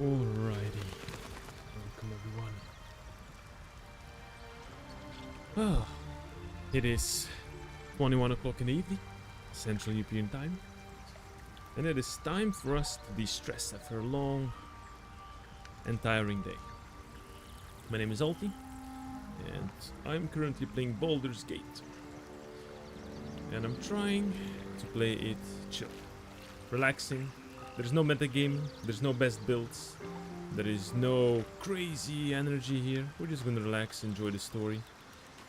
Alrighty. Welcome everyone. Oh, it is 21 o'clock in the evening, Central European time. And it is time for us to de-stress after a long and tiring day. My name is ALTY, and I'm currently playing Baldur's Gate. And I'm trying to play it chill, relaxing. There's no metagaming, there's no best builds, there is no crazy energy here. We're just gonna relax, enjoy the story.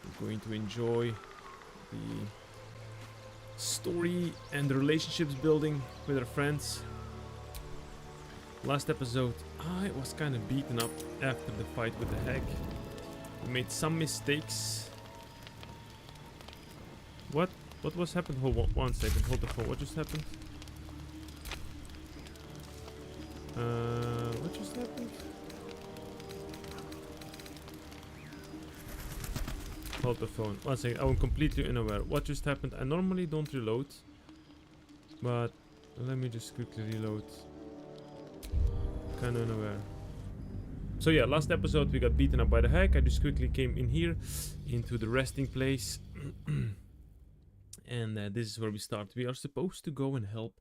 We're going to enjoy the story and the relationships building with our friends. Last episode, I was kind of beaten up after the fight with the hag. We made some mistakes. What was happened? Hold on, 1 second, hold the phone. What just happened? What just happened? Hold the phone. 1 second, I'm completely unaware. What just happened? I normally don't reload, but let me just quickly reload. Kinda unaware. So yeah, last episode we got beaten up by the hag. I just quickly came in here into the resting place. And this is where we start. We are supposed to go and help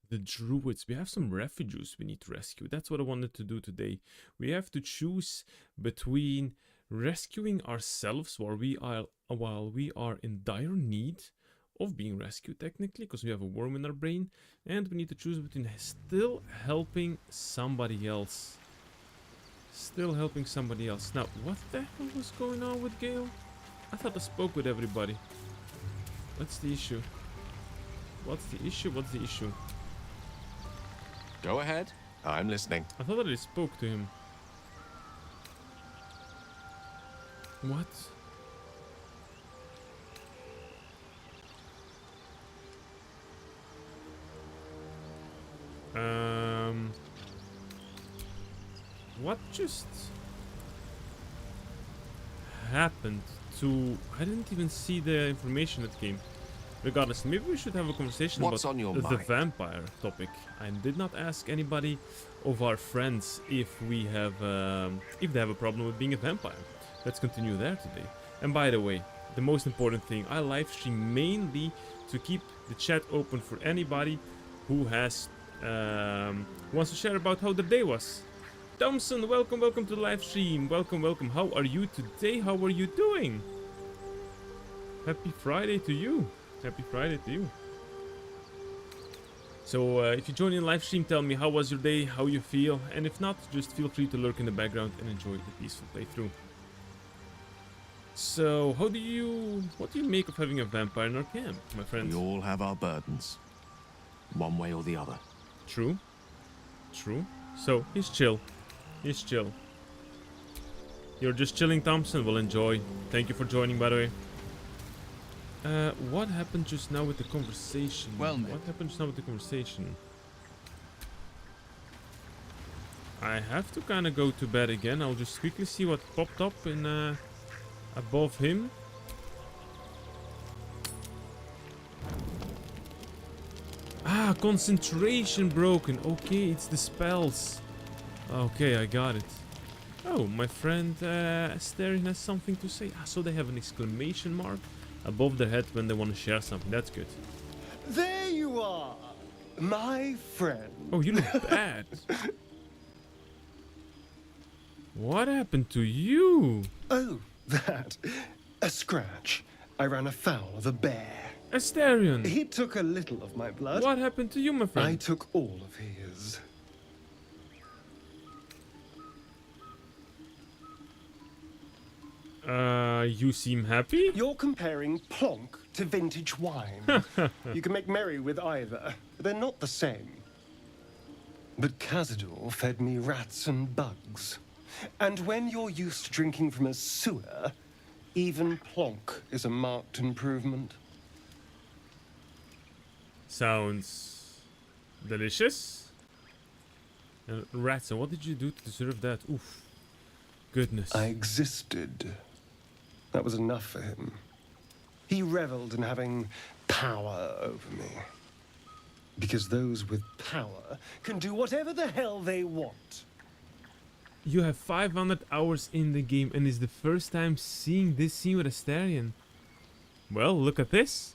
the druids. We have some refugees we need to rescue. That's what I wanted to do today. We have to choose between rescuing ourselves while we are in dire need of being rescued, technically, because we have a worm in our brain, and we need to choose between still helping somebody else. Still helping somebody else. Now, what the hell was going on with Gale? I thought I spoke with everybody. What's the issue? What's the issue? What's the issue? Go ahead. I'm listening. I thought that I spoke to him. What? What just happened to... I didn't even see the information that came. Regardless, maybe we should have a conversation about the vampire topic. I did not ask anybody of our friends if we have, if they have a problem with being a vampire. Let's continue there today. And by the way, the most important thing, I live stream mainly to keep the chat open for anybody who has wants to share about how the day was. Thompson, welcome to the live stream. Welcome. How are you today? How are you doing? Happy Friday to you. Happy Friday to you. So if you join in live stream, tell me how was your day, how you feel, and if not, just feel free to lurk in the background and enjoy the peaceful playthrough. So what do you make of having a vampire in our camp, my friends? We all have our burdens, one way or the other. True. So he's chill. You're just chilling, Thompson. Well, enjoy. Thank you for joining, by the way. What happened just now with the conversation? Well, what happened just now with the conversation? I have to kind of go to bed again. I'll just quickly see what popped up in above him. Ah, concentration broken. Okay, it's the spells. Okay, I got it. Oh, my friend Asterion has something to say. Ah, so they have an exclamation mark above their head when they want to share something. That's good. There you are, my friend. Oh, you look bad. What happened to you? Oh, that. A scratch. I ran afoul of a bear. Asterion. He took a little of my blood. What happened to you, my friend? I took all of his. You seem happy? You're comparing plonk to vintage wine. You can make merry with either. They're not the same. But Cazador fed me rats and bugs. And when you're used to drinking from a sewer, even plonk is a marked improvement. Sounds delicious. Rats, and what did you do to deserve that? Oof. Goodness. I existed. That was enough for him. He reveled in having power over me. Because those with power can do whatever the hell they want. You have 500 hours in the game and it's the first time seeing this scene with Astarion. Well, look at this.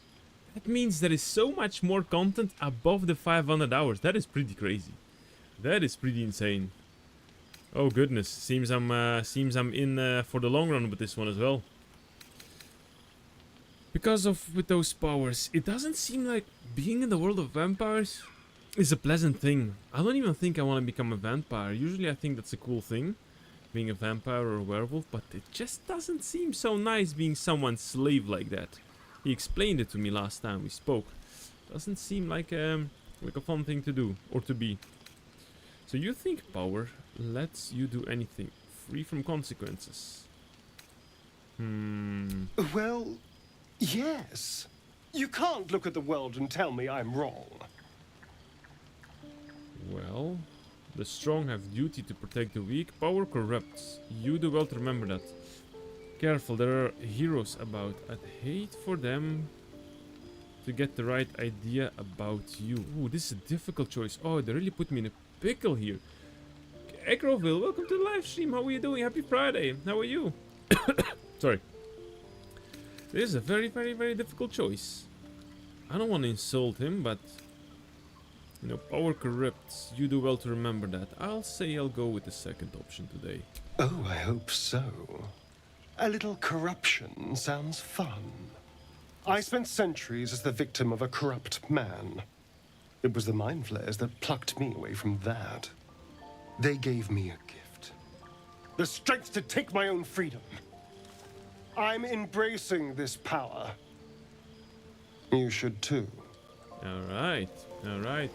That means there is so much more content above the 500 hours. That is pretty crazy. That is pretty insane. Oh goodness, seems I'm in for the long run with this one as well. Because of with those powers, it doesn't seem like being in the world of vampires is a pleasant thing. I don't even think I want to become a vampire. Usually I think that's a cool thing, being a vampire or a werewolf, but it just doesn't seem so nice being someone's slave like that. He explained it to me last time we spoke. Doesn't seem like a fun thing to do or to be. So you think power lets you do anything, free from consequences? Well, yes. You can't look at the world and tell me I'm wrong. Well, the strong have duty to protect the weak. Power corrupts. You do well to remember that. Careful, there are heroes about. I'd hate for them to get the right idea about you. Ooh, this is a difficult choice. Oh, they really put me in a pickle here. Ekroville, welcome to the live stream. How are you doing? Happy Friday. How are you? Sorry. This is a very, very, very difficult choice. I don't want to insult him, but you know, power corrupts. You do well to remember that. I'll say I'll go with the second option today. Oh, I hope so. A little corruption sounds fun. I spent centuries as the victim of a corrupt man. It was the mind flayers that plucked me away from that. They gave me a gift. The strength to take my own freedom. I'm embracing this power. You should too. Alright, alright.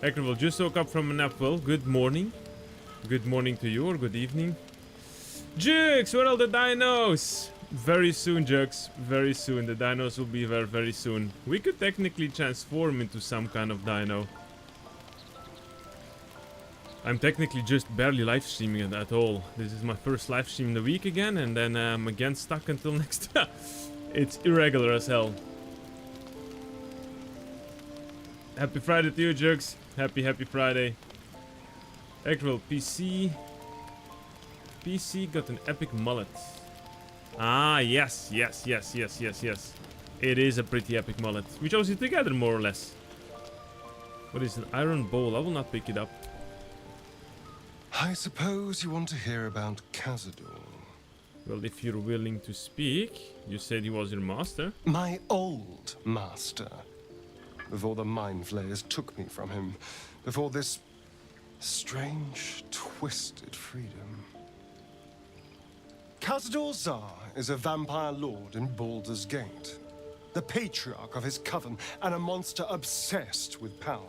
Ekroville just woke up from a nap. Well, good morning. Good morning to you, or good evening. Jux, where are the dinos? Very soon, Jux. Very soon. The dinos will be there very soon. We could technically transform into some kind of dino. I'm technically just barely live streaming it at all. This is my first live stream in the week again, and then I'm again stuck until next. It's irregular as hell. Happy Friday to you, Jux. Happy Friday. Ekroville, PC got an epic mullet. Ah, yes. It is a pretty epic mullet. We chose it together, more or less. What is an iron bowl? I will not pick it up. I suppose you want to hear about Cazador. Well, if you're willing to speak. You said he was your master. My old master. Before the mind flayers took me from him. Before this strange, twisted freedom. Cazador Zar is a vampire lord in Baldur's Gate. The patriarch of his coven and a monster obsessed with power.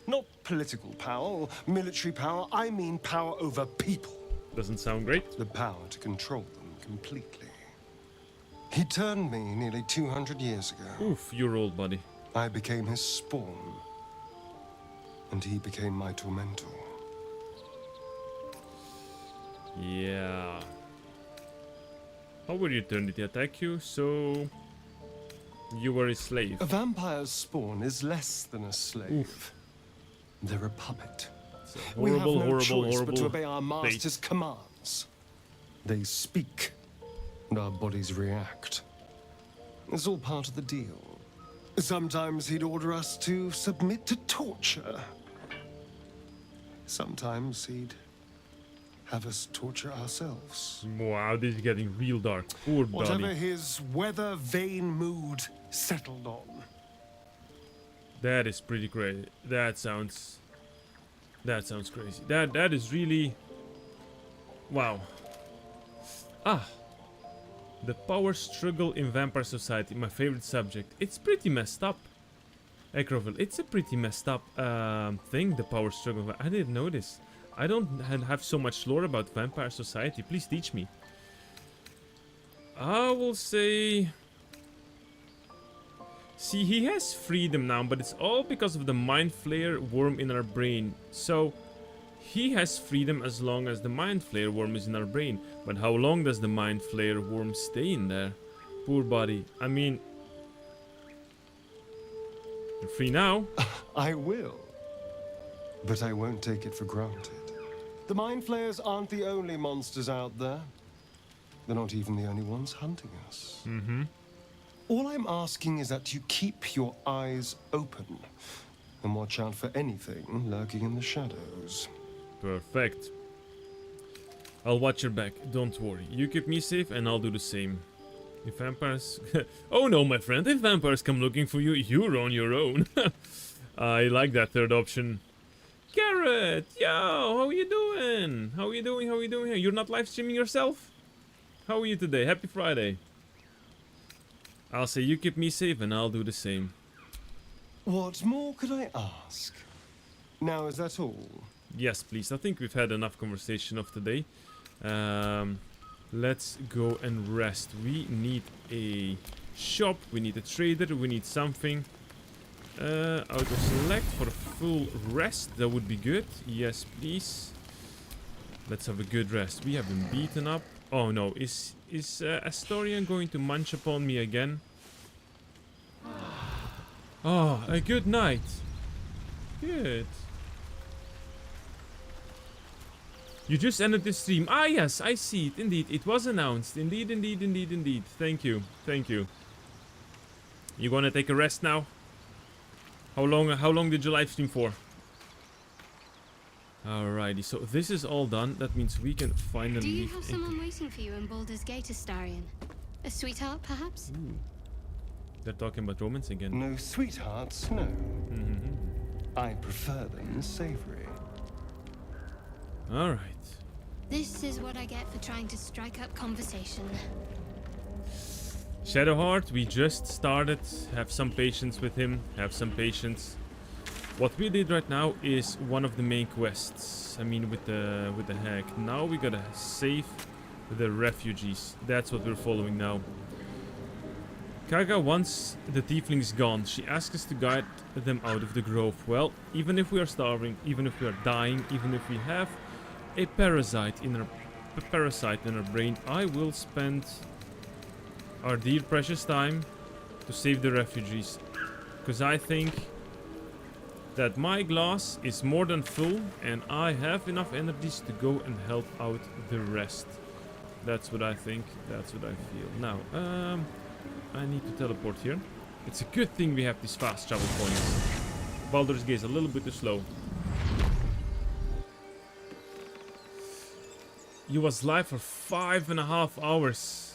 Not political power or military power, I mean power over people. Doesn't sound great. The power to control them completely. He turned me nearly 200 years ago. Oof, you're old, buddy. I became his spawn. And he became my tormentor. Yeah. How were you turned? Did he attack you? So you were a slave. A vampire's spawn is less than a slave. Oof. They're a puppet. Horrible, we have no horrible, choice horrible but to obey our master's fate. commands. They speak, and our bodies react. It's all part of the deal. Sometimes he'd order us to submit to torture. Sometimes he'd have us torture ourselves. Wow, this is getting real dark. Poor buddy. Whatever his weather-vane mood settled on. That is pretty crazy. That sounds crazy. That is really... Wow. Ah. The power struggle in vampire society, my favorite subject. It's pretty messed up. Ekroville, it's a pretty messed up thing, the power struggle. I didn't know this. I don't have so much lore about vampire society. Please teach me. I will say... See, he has freedom now, but it's all because of the mind flayer worm in our brain. So, he has freedom as long as the mind flayer worm is in our brain. But how long does the mind flayer worm stay in there? Poor body. I mean... You're free now. I will. But I won't take it for granted. The Mind Flayers aren't the only monsters out there. They're not even the only ones hunting us. Mm-hmm. All I'm asking is that you keep your eyes open and watch out for anything lurking in the shadows. Perfect. I'll watch your back, don't worry. You keep me safe and I'll do the same. If vampires... oh no, my friend, if vampires come looking for you, you're on your own. I like that third option. Garrett, yo, how are you doing? How are you doing? How are you doing? You're not live streaming yourself? How are you today? Happy Friday. I'll say you keep me safe and I'll do the same. What more could I ask? Now, is that all? Yes, please. I think we've had enough conversation of today. Let's go and rest. We need a shop, we need a trader, we need something. Auto select for a full rest, that would be good. Yes, please. Let's have a good rest. We have been beaten up. Oh no, is Astorian going to munch upon me again? Oh, a good night. Good. You just ended the stream. Ah, yes, I see it. Indeed, it was announced. Indeed, indeed, indeed, indeed. Thank you. Thank you. You gonna take a rest now? How long did you live stream for? Alrighty, so this is all done. That means we can finally... Do you have someone waiting for you in Baldur's Gate, Astarion? A sweetheart, perhaps? Ooh. They're talking about romance again. No sweethearts, no. I prefer them savory. Alright. This is what I get for trying to strike up conversation. Shadowheart, we just started. Have some patience with him. Have some patience. What we did right now is one of the main quests. I mean, with the hag. Now we gotta save the refugees. That's what we're following now. Kaga wants the tieflings gone. She asks us to guide them out of the grove. Well, even if we are starving, even if we are dying, even if we have a parasite in our brain, I will spend our dear precious time to save the refugees. Because I think that my glass is more than full and I have enough energies to go and help out the rest. That's what I think. That's what I feel. Now, I need to teleport here. It's a good thing we have these fast travel points. Baldur's Gate is a little bit too slow. You was live for 5.5 hours.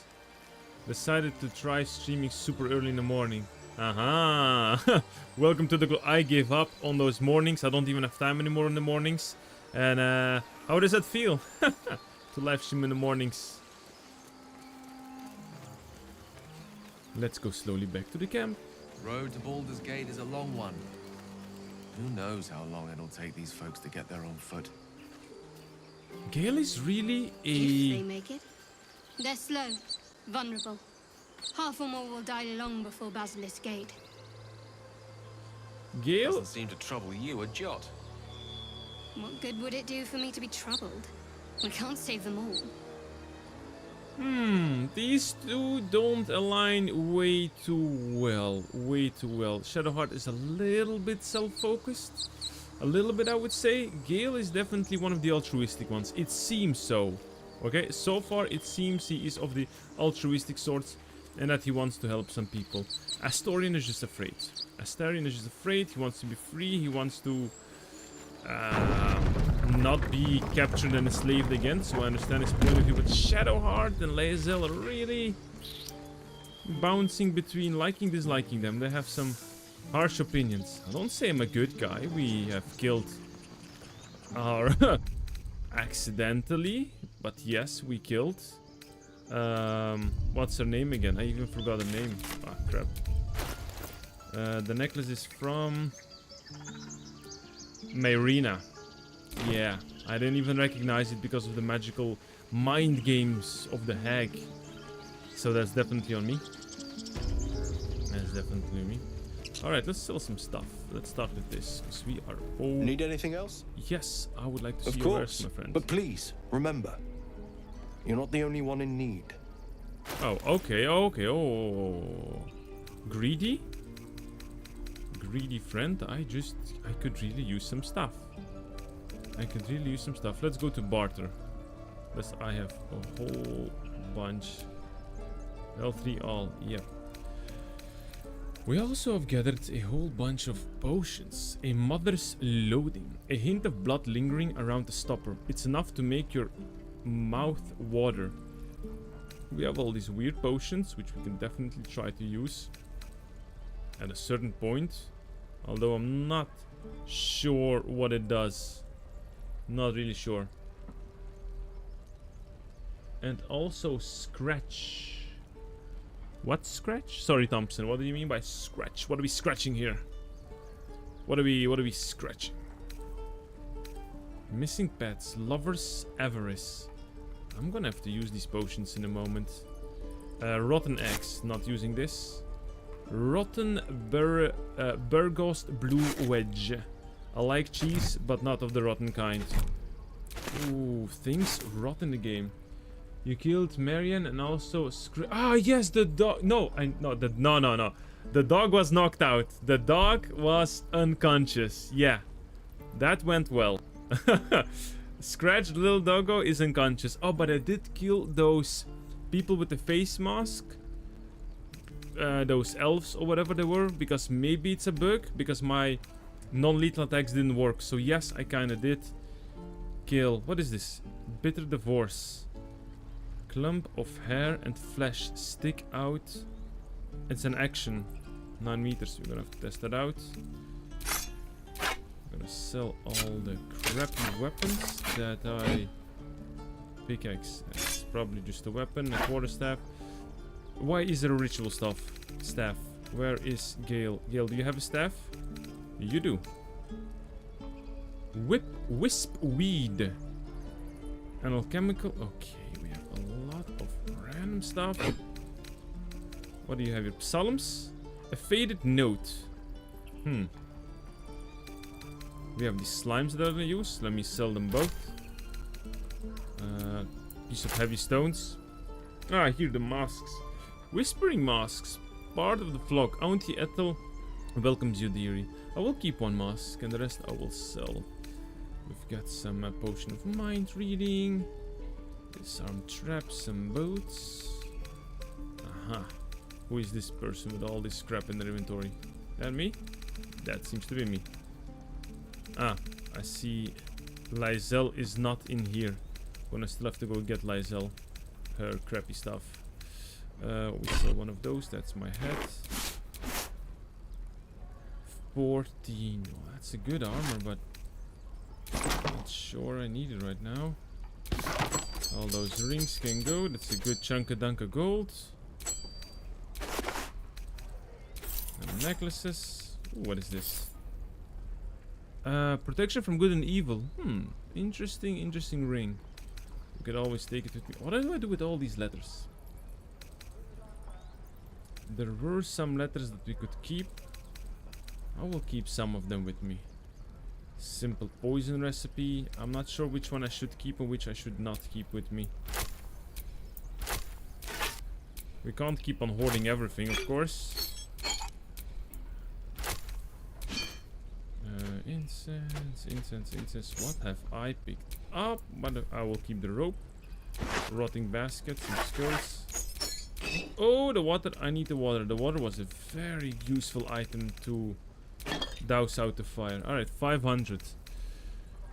Decided to try streaming super early in the morning. Aha! Welcome to the... I gave up on those mornings. I don't even have time anymore in the mornings. And how does that feel? To live stream in the mornings. Let's go slowly back to the camp. Road to Baldur's Gate is a long one. Who knows how long it'll take these folks to get there on foot. Gale is really a... If they make it. They're slow, vulnerable. Half or more will die long before Basilisk Gate. Gale? Doesn't seem to trouble you a jot. What good would it do for me to be troubled? We can't save them all. These two don't align way too well. Way too well. Shadowheart is a little bit self-focused. A little bit, I would say. Gale is definitely one of the altruistic ones. It seems so. Okay, so far it seems he is of the altruistic sorts and that he wants to help some people. Astorian is just afraid. Astarion is just afraid. He wants to be free. He wants to not be captured and enslaved again. So I understand his point of view. But Shadowheart and Lae'zel are really bouncing between liking, disliking them. They have some harsh opinions. I don't say I'm a good guy. We have killed our accidentally, but yes, we killed. What's her name again? I even forgot her name. Ah, crap. The necklace is from Myrina. Yeah, I didn't even recognize it because of the magical mind games of the hag. So that's definitely on me. That's definitely me. Alright, let's sell some stuff. Let's start with this, because we are all... Need anything else? Yes, I would like to see Of your course, wares, my friend. but please, remember, you're not the only one in need. Oh, okay, okay, oh... Greedy? Greedy friend, I could really use some stuff. I could really use some stuff. Let's go to barter. I have a whole bunch. L3 all, yep. We also have gathered a whole bunch of potions. A mother's loading. A hint of blood lingering around the stopper. It's enough to make your mouth water. We have all these weird potions, which we can definitely try to use at a certain point. Although I'm not sure what it does. Not really sure. And also scratch. What scratch? Sorry, Thompson. What do you mean by scratch? What are we scratching here? What are we scratching? Missing pets. Lover's avarice. I'm gonna have to use these potions in a moment. Rotten eggs. Not using this. Rotten Burghost blue wedge. I like cheese, but not of the rotten kind. Ooh, things rot in the game. You killed Marion and also yes, the dog. No. The dog was knocked out. The dog was unconscious. Yeah, that went well. Scratch, the little doggo, is unconscious. Oh, but I did kill those people with the face mask. Those elves or whatever they were, because maybe it's a bug, because my non-lethal attacks didn't work. So yes, I kind of did kill. What is this? Bitter divorce. Clump of hair and flesh stick out. It's an action. 9 meters. We're gonna have to test that out. I'm gonna sell all the crappy weapons that I... Pickaxe. It's probably just a weapon. A quarterstaff. Why is there a ritual staff? Where is Gale? Gale, do you have a staff? You do. Wisp weed. An alchemical. Okay, we have a lot of random stuff. What do you have here? Psalms? A faded note. We have these slimes that I'm gonna use. Let me sell them both. Piece of heavy stones. Ah, here the masks. Whispering masks. Part of the flock. Auntie Ethel welcomes you, dearie. I will keep one mask and the rest I will sell. We've got some potion of mind reading. Disarm traps, some boats. Aha. Who is this person with all this crap in their inventory? That me? That seems to be me. Ah, I see Lysel is not in here. Gonna still have to go get Lysel. Her crappy stuff. We sell one of those. That's my head. 14. Well, that's a good armor, but not sure I need it right now. All those rings can go. That's a good chunk of dunk of gold. And necklaces. Ooh, what is this? Protection from good and evil. Interesting ring. You could always take it with me. What do I do with all these letters? There were some letters that we could keep. I will keep some of them with me. Simple poison recipe. I'm not sure which one I should keep and which I should not keep with me. We can't keep on hoarding everything, of course. Incense. What have I picked up? But I will keep the rope. Rotting baskets and skulls. Oh, the water. I need the water. The water was a very useful item to douse out the fire. Alright, 500.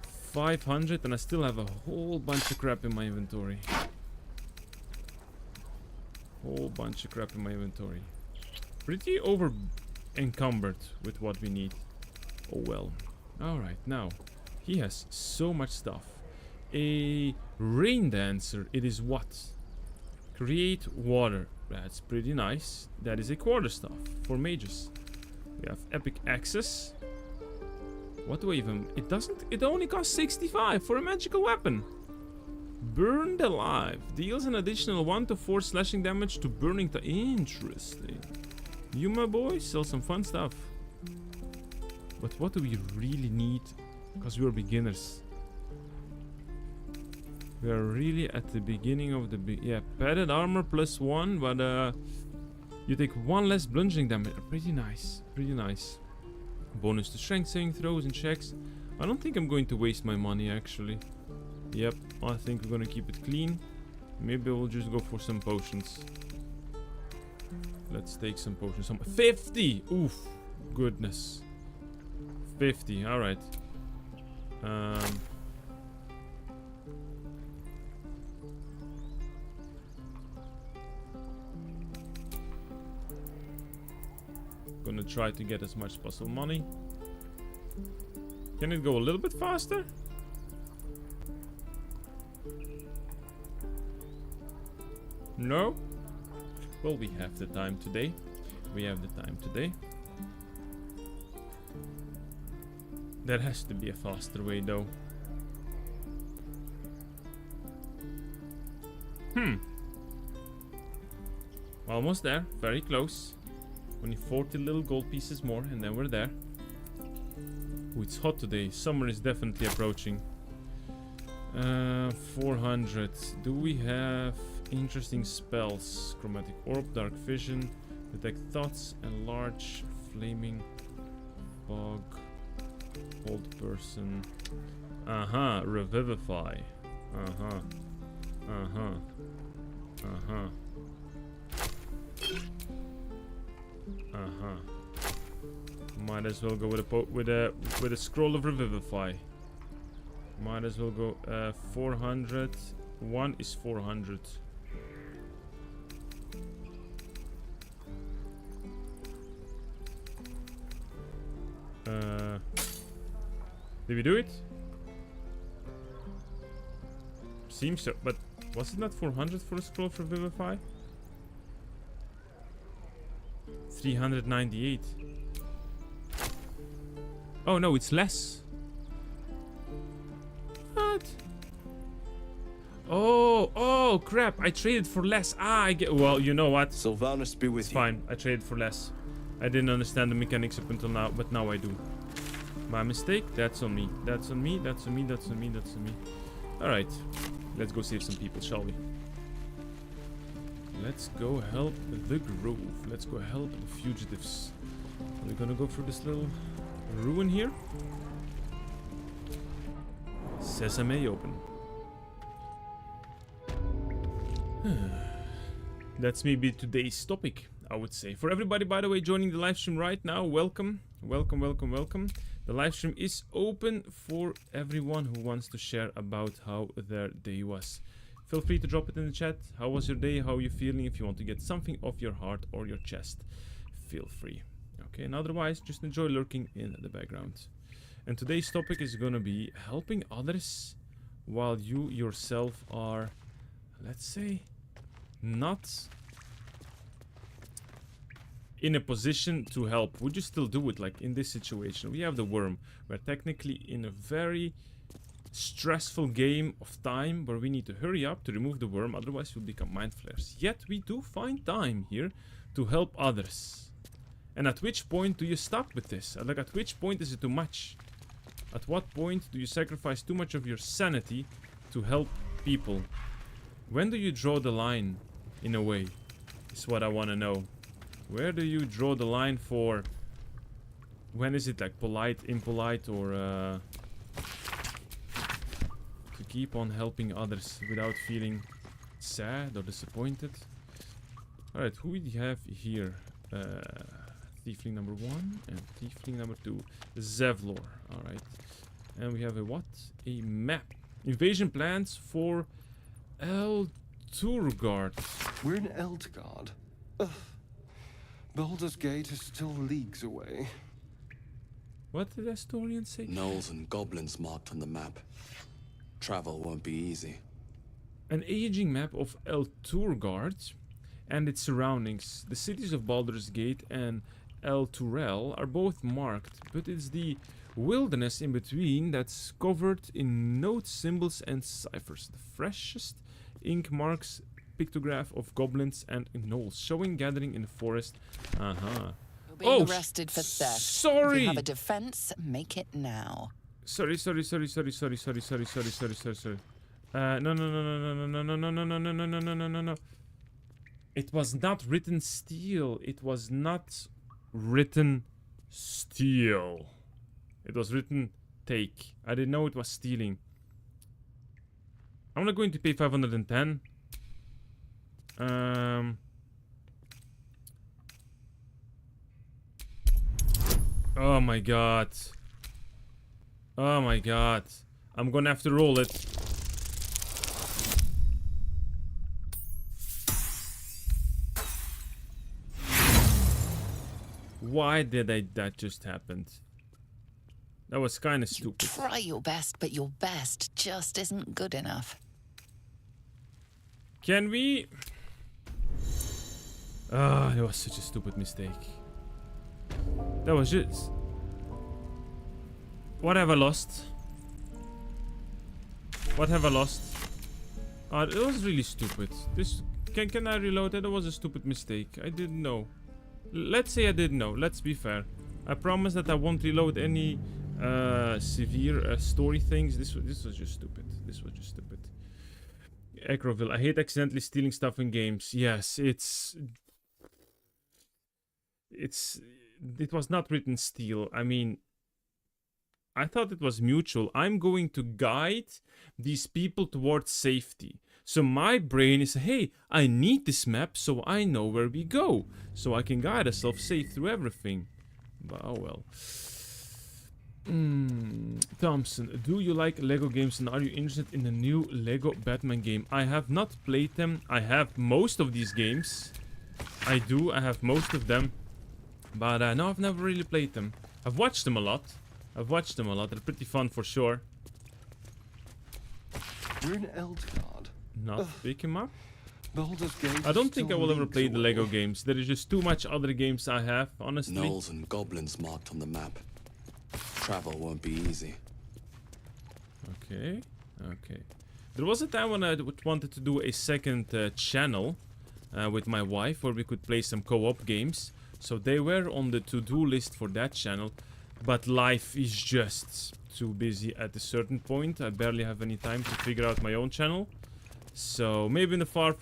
500 and I still have a whole bunch of crap in my inventory. Pretty over encumbered with what we need. Oh well. Alright, now. He has so much stuff. A rain dancer. It is what? Create water. That's pretty nice. That is a quarterstaff for mages. We have epic access. What do I even... It only costs 65 for a magical weapon. Burned alive. Deals an additional 1 to 4 slashing damage to burning time. Interesting. You, my boy, sell some fun stuff. But what do we really need? Because we are beginners. We are really at the beginning of the... Yeah, padded armor +1, but you take 1 less bludgeoning damage. Pretty nice. Bonus to strength saving throws and checks. I don't think I'm going to waste my money, actually. Yep, I think we're gonna keep it clean. Maybe we'll just go for some potions. Let's take some potions. 50! Oof! Goodness. 50, alright. Gonna try to get as much possible money. Can it go a little bit faster? No? Well, we have the time today. We have the time today. There has to be a faster way, though. Almost there. Very close. Only 40 little gold pieces more, and then we're there. Ooh, it's hot today. Summer is definitely approaching. 400. Do we have interesting spells? Chromatic Orb, Dark Vision, Detect Thoughts, Enlarge, Flaming Fog, Hold Person. Revivify. Might as well go with a scroll of Revivify. Might as well go 400. One is 400. Did we do it? Seems so, but was it not 400 for a scroll for Revivify? 398. Oh no, it's less. What? Oh crap! I traded for less. I get. Well, you know what? Sylvanus be with It's you. fine. I traded for less. I didn't understand the mechanics up until now, but now I do. My mistake. That's on me. That's on me. That's on me. That's on me. That's on me. All right, let's go save some people, shall we? Let's go help the Grove. Let's go help the fugitives. Are we gonna go through this little ruin here? Sesame open. That's maybe today's topic, I would say. For everybody, by the way, joining the live stream right now, welcome. Welcome, welcome, welcome. The live stream is open for everyone who wants to share about how their day was. Feel free to drop it in the chat. How was your day? How are you feeling? If you want to get something off your heart or your chest, feel free. Okay, and otherwise, just enjoy lurking in the background. And today's topic is gonna be helping others while you yourself are, let's say, not in a position to help. Would you still do it? Like in this situation, we have the worm. We're technically in a very stressful game of time where we need to hurry up to remove the worm, otherwise we'll become mind flayers. Yet we do find time here to help others. And at which point do you stop with this? Like, at which point is it too much? At what point do you sacrifice too much of your sanity to help people? When do you draw the line, in a way, is what I want to know. Where do you draw the line for... When is it like polite, impolite, or to keep on helping others without feeling sad or disappointed? Alright, who we have here? Tiefling number 1 and Tiefling number 2. Zevlor. Alright. And we have a what? A map. Invasion plans for Elturgard. We're in Elturgard. Ugh. Baldur's Gate is still leagues away. What did Astorian say? Gnolls and goblins marked on the map. Travel won't be easy. An aging map of Elturgard and its surroundings. The cities of Baldur's Gate and El Turel are both marked, but it's the wilderness in between that's covered in notes, symbols, and ciphers. The freshest ink marks pictograph of goblins and gnolls showing gathering in the forest. You're being arrested for theft. Sorry. If you have a defense, make it now. Sorry. No. It was not written steal. It was not written steal. It was written take. I didn't know it was stealing. I'm not going to pay 510. Oh my god. Oh my god. I'm gonna have to roll it. Why did that just happened? That was kind of stupid. Try your best, but your best just isn't good enough. Can we... Ah, that was such a stupid mistake. That was just... What have I lost? What have I lost? It was really stupid. This... Can I reload it? That was a stupid mistake. I didn't know. Let's say I didn't know. Let's be fair. I promise that I won't reload any severe story things. This was just stupid. This was just stupid. Acroville. I hate accidentally stealing stuff in games. Yes, it was not written steal. I mean, I thought it was mutual. I'm going to guide these people towards safety. So my brain is, hey, I need this map so I know where we go. So I can guide ourselves safe through everything. But oh well. Thompson, do you like Lego games and are you interested in the new Lego Batman game? I have not played them. I have most of these games. I have most of them. But no, I've never really played them. I've watched them a lot. They're pretty fun for sure. We're in Eldgard. Not pick him up. Baldur's Gate. I don't think I will ever play the Lego games. There is just too much other games I have, honestly. Gnolls and goblins marked on the map. Travel won't be easy. Okay. There was a time when I wanted to do a second channel with my wife where we could play some co-op games. So they were on the to-do list for that channel. But life is just too busy at a certain point. I barely have any time to figure out my own channel. So maybe in the far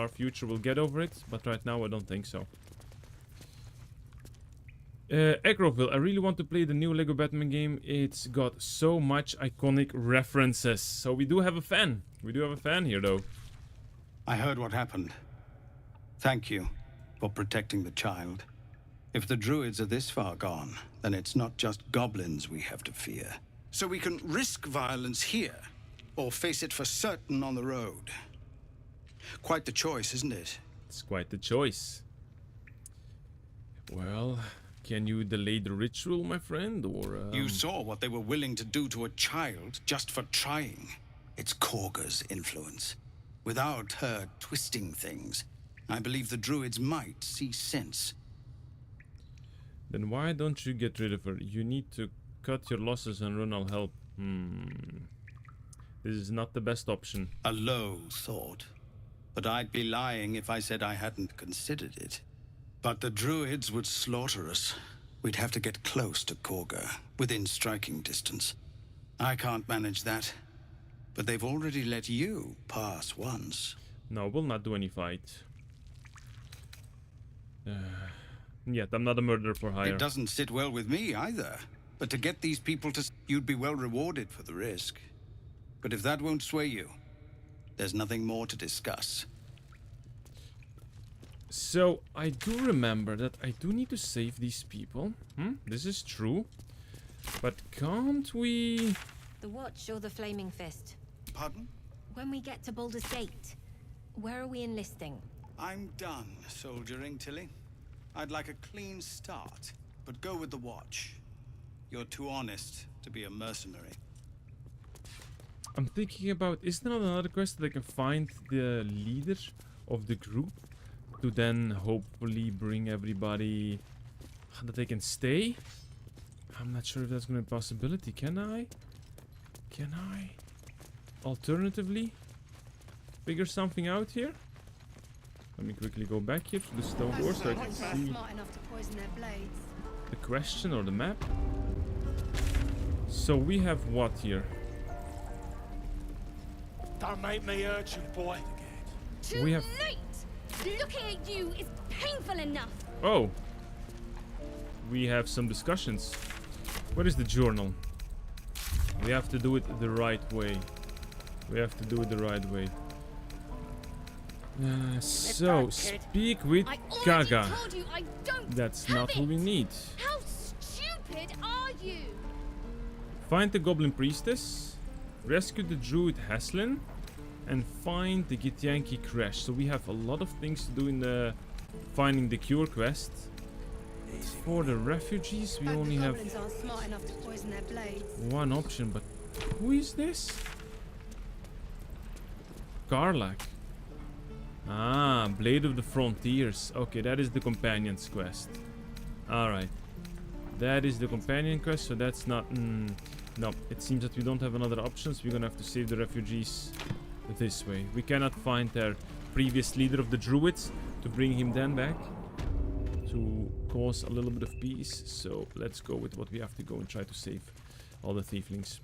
future we'll get over it. But right now I don't think so. Acroville, I really want to play the new Lego Batman game. It's got so much iconic references. So we do have a fan. We do have a fan here though. I heard what happened. Thank you for protecting the child. If the druids are this far gone, then it's not just goblins we have to fear. So we can risk violence here, or face it for certain on the road. Quite the choice, isn't it? It's quite the choice. Well, can you delay the ritual, my friend, or... You saw what they were willing to do to a child just for trying. It's Korga's influence. Without her twisting things, I believe the druids might see sense. Then why don't you get rid of her? You need to cut your losses and run all help. This is not the best option. A low thought. But I'd be lying if I said I hadn't considered it. But the druids would slaughter us. We'd have to get close to Korga, within striking distance. I can't manage that. But they've already let you pass once. No, we'll not do any fight. Yet, I'm not a murderer for hire. It doesn't sit well with me either. But to get these people to... You'd be well rewarded for the risk. But if that won't sway you, there's nothing more to discuss. So, I do remember that I do need to save these people. This is true. But can't we... The Watch or the Flaming Fist? Pardon? When we get to Baldur's Gate, where are we enlisting? I'm done soldiering, Tilly. I'd like a clean start, but go with the Watch. You're too honest to be a mercenary. I'm thinking about, is there not another quest that I can find the leader of the group to then hopefully bring everybody that they can stay? I'm not sure if that's going to be a possibility. Can I? Alternatively, figure something out here? Let me quickly go back here to the stone door so I can see the question or the map. So we have what here? Don't make me urgent, boy. Too late! Looking at you is painful enough. Oh. We have some discussions. What is the journal? We have to do it the right way. We have to do it the right way. So, speak with Kaga. That's not who we need. How stupid are you? Find the Goblin Priestess. Rescue the Druid Haslin. And find the Githyanki Crash. So we have a lot of things to do in the finding the cure quest. For the refugees, we only have one option, but who is this? Karlach. Ah, Blade of the Frontiers. Okay, that is the companion's quest. Alright. That is the companion quest, so that's not... no, it seems that we don't have another options. We're gonna have to save the refugees this way. We cannot find their previous leader of the Druids to bring him then back. To cause a little bit of peace. So let's go with what we have to go and try to save all the thieflings.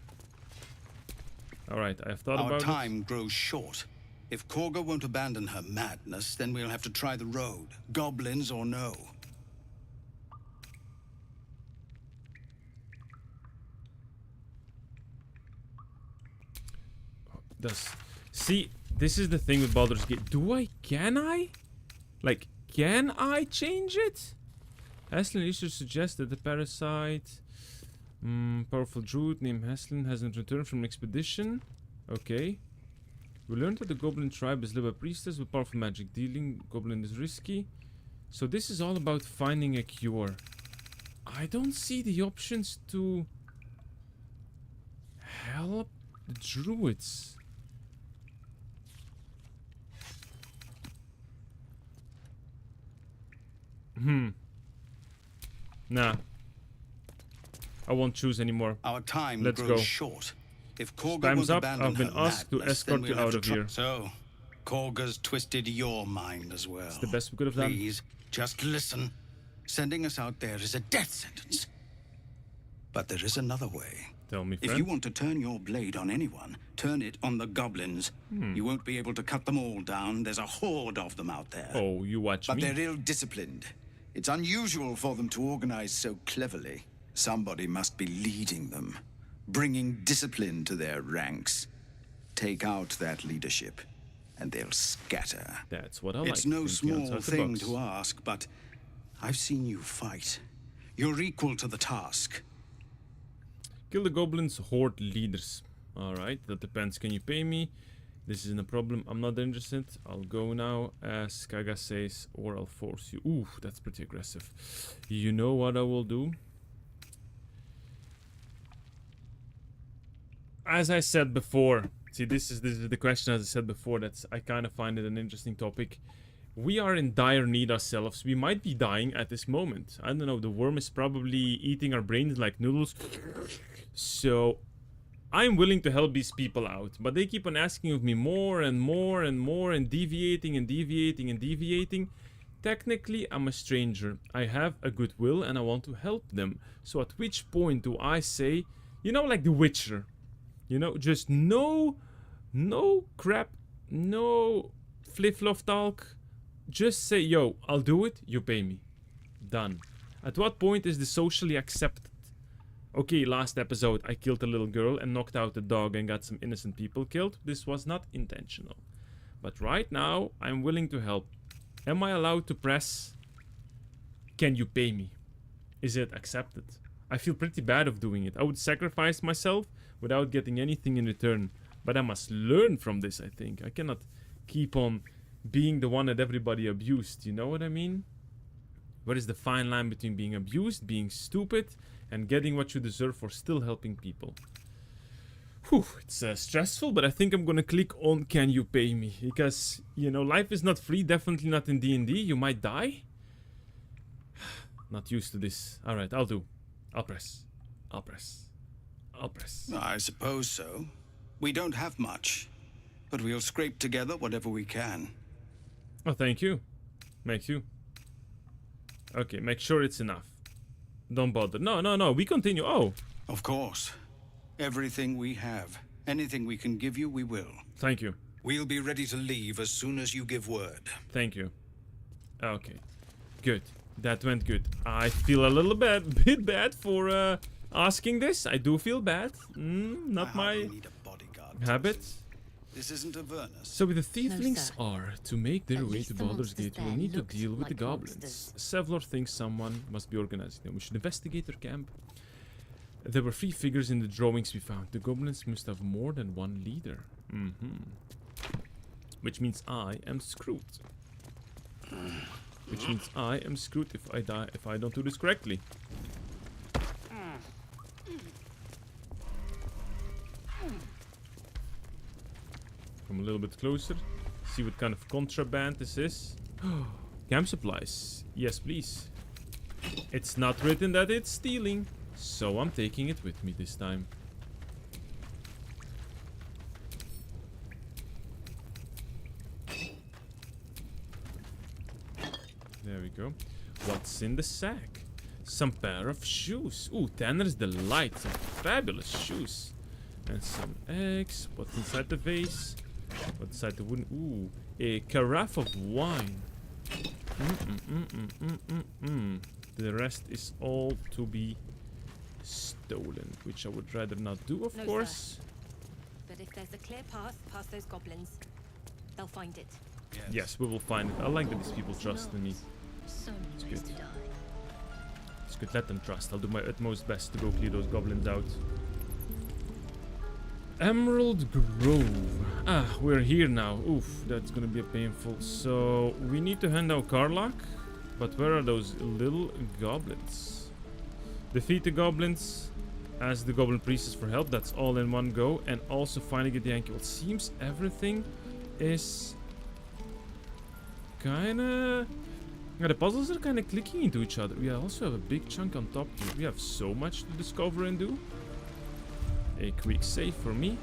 Alright, I have thought about it. Our time grows short. If Korga won't abandon her madness, then we'll have to try the road. Goblins or no. See, this is the thing with Baldur's Gate. Can I? Like, can I change it? Haslin used to suggest that the parasite, powerful druid named Haslin hasn't returned from an expedition. Okay. We learned that the goblin tribe is led by priestess with powerful magic dealing. Goblin is risky. So this is all about finding a cure. I don't see the options to help the druids. Nah. I won't choose anymore. Our time Let's grows go. short. If Korga Time's won't up. abandon I've been her asked to madness, escort then you we'll out have of here. So, Korga's twisted your mind as well. It's the best we could have done. Please, just listen. Sending us out there is a death sentence. But there is another way. Tell me, friend. If you want to turn your blade on anyone, turn it on the goblins. You won't be able to cut them all down. There's a horde of them out there. Oh, you watch But me. they're ill-disciplined. It's unusual for them to organize so cleverly. Somebody must be leading them, bringing discipline to their ranks. Take out that leadership, and they'll scatter. That's what I like. It's no Thinking small outside the thing box. to ask, but I've seen you fight. You're equal to the task. Kill the goblins, horde leaders. Alright, that depends. Can you pay me? This isn't a problem. I'm not interested. I'll go now, as Kaga says, or I'll force you. Ooh, that's pretty aggressive. You know what I will do? As I said before, see, this is the question. As I said before, I kind of find it an interesting topic. We are in dire need ourselves. We might be dying at this moment. I don't know. The worm is probably eating our brains like noodles. So I'm willing to help these people out, but they keep on asking of me more and more and more, and deviating and deviating and deviating. Technically, I'm a stranger. I have a goodwill and I want to help them. So at which point do I say, you know, like The Witcher, you know, just no crap, no flip-flop talk. Just say, yo, I'll do it, you pay me. Done. At what point is this socially accepted? Okay, last episode I killed a little girl and knocked out a dog and got some innocent people killed. This was not intentional. But right now, I'm willing to help. Am I allowed to press, can you pay me? Is it accepted? I feel pretty bad of doing it. I would sacrifice myself without getting anything in return. But I must learn from this, I think. I cannot keep on being the one that everybody abused. You know what I mean? What is the fine line between being abused, being stupid, and getting what you deserve for still helping people? Whew, it's stressful, but I think I'm gonna click on can you pay me? Because, you know, life is not free, definitely not in D&D. You might die. Not used to this. Alright, I'll do. I'll press. I'll press. I'll press. I suppose so. We don't have much, but we'll scrape together whatever we can. Oh, thank you. Thank you. Okay, make sure it's enough. Don't bother. No, we continue. Oh. Of course. Everything we have. Anything we can give you, we will. Thank you. We'll be ready to leave as soon as you give word. Thank you. Okay. Good. That went good. I feel a little bit bad for asking this. I do feel bad. Not my need a bodyguard, habit. This isn't Avernus. So with the tieflings sir. are to make their At way least to the Baldur's monsters Gate, we'll there need to looked deal with the like goblins. monsters. Several things someone must be organizing them. We should investigate their camp. There were 3 figures in the drawings we found. The goblins must have more than one leader. Which means I am screwed. Which means I am screwed if I don't do this correctly. Come a little bit closer. See what kind of contraband this is. Camp supplies. Yes, please. It's not written that it's stealing, so I'm taking it with me this time. There we go. What's in the sack? Some pair of shoes. Ooh, Tanner's Delight. Some fabulous shoes. And some eggs. What's inside the vase? What's inside the wooden... Ooh, a carafe of wine. The rest is all to be stolen, which I would rather not do, of course. Sir. But if there's a clear path past those goblins, they'll find it. Yes, we will find it. I like that these people trust in me. So It's good. It's good. Let them trust. I'll do my utmost best to go clear those goblins out. Emerald Grove. Ah, we're here now. Oof, that's gonna be a painful. So we need to hand out Karlach, but where are those little goblins? Defeat the goblins, ask the goblin priestess for help. That's all in one go, and also finally get the Yankee. It seems everything is kinda. Yeah, the puzzles are kinda clicking into each other. We also have a big chunk on top here. We have so much to discover and do. A quick save for me.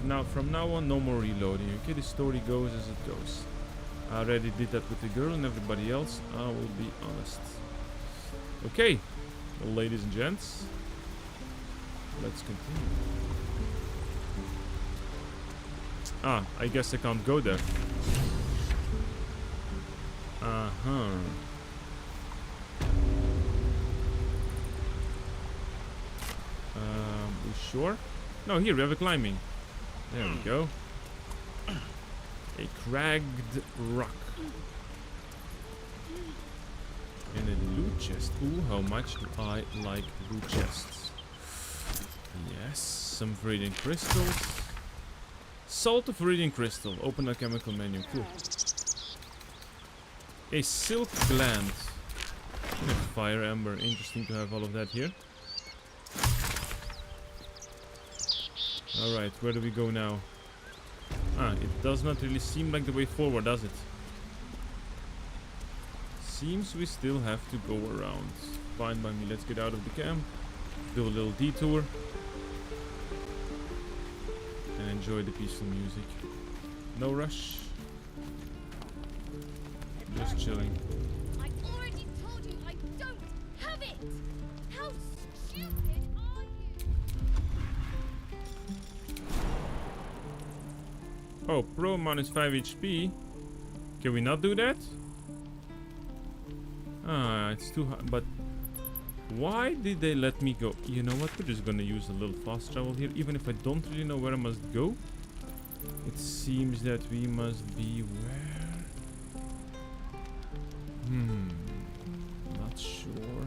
Now, from now on, no more reloading. Okay, the story goes as it goes. I already did that with the girl and everybody else. I will be honest. Okay, well, ladies and gents, let's continue. Ah, I guess I can't go there. We sure? No, here we have a climbing. There we go. A cragged rock. And a loot chest. Ooh, how much do I like loot chests? Yes, some viridian crystals. Salt of viridian crystal. Open a chemical menu. Cool. A silk gland. And a fire ember. Interesting to have all of that here. Alright, where do we go now? Ah, it does not really seem like the way forward, does it? Seems we still have to go around. Fine by me, let's get out of the camp. Do a little detour. And enjoy the peaceful music. No rush. Just chilling. I already told you I don't have it! How stupid are you? Oh, pro minus 5 HP. Can we not do that? Ah, it's too high. But why did they let me go? You know what? We're just gonna use a little fast travel here. Even if I don't really know where I must go. It seems that we must be where? Not sure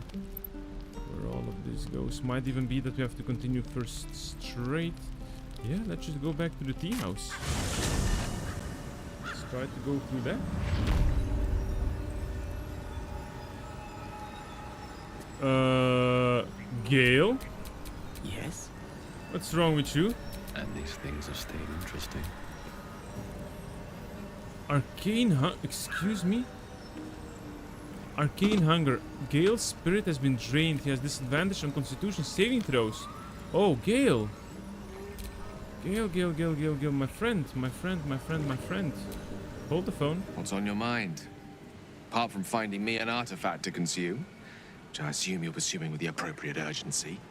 where all of this goes. Might even be that we have to continue first straight. Yeah, let's just go back to the tea house. Let's try to go through that. Gale? Yes? What's wrong with you? And these things have stayed interesting. Arcane excuse me? Arcane hunger. Gale's spirit has been drained. He has disadvantage on constitution saving throws. Oh, Gale. Gale, my friend. Hold the phone. What's on your mind? Apart from finding me an artifact to consume, which I assume you're pursuing with the appropriate urgency.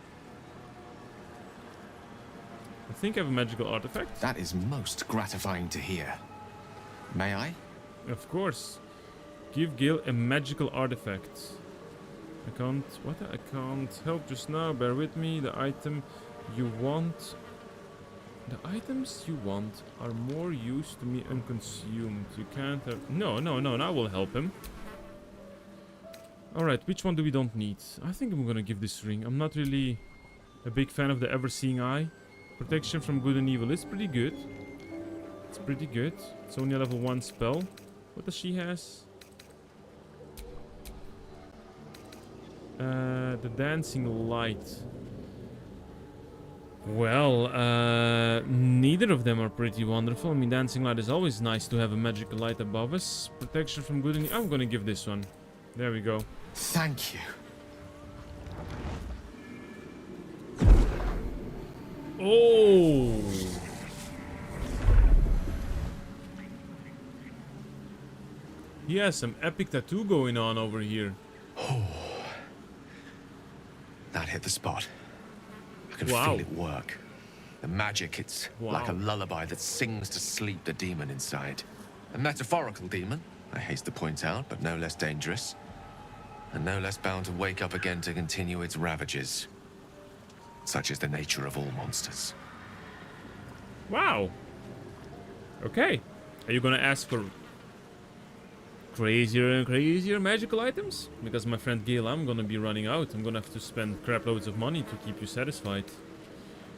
I think I have a magical artifact. That is most gratifying to hear. May I? Of course. Give Gale a magical artifact. I can't help just now. Bear with me. The item you want. The items you want are more used to me unconsumed. You can't have... No, I will help him. Alright, which one do we don't need? I think I'm gonna give this ring. I'm not really a big fan of the ever-seeing eye. Protection from good and evil is pretty good. It's pretty good. It's only a level 1 spell. What does she has? The dancing light. Well, neither of them are pretty wonderful. I mean, dancing light is always nice to have a magical light above us. Protection from good and evil. I'm gonna give this one. There we go. Thank you. Oh! He has some epic tattoo going on over here. Oh. That hit the spot. I can Wow. feel it work. The magic, it's Wow. like a lullaby that sings to sleep the demon inside. A metaphorical demon, I haste to point out, but no less dangerous. And no less bound to wake up again to continue its ravages. Such is the nature of all monsters. Wow. Okay. Are you gonna ask for crazier and crazier magical items? Because my friend Gale, I'm gonna be running out. I'm gonna have to spend crap loads of money to keep you satisfied.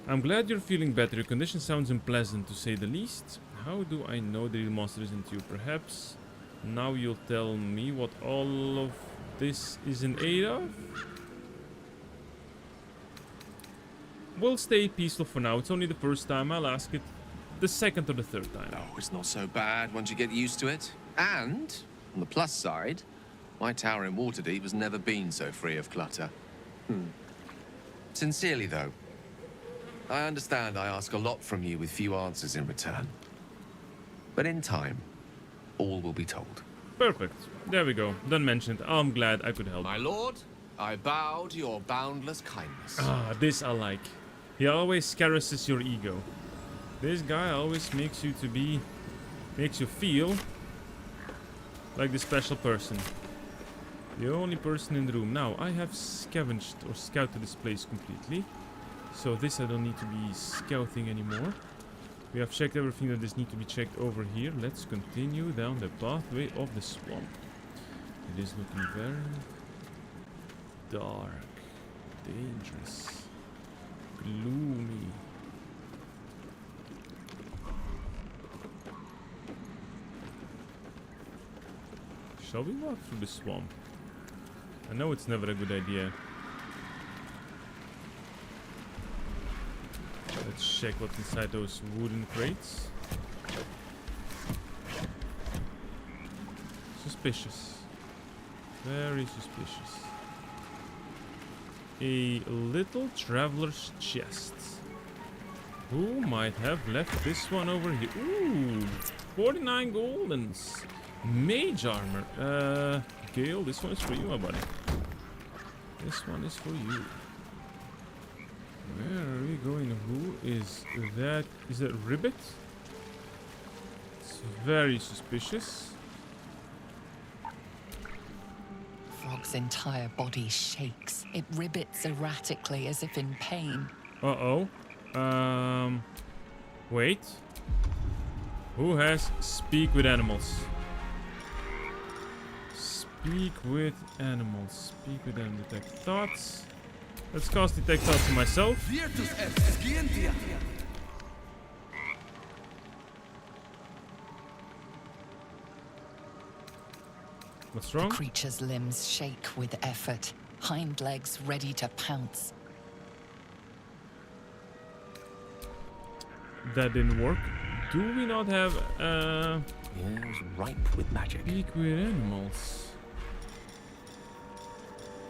I'm glad you're feeling better. Your condition sounds unpleasant, to say the least. How do I know the real monster isn't you? Perhaps now you'll tell me what all of this is in aid of? We'll stay peaceful for now. It's only the first time. I'll ask it the second or the third time. Oh, it's not so bad once you get used to it. And, on the plus side, my tower in Waterdeep has never been so free of clutter. Sincerely, though, I understand I ask a lot from you with few answers in return. But in time, all will be told. Perfect. There we go. Done mentioned. I'm glad I could help. My lord, I bow to your boundless kindness. Ah, this I like. He always caresses your ego. This guy always makes you feel like the special person. The only person in the room. Now, I have scavenged or scouted this place completely. So this I don't need to be scouting anymore. We have checked everything that is need to be checked over here. Let's continue down the pathway of the swamp. It is looking very dark, dangerous, gloomy. Shall we walk through the swamp? I know it's never a good idea. Let's check what's inside those wooden crates. Suspicious. Very suspicious. A little traveler's chest. Who might have left this one over here? Ooh, 49 goldens. Mage armor. Gale, this one is for you, my buddy. This one is for you. Where are we going? Who is that? Is that Ribbit? It's very suspicious. Frog's entire body shakes. It ribbits erratically as if in pain. Uh-oh. Wait. Who has speak with animals? Speak with animals. Speak with them. Detect thoughts. Let's cast detect thoughts on myself. What's wrong? The creature's limbs shake with effort, hind legs ready to pounce. That didn't work. Do we not have Ears ripe with magic. speak with animals?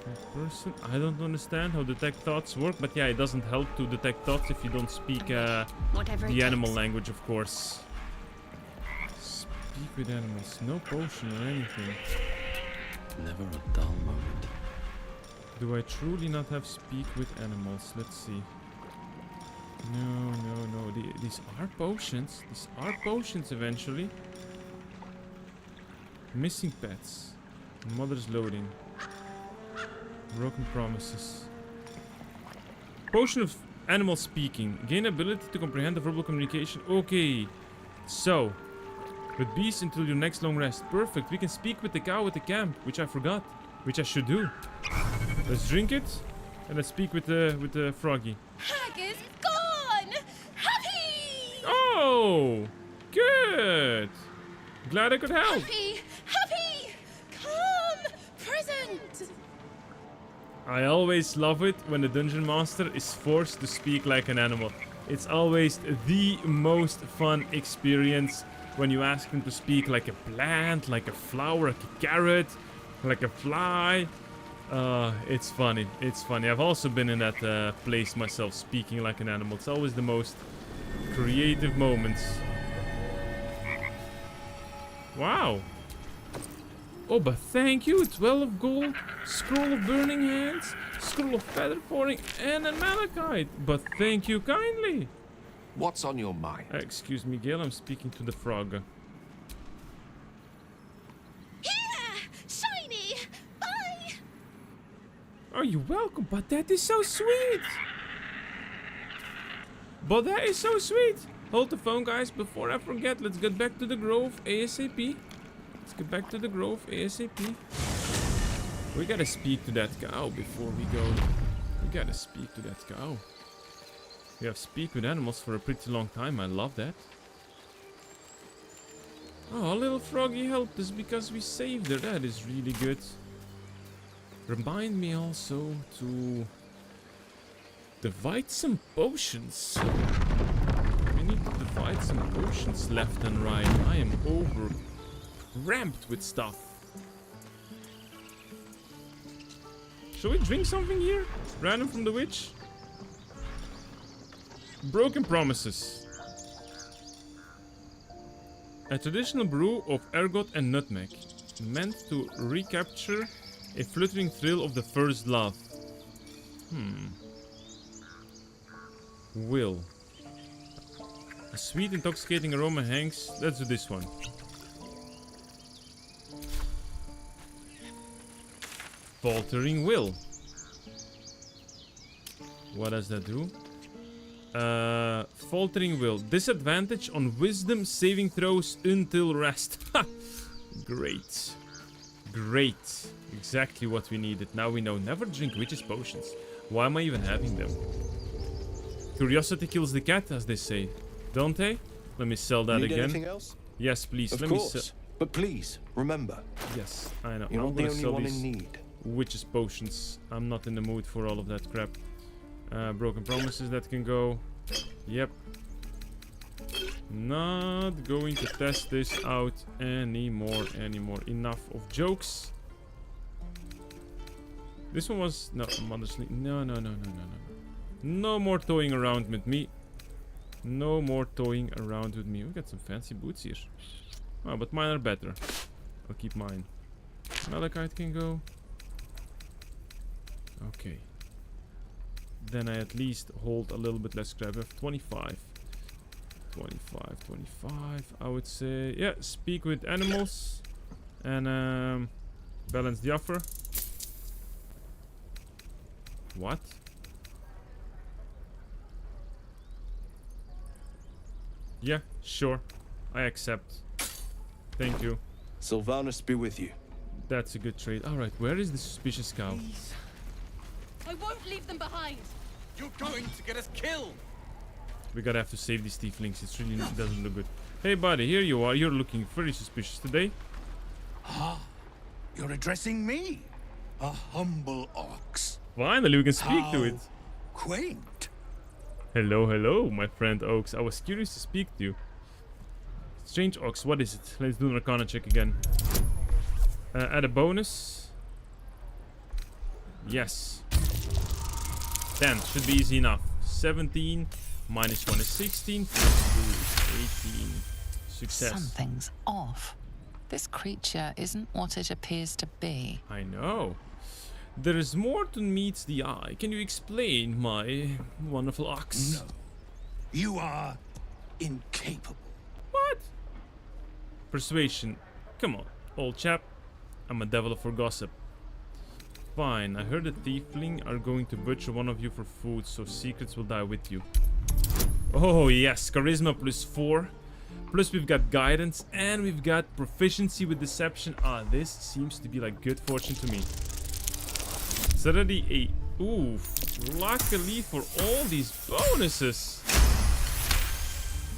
That person? I don't understand how detect thoughts work, but yeah, it doesn't help to detect thoughts if you don't speak Whatever it the animal takes. language, of course. Speak with animals. No potion or anything. Never a dull moment. Do I truly not have speak with animals? Let's see. No. These are potions. These are potions eventually. Missing pets. Mother's loading. Broken promises. Potion of animal speaking. Gain ability to comprehend the verbal communication. Okay. So, with beasts until your next long rest. Perfect. We can speak with the cow at the camp, which I forgot. Which I should do. Let's drink it. And let's speak with the froggy. Hag is gone! Happy! Oh! Good! Glad I could help. Happy! Happy! Come! Present! I always love it when the dungeon master is forced to speak like an animal. It's always the most fun experience when you ask him to speak like a plant, like a flower, like a carrot, like a fly. It's funny. It's funny. I've also been in that place myself, speaking like an animal. It's always the most creative moments. Wow. Oh, but thank you. 12 gold, scroll of burning hands, scroll of feather falling, and a malachite. But thank you kindly. What's on your mind? Excuse me, Gale. I'm speaking to the frog. Here! Shiny! Bye! Oh, you're welcome, but that is so sweet. But that is so sweet. Hold the phone, guys, before I forget. Let's get back to the Grove ASAP. Let's get back to the Grove ASAP. We gotta speak to that cow before we go. We gotta speak to that cow. We have speak with animals for a pretty long time. I love that. Oh, little froggy helped us because we saved her. That is really good. Remind me also to divide some potions. We need to divide some potions left and right. I am over ramped with stuff. Shall we drink something here? Random from the witch? Broken promises. A traditional brew of ergot and nutmeg, meant to recapture a fluttering thrill of the first love. Will. A sweet intoxicating aroma hangs. Let's do this one. Faltering will. What does that do? Faltering will. Disadvantage on wisdom saving throws until rest. Ha! Great. Great. Exactly what we needed. Now we know. Never drink witches' potions. Why am I even having them? Curiosity kills the cat, as they say. Don't they? Let me sell that Need again. anything else? Yes, please. Of Let course. me sell. But please, remember. Yes, I know. You're I'm not the gonna only sell one these in need. witches' potions. I'm not in the mood for all of that crap. Broken promises that can go. Yep. Not going to test this out anymore. Enough of jokes. This one was no, honestly, no. No more toying around with me. No more toying around with me. We got some fancy boots here. Oh, but mine are better. I'll keep mine. Malachite can go. Okay. Then I at least hold a little bit less crap. I have 25. 25. I would say, yeah, speak with animals. And balance the offer. What? Yeah, sure. I accept. Thank you. Sylvanus be with you. That's a good trade. Alright, where is the suspicious cow? Please. I won't leave them behind. You're going to get us killed. We gotta have to save these tieflings. It really doesn't look good. Hey buddy, here you are. You're looking very suspicious today. Ah, you're addressing me, a humble ox. Finally, we can speak to it. Quaint. Hello, my friend Oaks. I was curious to speak to you. Strange Ox, what is it? Let's do an Arcana check again. Add a bonus. Yes. 10 should be easy enough. 17 minus 1 is 16. 2 is 18. Success. Something's off. This creature isn't what it appears to be. I know. There is more than meets the eye. Can you explain, my wonderful ox? No. You are incapable. What? Persuasion. Come on, old chap. I'm a devil for gossip. fine. I heard the tiefling are going to butcher one of you for food, so secrets will die with you. Oh yes, charisma +4. Plus we've got guidance and we've got proficiency with deception. Ah, this seems to be like good fortune to me. It's already a... Oof. Luckily for all these bonuses.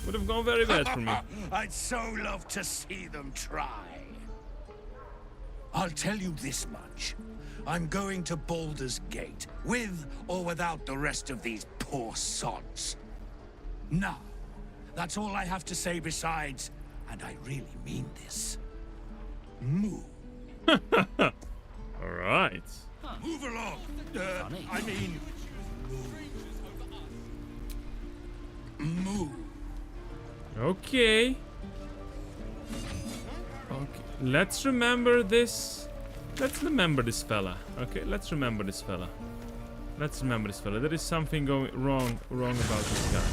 Would have gone very bad for me. I'd so love to see them try. I'll tell you this much. I'm going to Baldur's Gate, with or without the rest of these poor sods. Now, that's all I have to say besides, and I really mean this. Move. Alright. Move along. I mean... Move. Okay. Okay. Let's remember this. Let's remember this fella. Okay, let's remember this fella. Let's remember this fella. There is something going wrong about this guy.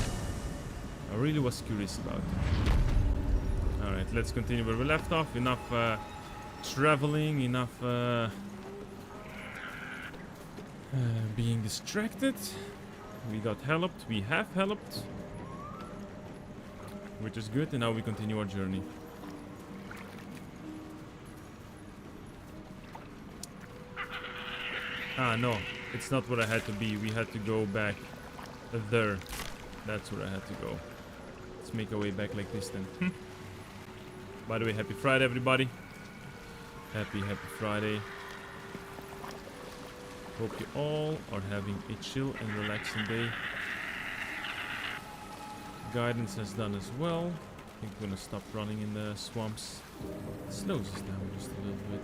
I really was curious about it. Alright, let's continue where we left off. Enough traveling, enough being distracted. We got helped. We have helped. Which is good, and now we continue our journey. Ah, no. It's not where I had to be. We had to go back there. That's where I had to go. Let's make our way back like this then. By the way, happy Friday, everybody. Happy Friday. Hope you all are having a chill and relaxing day. Guidance has done as well. I think we're gonna stop running in the swamps. It slows us down just a little bit.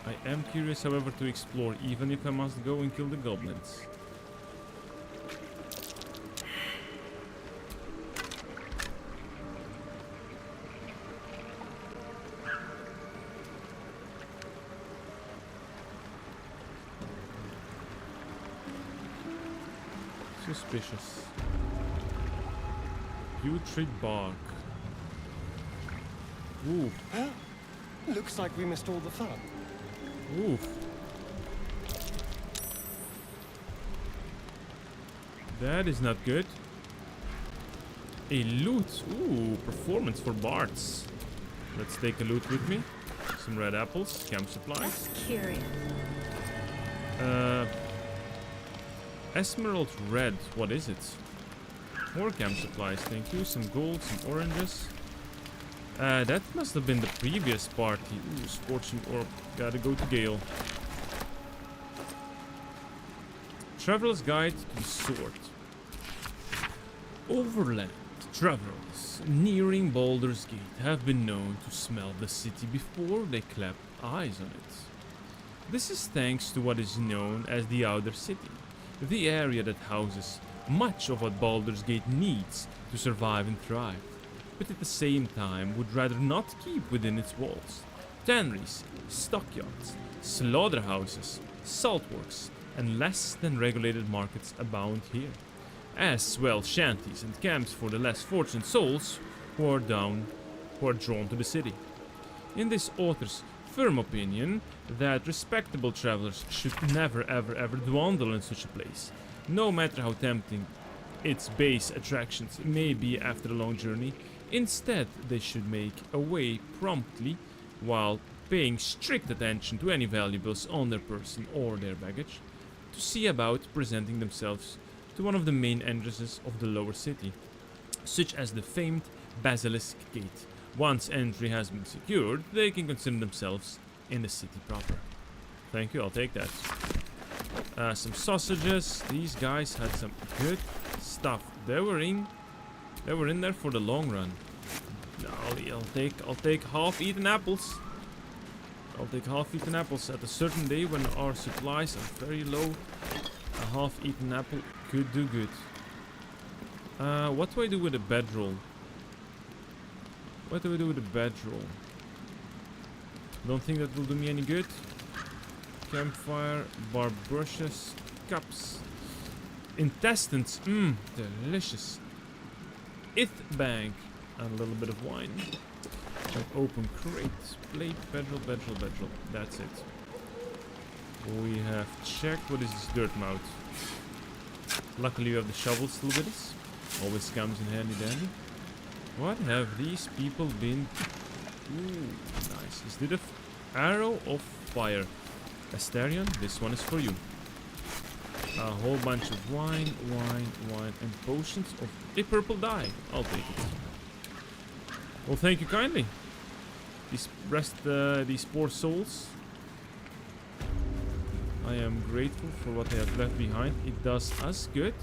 I am curious, however, to explore, even if I must go and kill the goblins. Suspicious. Putrid bark. Ooh. Looks like we missed all the fun. Oof. That is not good. A loot. Ooh, performance for bards. Let's take a loot with me. Some red apples, camp supplies. Curious. Emerald red, what is it? More camp supplies, thank you. Some gold, some oranges. That must have been the previous party. Ooh, scorching orb. Gotta go to Gale. Traveler's Guide to the Sword. Overland travelers nearing Baldur's Gate have been known to smell the city before they clap eyes on it. This is thanks to what is known as the Outer City, the area that houses much of what Baldur's Gate needs to survive and thrive, but at the same time would rather not keep within its walls. Tanneries, stockyards, slaughterhouses, saltworks, and less than regulated markets abound here, as well shanties and camps for the less fortunate souls who are drawn to the city. In this author's firm opinion that respectable travelers should never ever dwindle in such a place, no matter how tempting its base attractions may be after a long journey. Instead, they should make away promptly while paying strict attention to any valuables on their person or their baggage, to see about presenting themselves to one of the main entrances of the lower city, such as the famed Basilisk Gate. Once entry has been secured, they can consider themselves in the city proper. Thank you, I'll take that. Some sausages. These guys had some good stuff. They were in there for the long run. I'll take half-eaten apples. I'll take half-eaten apples at a certain day when our supplies are very low. A half-eaten apple could do good. What do I do with a bedroll? What do I do with a bedroll? Don't think that will do me any good. Campfire, bar brushes, cups. Intestines. Mmm, delicious. Bank. And a little bit of wine. An open crate. Plate, bedroll. That's it. We have checked. What is this dirt mouth? Luckily we have the shovel still with us. Always comes in handy dandy. What have these people been... Ooh, nice. Is this an arrow of fire? Astarion, this one is for you. A whole bunch of wine, and potions of a purple dye. I'll take it. Well, thank you kindly. These poor souls. I am grateful for what they have left behind. It does us good.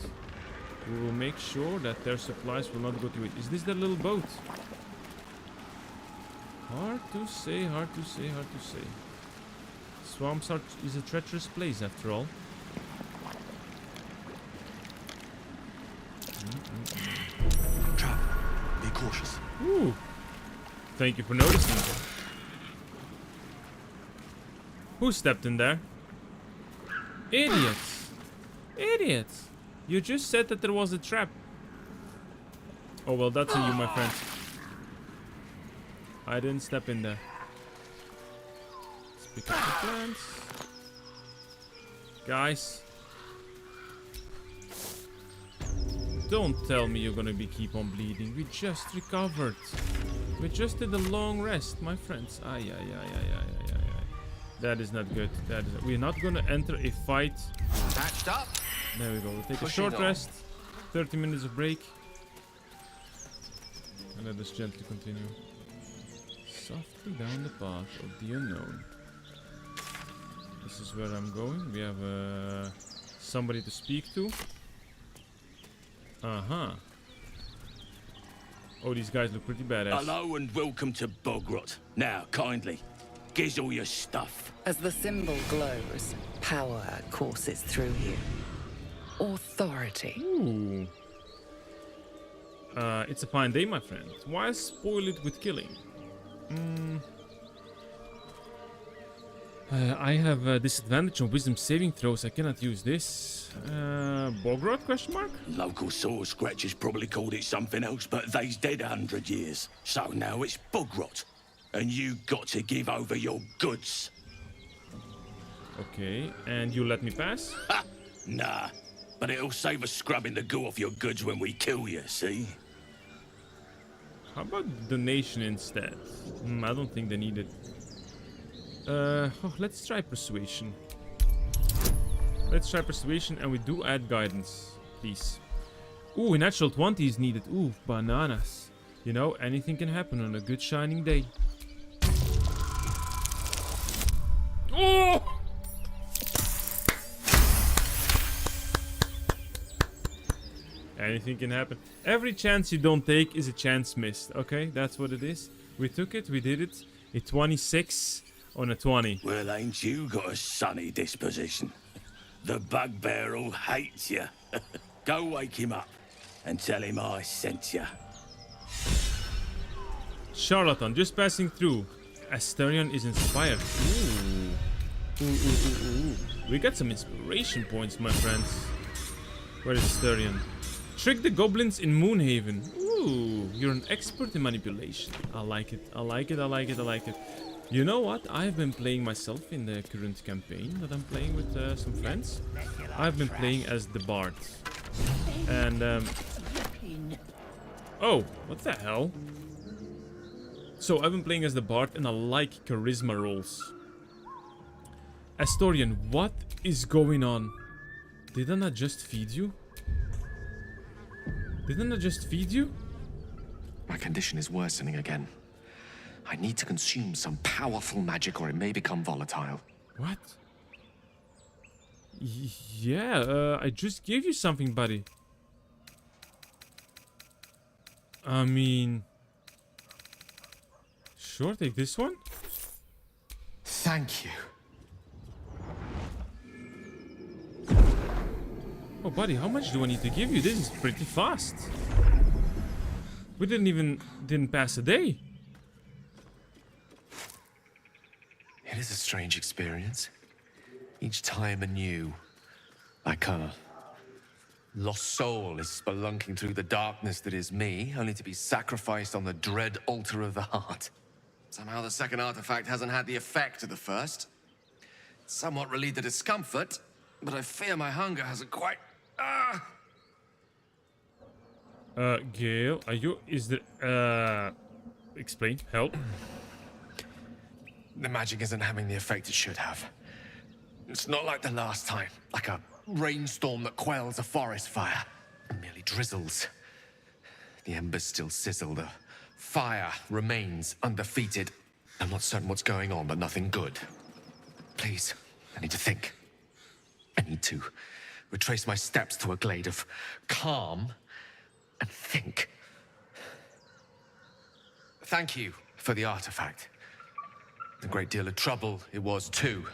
We will make sure that their supplies will not go to it. Is this the little boat? Hard to say. Swamps is a treacherous place after all. Trap, be cautious. Ooh. Thank you for noticing. Who stepped in there? Idiots! You just said that there was a trap. Oh well, that's on you, my friend. I didn't step in there. Let's pick up the plants. Guys. Don't tell me you're gonna keep on bleeding. We just recovered. We just did a long rest, my friends. Ay. That is not good. We're not gonna enter a fight. Patched up. There we go. We'll take a short rest. 30 minutes of break. And let us gently continue. Softly down the path of the unknown. This is where I'm going. We have somebody to speak to. Oh, these guys look pretty badass. Hello and welcome to Bogrot. Now, kindly, give all your stuff. As the symbol glows, power courses through you. Authority. Ooh. It's a fine day, my friend. Why spoil it with killing? I have a disadvantage on wisdom saving throws. I cannot use this. Bogrot, question mark? Local sword scratchers probably called it something else, but they's dead 100 years. So now it's Bogrot. And you got to give over your goods. Okay, and you let me pass? Ha! Nah, but it'll save us scrubbing the goo off your goods when we kill you, see? How about donation instead? I don't think they need it. Let's try persuasion. And we do add guidance, please. Ooh, a natural 20 is needed. Ooh, bananas. You know, anything can happen on a good shining day. Oh! Anything can happen. Every chance you don't take is a chance missed. Okay, that's what it is. We took it, we did it. A 26 on a 20. Well, ain't you got a sunny disposition? The bugbear'll hate you. Go wake him up and tell him I sent you. Charlatan, just passing through. Astarion is inspired. Ooh. We got some inspiration points, my friends. Where is Astarion? Trick the goblins in Moonhaven. Ooh, you're an expert in manipulation. I like it. You know what? I've been playing myself in the current campaign that I'm playing with some friends. I've been playing as the Bard. And, oh, what the hell? So, I've been playing as the Bard and I like charisma rolls. Astarion, what is going on? Did I not just feed you? My condition is worsening again. I need to consume some powerful magic or it may become volatile. What? Yeah, I just gave you something, buddy. I mean... Sure, take this one. Thank you. Oh, buddy, how much do I need to give you? This is pretty fast. We didn't pass a day. It is a strange experience. Each time anew. Like her. Lost soul is spelunking through the darkness that is me, only to be sacrificed on the dread altar of the heart. Somehow the second artifact hasn't had the effect of the first. It's somewhat relieved the discomfort, but I fear my hunger hasn't quite... Gale, are you... Is there... Explain. Help. The magic isn't having the effect it should have. It's not like the last time, like a rainstorm that quells a forest fire. It merely drizzles. The embers still sizzle, the fire remains undefeated. I'm not certain what's going on, but nothing good. Please, I need to think. I need to retrace my steps to a glade of calm and think. Thank you for the artifact. A great deal of trouble it was too.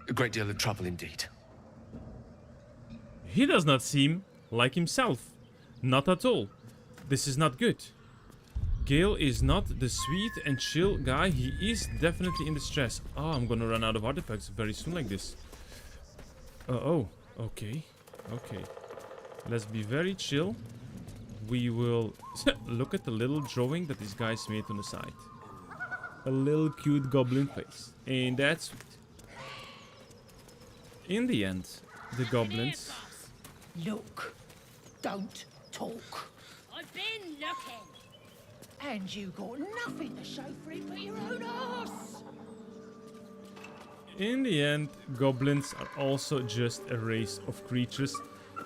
A great deal of trouble indeed. He does not seem like himself. Not at all. This is not good. Gale is not the sweet and chill guy. He is definitely in distress. Oh, I'm gonna run out of artifacts very soon like this. Oh, okay. Okay. Let's be very chill. We will look at the little drawing that this guy's made on the side. A little cute goblin face. And that's sweet. In the end, the goblins... Look. Don't talk. I've been looking. And you got nothing to show for it but your own arse. In the end, goblins are also just a race of creatures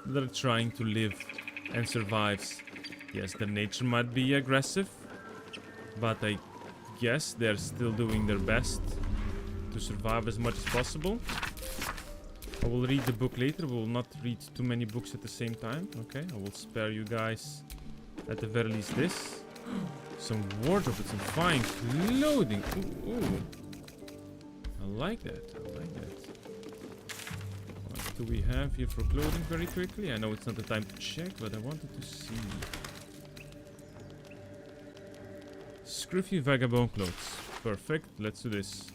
that are trying to live and survive. Yes, their nature might be aggressive, but I guess they're still doing their best to survive as much as possible. I will read the book later. We will not read too many books at the same time. Okay, I will spare you guys at the very least this. Some wardrobe with some fine clothing. Ooh. I like that. I like that. What do we have here for clothing very quickly? I know it's not the time to check, but I wanted to see. Scruffy vagabond clothes. Perfect. Let's do this.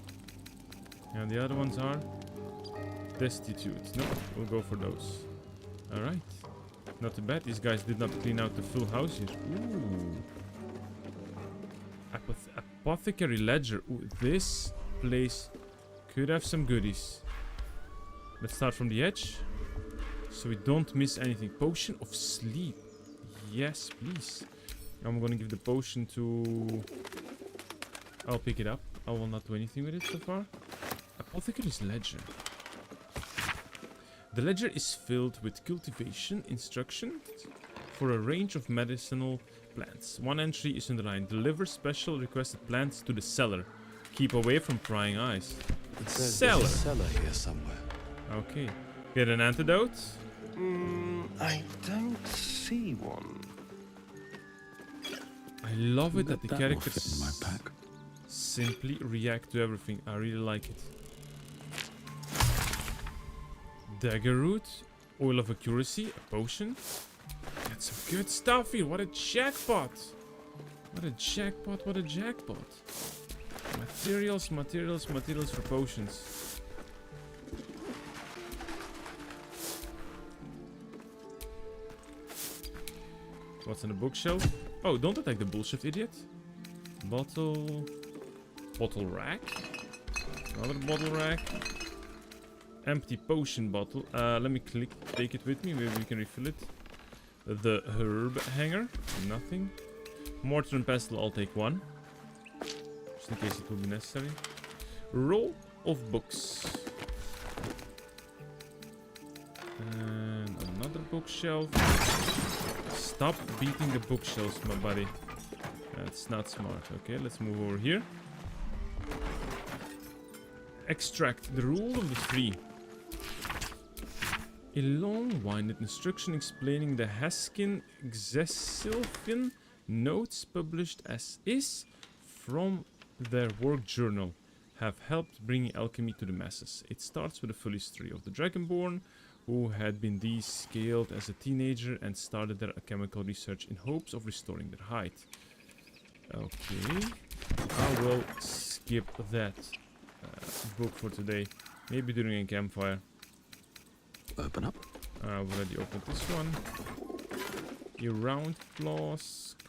And the other ones are destitute. No, we'll go for those. Alright. Not too bad. These guys did not clean out the full house here. Ooh. Apothecary ledger. Ooh, this place could have some goodies. Let's start from the edge, so we don't miss anything. Potion of sleep. Yes, please. I'm gonna give the potion to... I'll pick it up. I will not do anything with it so far. Apothecary's ledger. The ledger is filled with cultivation instructions for a range of medicinal plants. One entry is underlined. Deliver special requested plants to the cellar. Keep away from prying eyes. It says Cellar. there's a cellar here somewhere. Okay. Get an antidote? I don't see one. I love it that the That will characters fit in my pack. simply react to everything. I really like it. Dagger root, oil of accuracy, a potion. That's some good stuff here. What a jackpot! What a jackpot! What a jackpot! Materials, materials, materials for potions. What's on the bookshelf? Oh, don't attack the bullshit, idiot. Bottle rack. Another bottle rack. Empty potion bottle. Let me take it with me. Maybe we can refill it. The herb hanger. Nothing. Mortar and pestle. I'll take one, just in case it will be necessary. Roll of books. And another bookshelf. Stop beating the bookshelves, my buddy. That's not smart. Okay, let's move over here. Extract the rule of the three. A long-winded instruction explaining the Haskin Xesilfin notes published as is from their work journal have helped bring alchemy to the masses. It starts with a full history of the Dragonborn, who had been descaled as a teenager and started their alchemical research in hopes of restoring their height. Okay, I will skip that book for today. Maybe during a campfire. Open up. I've already opened this one. Your round flask.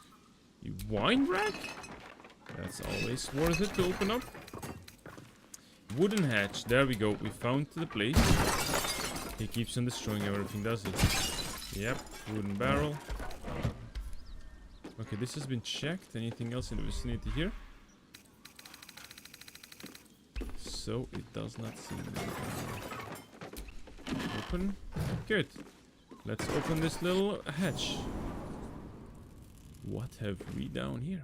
Your wine rack? That's always worth it to open up. Wooden hatch. There we go. We found the place. He keeps on destroying everything, does he? Yep. Wooden barrel. Okay, this has been checked. Anything else in the vicinity here? So it does not seem open. Good. Let's open this little hatch. What have we down here?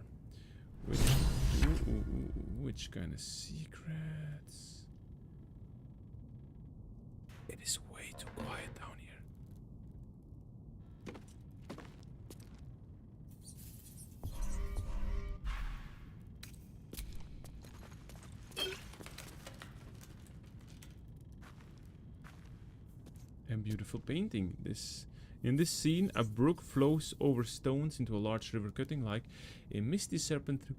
Which kind of secrets? It is way too quiet down here. And beautiful painting. In this scene, a brook flows over stones into a large river, cutting like a misty serpent through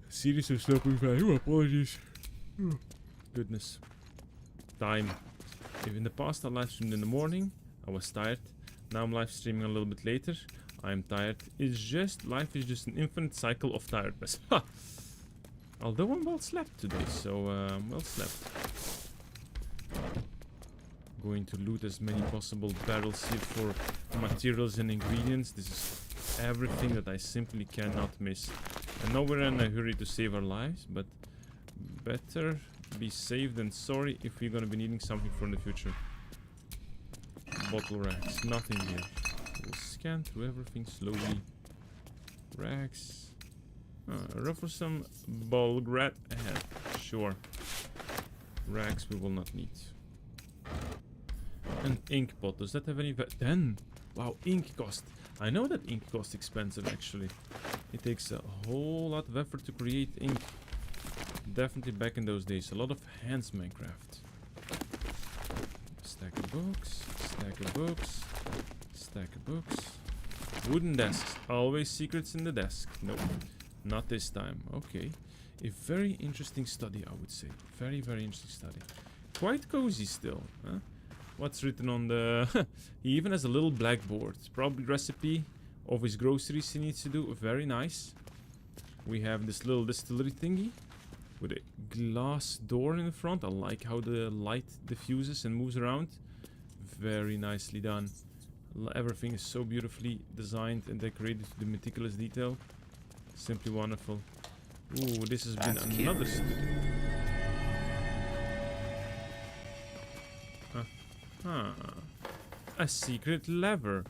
a series of sloping valleys. Oh, apologies. Goodness. Time. If in the past I live streamed in the morning, I was tired. Now I'm live streaming a little bit later. I'm tired. Life is just an infinite cycle of tiredness. Although I'm well slept today, so well slept. Going to loot as many possible barrels here for materials and ingredients. This is everything that I simply cannot miss. I know we're in a hurry to save our lives, but better be safe than sorry if we're gonna be needing something for the future. Bottle racks, nothing here. We'll scan through everything slowly. Racks. Ruffle some Bulgrat ahead. Sure. Racks we will not need. An ink pot. Does that have any 10? Wow, ink cost. I know that ink cost expensive actually. It takes a whole lot of effort to create ink. Definitely back in those days. A lot of hands Minecraft. Stack of books. Stack of books. Stack of books. Wooden desks. Always secrets in the desk. Nope. Not this time. Okay. A very interesting study, I would say. Very, very interesting study. Quite cozy still. Huh? What's written on the... He even has a little blackboard. Probably recipe of his groceries he needs to do. Very nice. We have this little distillery thingy with a glass door in the front. I like how the light diffuses and moves around. Very nicely done. Everything is so beautifully designed and decorated to the meticulous detail. Simply wonderful. Ooh, this has been another studio. A secret lever.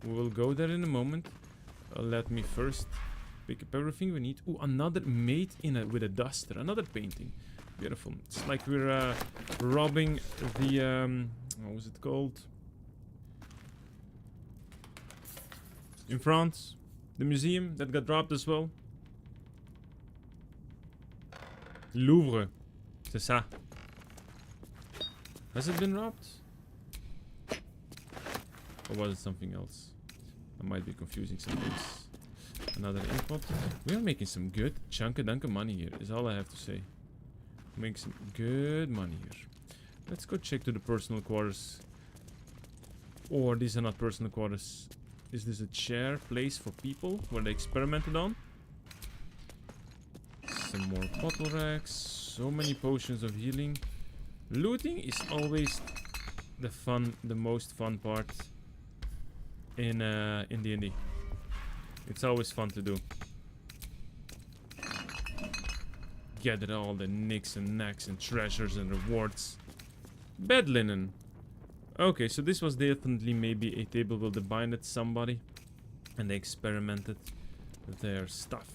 We will go there in a moment. Let me first pick up everything we need. Ooh, another made with a duster. Another painting. Beautiful. It's like we're robbing the what was it called? In France, the museum that got robbed as well. Louvre. C'est ça. Has it been robbed? Or was it something else? I might be confusing some things. Another import. We are making some good chunk-a-dunk of money here, is all I have to say. Make some good money here. Let's go check to the personal quarters. Or these are not personal quarters. Is this a chair place for people where they experimented on? Some more bottle racks. So many potions of healing. Looting is always the most fun part in D&D. It's always fun to do. Gather all the nicks and knacks and treasures and rewards. Bed linen. Okay, so this was definitely maybe a table where they binded somebody and they experimented with their stuff.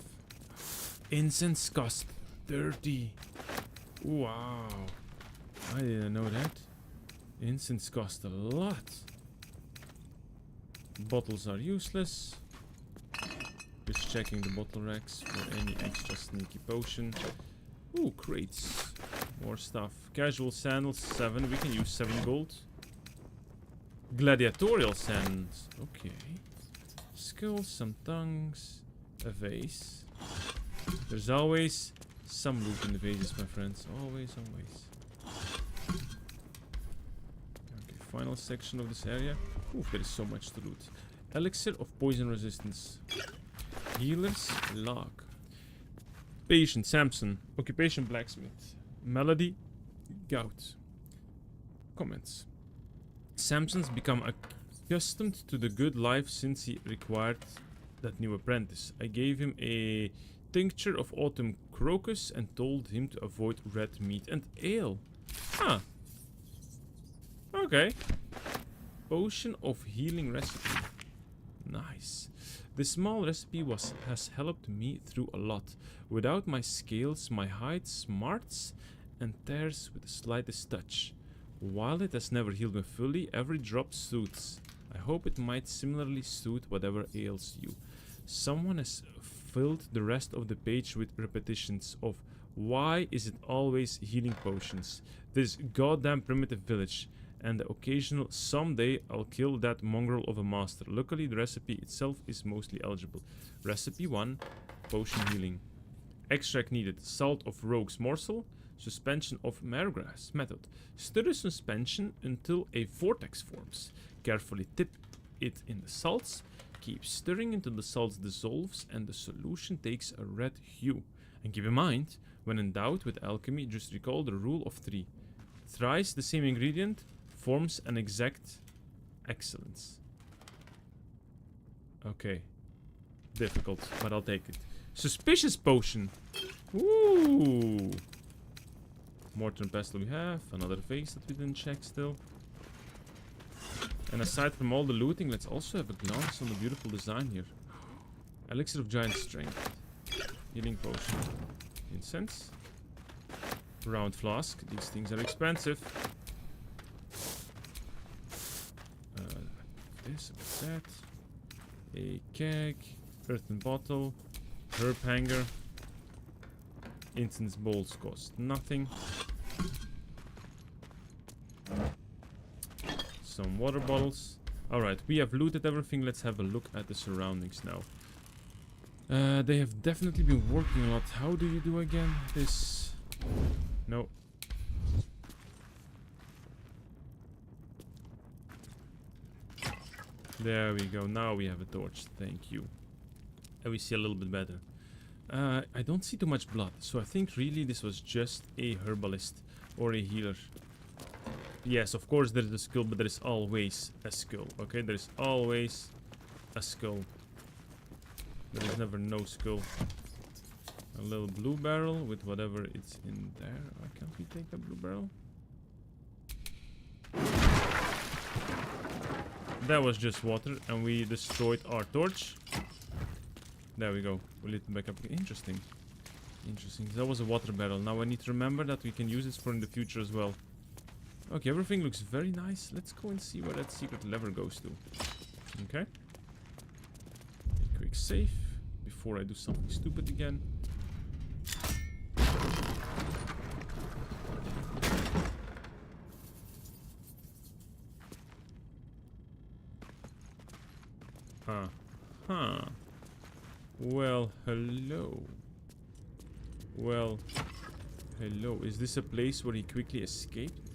Incense cost 30. Wow. I didn't know that. Incense cost a lot. Bottles are useless. Just checking the bottle racks for any extra sneaky potion. Ooh, crates. More stuff. Casual sandals, 7. We can use 7 gold. Gladiatorial sands. Okay. Skulls, some tongues. A vase. There's always some loot in the vases, my friends. Always, always. Okay, final section of this area. Oof, there is so much to loot. Elixir of poison resistance. Healer's log. Patient Samson. Occupation blacksmith. Melody gout. Comments. Samson's become accustomed to the good life since he required that new apprentice. I gave him a tincture of autumn crocus and told him to avoid red meat and ale. Huh. Okay. Potion of healing recipe. Nice. The small recipe has helped me through a lot. Without my scales, my hide smarts and tears with the slightest touch. While it has never healed me fully, every drop soothes. I hope it might similarly soothe whatever ails you. Someone has filled the rest of the page with repetitions of why is it always healing potions? This goddamn primitive village. And the occasional someday I'll kill that mongrel of a master. Luckily the recipe itself is mostly eligible. Recipe 1. Potion healing. Extract needed. Salt of rogue's morsel. Suspension of maregrass. Method. Stir the suspension until a vortex forms. Carefully dip it in the salts. Keep stirring until the salts dissolves and the solution takes a red hue. And keep in mind, when in doubt with alchemy, just recall the rule of 3. Thrice the same ingredient forms an exact excellence. Okay. Difficult, but I'll take it. Suspicious potion. Ooh. Mortar and pestle we have. Another vase that we didn't check still. And aside from all the looting, let's also have a glance on the beautiful design here. Elixir of giant strength. Healing potion. Incense. Round flask. These things are expensive. This, what's that? A keg, earthen bottle, herb hanger. Incense bowls cost nothing. Some water bottles. Alright, we have looted everything. Let's have a look at the surroundings now. They have definitely been working a lot. How do you do again? This... No. There we go. Now we have a torch. Thank you. And we see a little bit better. I don't see too much blood. So I think really this was just a herbalist or a healer. Yes, of course there is a skull, but there is always a skull. Okay, there is always a skull. There is never no skull. A little blue barrel with whatever it's in there. Can't we take that blue barrel? That was just water, and we destroyed our torch. There we go. We lit it back up. Interesting. Interesting. That was a water barrel. Now I need to remember that we can use this for in the future as well. Okay, everything looks very nice. Let's go and see where that secret lever goes to. Okay. A quick save before I do something stupid again. Huh. Well, hello. Well, hello. Is this a place where he quickly escaped?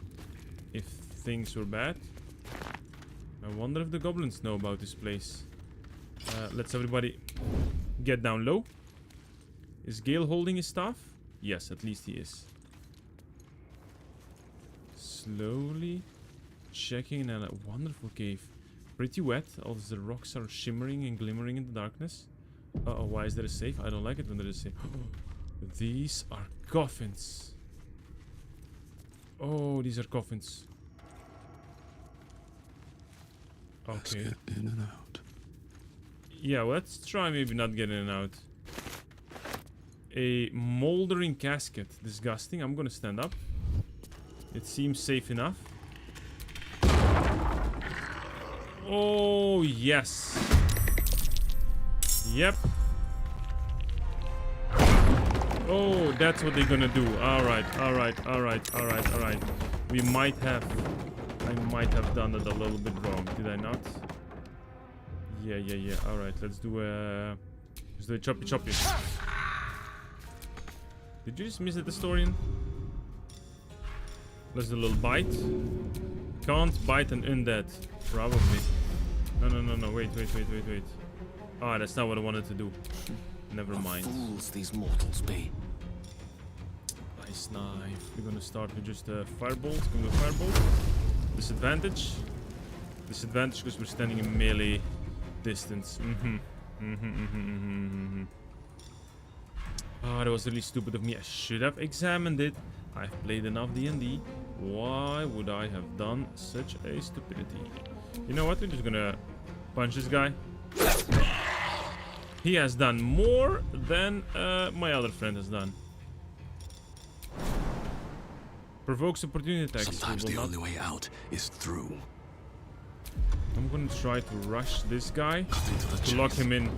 If things were bad? I wonder if the goblins know about this place. Let's everybody get down low. Is Gale holding his staff? Yes, at least he is. Slowly checking in a wonderful cave. Pretty wet, all the rocks are shimmering and glimmering in the darkness. Uh-oh, why is there a safe? I don't like it when there is a safe. These are coffins. Oh, these are coffins. Okay. Let's get in and out. Yeah, let's try maybe not get in and out. A moldering casket. Disgusting. I'm gonna stand up. It seems safe enough. Oh, yes. Yep. Oh, that's what they're gonna do. Alright. We might have... I might have done it a little bit wrong. Did I not? Yeah. Alright, let's do a choppy. Did you just miss it, Historian? Let's do a little bite. Can't bite an undead. Probably. No. Wait. Ah, that's not what I wanted to do. Never mind. Fools these mortals be. Nice knife. We're gonna start with just a firebolt. Going with firebolt. Disadvantage. Disadvantage because we're standing in melee distance. Oh, that was really stupid of me. I should have examined it. I've played enough D&D. Why would I have done such a stupidity? You know what? We're just gonna punch this guy. He has done more than my other friend has done. Provokes opportunity attacks. Sometimes the only way out is through. I'm gonna try to rush this guy to lock him in.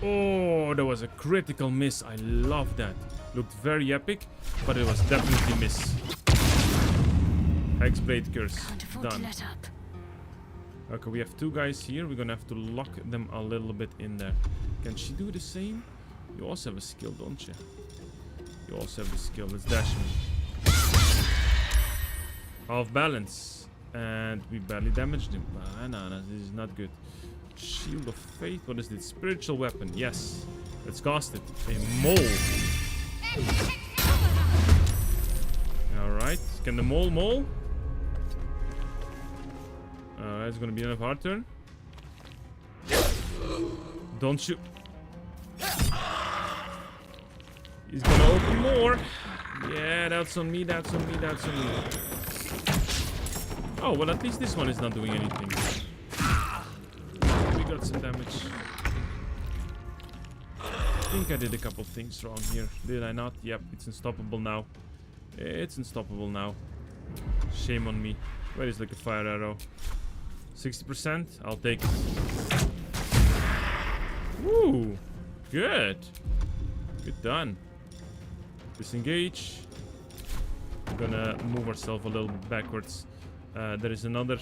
Oh, that was a critical miss. I love that. Looked very epic, but it was definitely miss. Hexblade Curse. Done. Okay, we have two guys here. We're gonna have to lock them a little bit in there. Can she do the same? You also have a skill, don't you? You also have a skill. Let's dash him. Half balance. And we barely damaged him. No, this is not good. Shield of Faith. What is this? Spiritual weapon. Yes. Let's cast it. A mole. Alright. Can the mole? It's gonna be another hard turn. Don't shoot. He's gonna open more. Yeah, that's on me. Oh, well, at least this one is not doing anything. We got some damage. I think I did a couple things wrong here. Did I not? Yep, it's unstoppable now. It's unstoppable now. Shame on me. Where is like a fire arrow? 60%? I'll take it. Woo! Good. Good done. Disengage. We're gonna move ourselves a little bit backwards. There is another.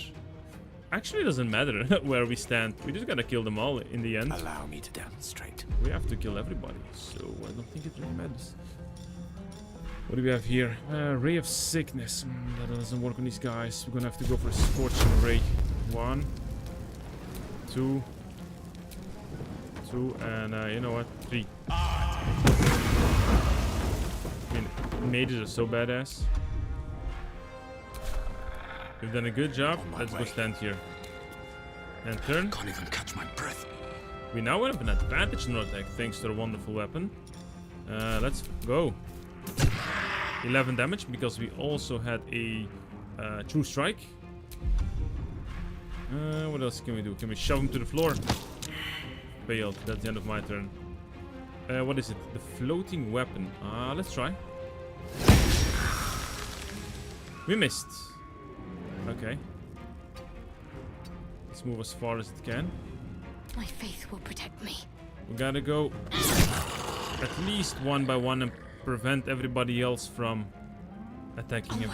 Actually, it doesn't matter where we stand. We just gotta kill them all in the end. Allow me to demonstrate. We have to kill everybody, so I don't think it really matters. What do we have here? Ray of Sickness. That doesn't work on these guys. We're gonna have to go for a Scorching Ray. 1, 2, and you know what? 3. I mean, mages are so badass. We've done a good job. Let's go stand here. And turn. Can't even catch my breath. We now have an advantage in our attack thanks to our wonderful weapon. Let's go. 11 damage because we also had a True Strike. What else can we do? Can we shove him to the floor? Failed. That's the end of my turn. What is it? The floating weapon. Let's try. We missed. Okay. Let's move as far as it can. My faith will protect me. We gotta go at least one by one and prevent everybody else from attacking,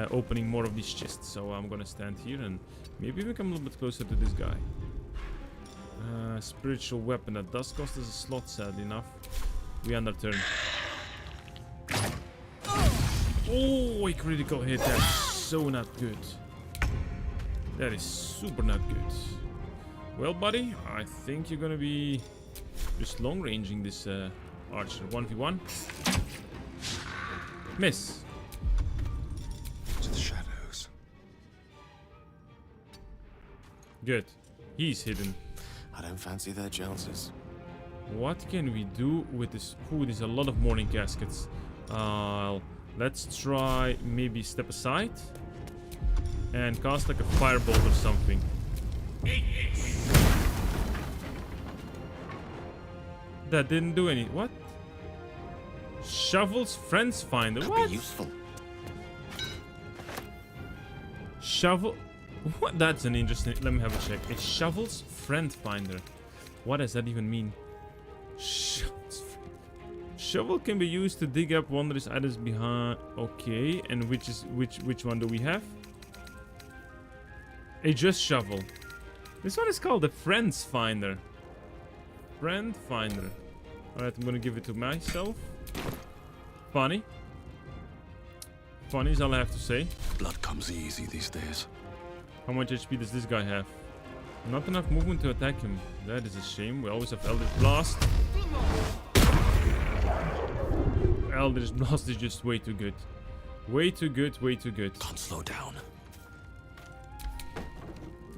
opening more of these chests. So I'm gonna stand here and maybe we come a little bit closer to this guy. Spiritual weapon. That does cost us a slot, sadly enough. We end our turn. Oh, a critical hit. That's so not good. That is super not good. Well, buddy, I think you're gonna be just long ranging this archer. 1v1. Miss. To the shadows. Good. He's hidden. I don't fancy their chances. What can we do with this? Ooh, there's a lot of morning caskets. Let's try maybe step aside and cast like a firebolt or something. That didn't do any. What? Shovel's Friends Finder. Could What? be useful. Shovel. What? That's an interesting. Let me have a check. A Shovel's Friend Finder. What does that even mean? Shovel can be used to dig up wondrous items behind. Okay, and which one do we have? A Just Shovel. This one is called the Friends Finder. Friend Finder. Alright, I'm gonna give it to myself. Funny. Funny is all I have to say. Blood comes easy these days. How much HP does this guy have? Not enough movement to attack him. That is a shame. We always have Eldritch Blast. Eldritch Blast is just way too good. Way too good, way too good. Can't slow down.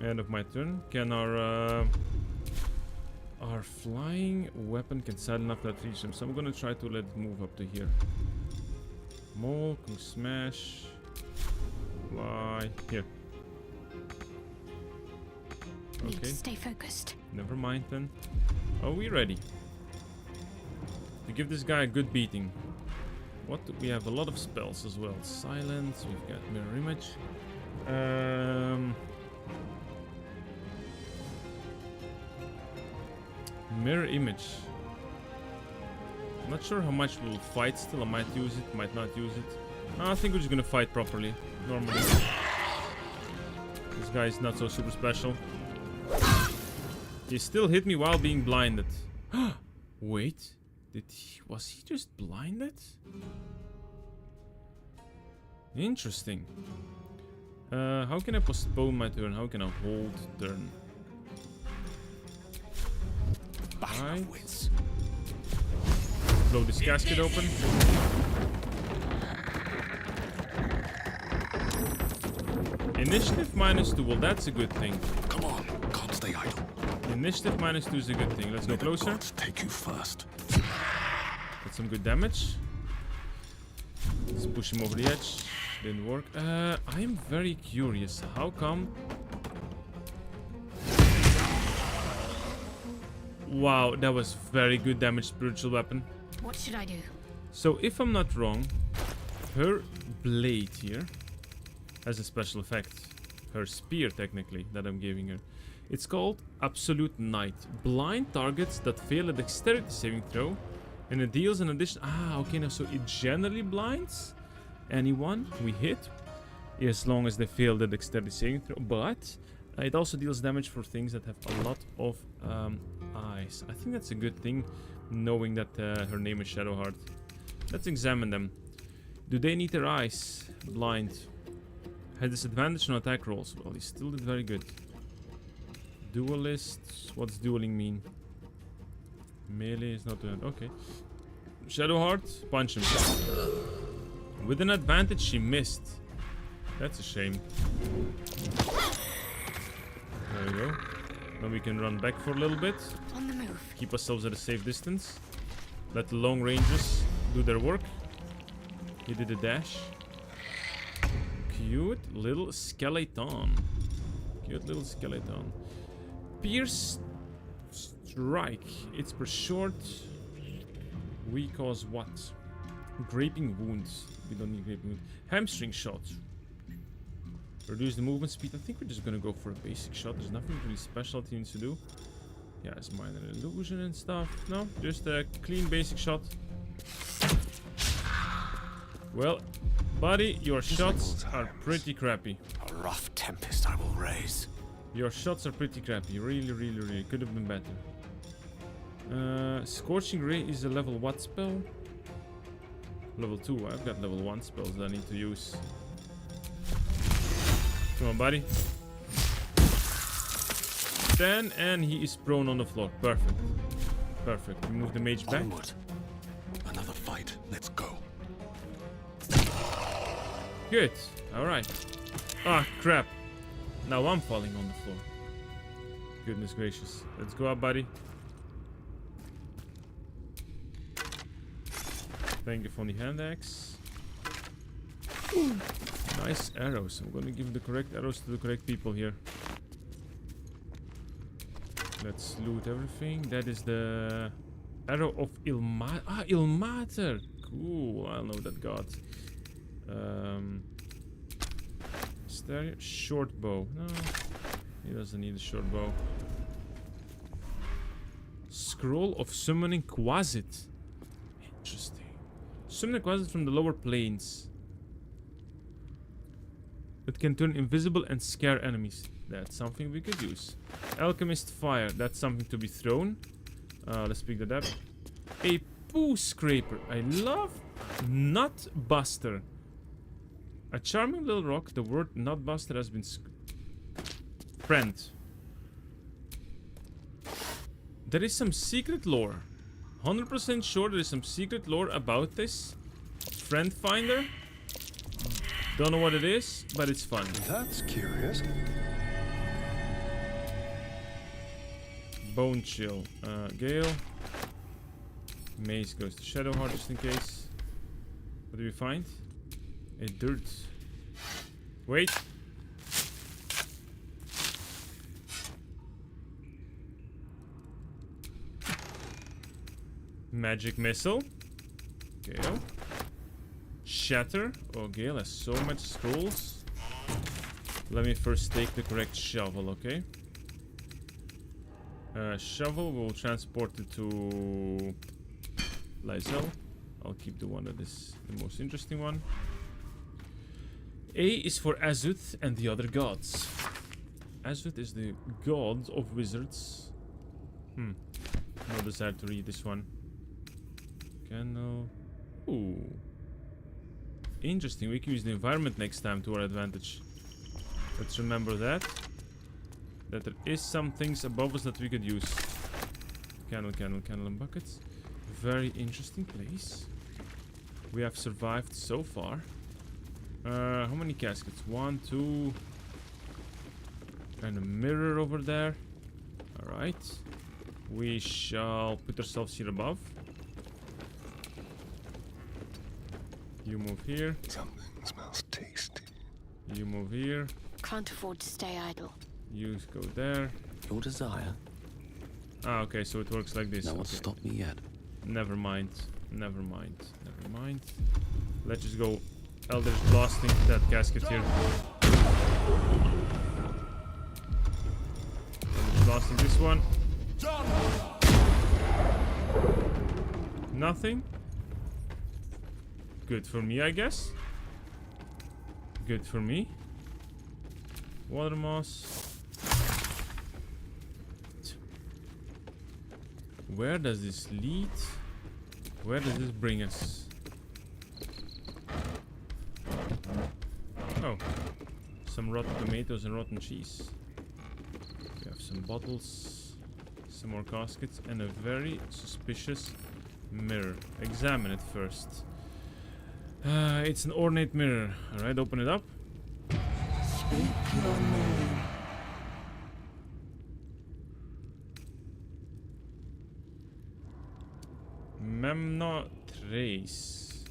End of my turn. Can our flying weapon can silent enough that reach him? So I'm gonna try to let it move up to here. Maul, can smash. Fly. Here. Need Okay. to stay focused. Never mind then. Are we ready? To give this guy a good beating. What do we have? A lot of spells as well. Silence. We've got mirror image. Mirror image. I'm not sure how much we'll fight still. I might use it, might not use it. No, I think we're just gonna fight properly. Normally. This guy is not so super special. He still hit me while being blinded. Wait. Was he just blinded? Interesting. How can I postpone my turn? How can I hold turn? Right. Blow this casket open. Initiative -2. Well, that's a good thing. Come on, can't stay idle. Initiative -2 is a good thing. Let's go closer. Take you first. Get some good damage. Let's push him over the edge. Didn't work. I am very curious. How come? Wow, that was very good damage, spiritual weapon. What should I do? So if I'm not wrong, her blade here has a special effect. Her spear, technically, that I'm giving her. It's called Absolute Night. Blind targets that fail a dexterity saving throw, and it deals an addition. Ah, okay, now so it generally blinds anyone we hit, as long as they fail the dexterity saving throw. But it also deals damage for things that have a lot of eyes. I think that's a good thing, knowing that her name is Shadowheart. Let's examine them. Do they need their eyes? Blind. Had disadvantage on attack rolls. Well, he still did very good. Duelist. What's dueling mean? Melee is not doing. Okay. Shadowheart. Punch him. With an advantage, she missed. That's a shame. There we go. Then we can run back for a little bit. On the move. Keep ourselves at a safe distance. Let the long rangers do their work. He did a dash. Cute little skeleton. Cute little skeleton. Pierce strike. It's per short. We cause what? Graping wounds. We don't need graping wounds. Hamstring shot. Reduce the movement speed. I think we're just gonna go for a basic shot. There's nothing really special he needs to do. Yeah, it's minor illusion and stuff. No, just a clean basic shot. Well, buddy, your shots are pretty crappy. A rough tempest I will raise. Your shots are pretty crappy. Really, really, really. Could have been better. Scorching Ray is a level what spell? Level 2. I've got level 1 spells that I need to use. Come on, buddy. 10, and he is prone on the floor. Perfect. Perfect. We move the mage back. Onward. Another fight. Let's go. Good. Alright. Ah, crap. Now I'm falling on the floor. Goodness gracious. Let's go up, buddy. Thank you for the hand axe. Nice arrows. I'm gonna give the correct arrows to the correct people here. Let's loot everything. That is the arrow of Ilmater. Ah, Ilmater. Cool. I know that god. Is there a short bow? No, he doesn't need a short bow. Scroll of Summoning Quasit. Interesting. Summon a Quasit from the lower planes. It can turn invisible and scare enemies. That's something we could use. Alchemist Fire. That's something to be thrown. Let's pick that up. A Poo Scraper. I love Nut Buster. A charming little rock. The word Nut Buster has been friend. There is some secret lore. 100% sure there is some secret lore about this. Friend finder. Don't know what it is, but it's fun. That's curious. Bone chill. Gale. Mace goes to Shadowheart just in case. What do we find? A dirt. Wait. Magic missile. Gale. Shatter. Oh, Gale has so much scrolls. Let me first take the correct shovel, okay? Shovel will transport it to Lysel. I'll keep the one that is the most interesting one. A is for Azuth and the other gods. Azuth is the god of wizards. No desire to read this one. Candle. Ooh. Interesting. We can use the environment next time to our advantage. Let's remember that. That there is some things above us that we could use. Candle, candle, candle, and buckets. Very interesting place. We have survived so far. How many caskets? 1, 2. And a mirror over there. Alright. We shall put ourselves here above. You move here. Something smells tasty. You move here. Can't afford to stay idle. You go there. Your desire? Ah, okay, so it works like this. No one's stopped me yet. Never mind. Never mind. Never mind. Let's just go Eldritch Blasting that casket here. Eldritch Blasting this one. Nothing. Good for me, I guess. Good for me. Water moss. Where does this lead? Where does this bring us? Oh. Some rotten tomatoes and rotten cheese. We have some bottles. Some more caskets. And a very suspicious mirror. Examine it first. It's an ornate mirror. Alright, open it up. Speak your name. Memna Trace.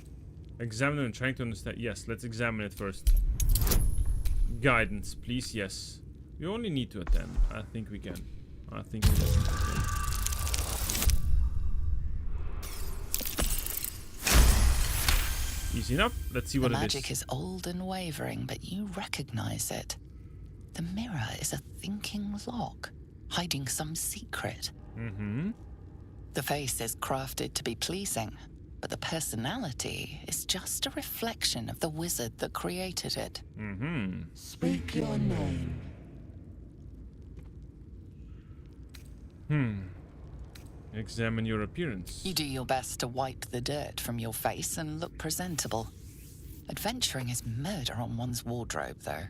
Examine and trying to understand. Yes, let's examine it first. Guidance, please. Yes. We only need to attend. I think we can. I think we can. Easy enough. Let's see what it is. The magic is old and wavering, but you recognize it. The mirror is a thinking lock, hiding some secret. The face is crafted to be pleasing, but the personality is just a reflection of the wizard that created it. Speak your name. Examine your appearance. You do your best to wipe the dirt from your face and look presentable. Adventuring is murder on one's wardrobe, though.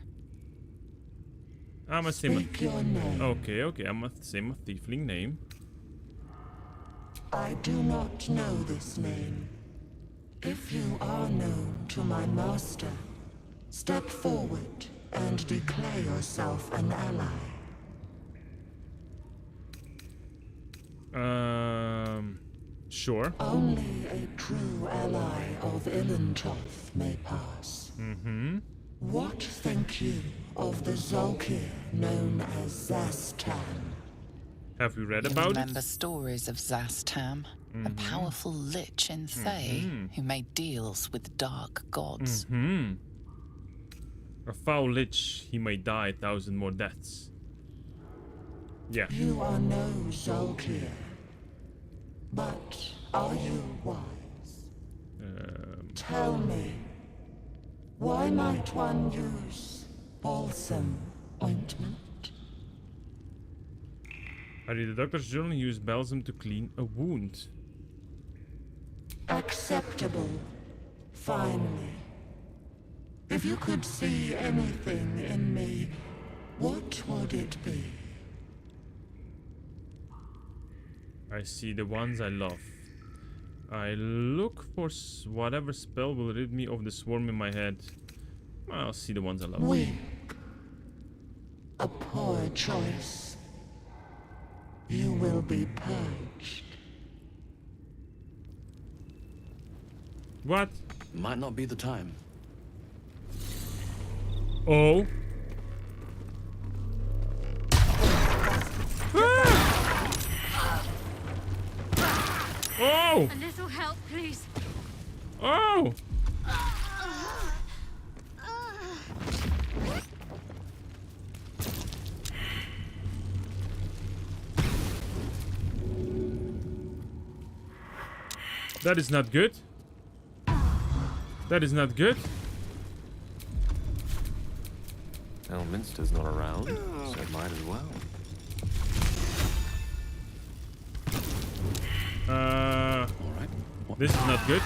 I must say Speak your name. Okay. I must say my tiefling name. I do not know this name. If you are known to my master, step forward and declare yourself an ally. Sure. Only a true ally of Ilintoth may pass. What think you of the Zolkir known as Zastan? Have we read You about remember it? stories of Zastam, a powerful lich in Thay who made deals with dark gods. A foul lich, he may die 1,000 more deaths. Yeah. You are no Zolkir, but are you wise? Tell me, why might one use balsam ointment? I read the doctor's journal. He used balsam to clean a wound. Acceptable. Finally. If you could see anything in me, what would it be? I see the ones I love. I look for whatever spell will rid me of the swarm in my head. I'll see the ones I love. Weak. A poor choice. You will be purged. What? Might not be the time. Oh. Oh! A little help, please. Oh! That is not good. That is not good. Elminster's not around, so it might as well. Alright. This is not good.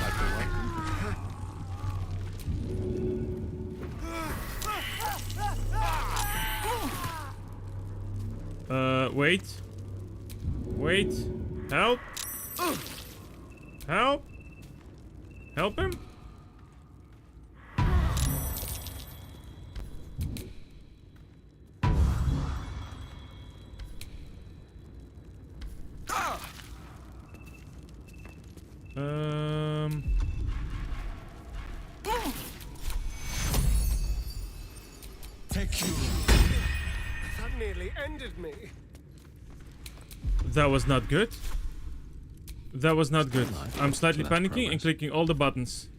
Wait. Wait. Help. Help. Help him. Take you. That nearly ended me. That was not good. That was not good. I'm slightly panicking and clicking all the buttons.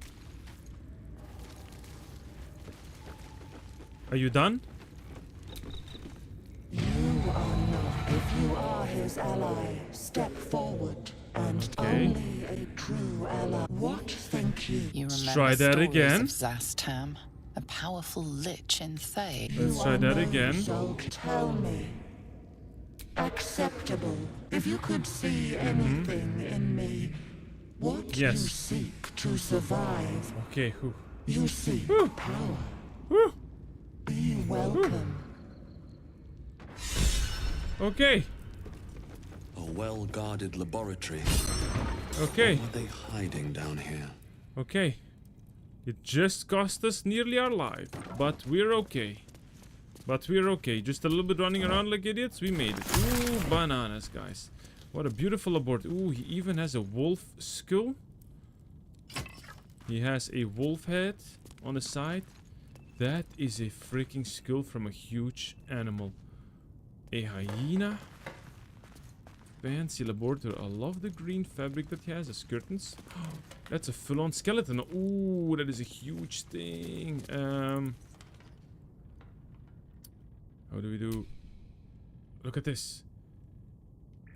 Are you done? You are not. If you are his ally, step forward. And only a true ally. What think you? You remember try that stories again. Of Zastam, a powerful lich in Thay. Let's try that again. So tell me. Acceptable. If you could see anything in me, what you seek to survive. Okay, whew. You seek power. Be welcome. Okay. A well-guarded laboratory. Okay. What are they hiding down here? Okay. It just cost us nearly our life, but we're okay. But we're okay. Just a little bit running around like idiots. We made it. Ooh, bananas, guys. What a beautiful laboratory. Ooh, he even has a wolf skull. He has a wolf head on the side. That is a freaking skull from a huge animal. A hyena. Fancy laboratory. I love the green fabric that he has as curtains. That's a full-on skeleton. Ooh, that is a huge thing. How do we do? Look at this.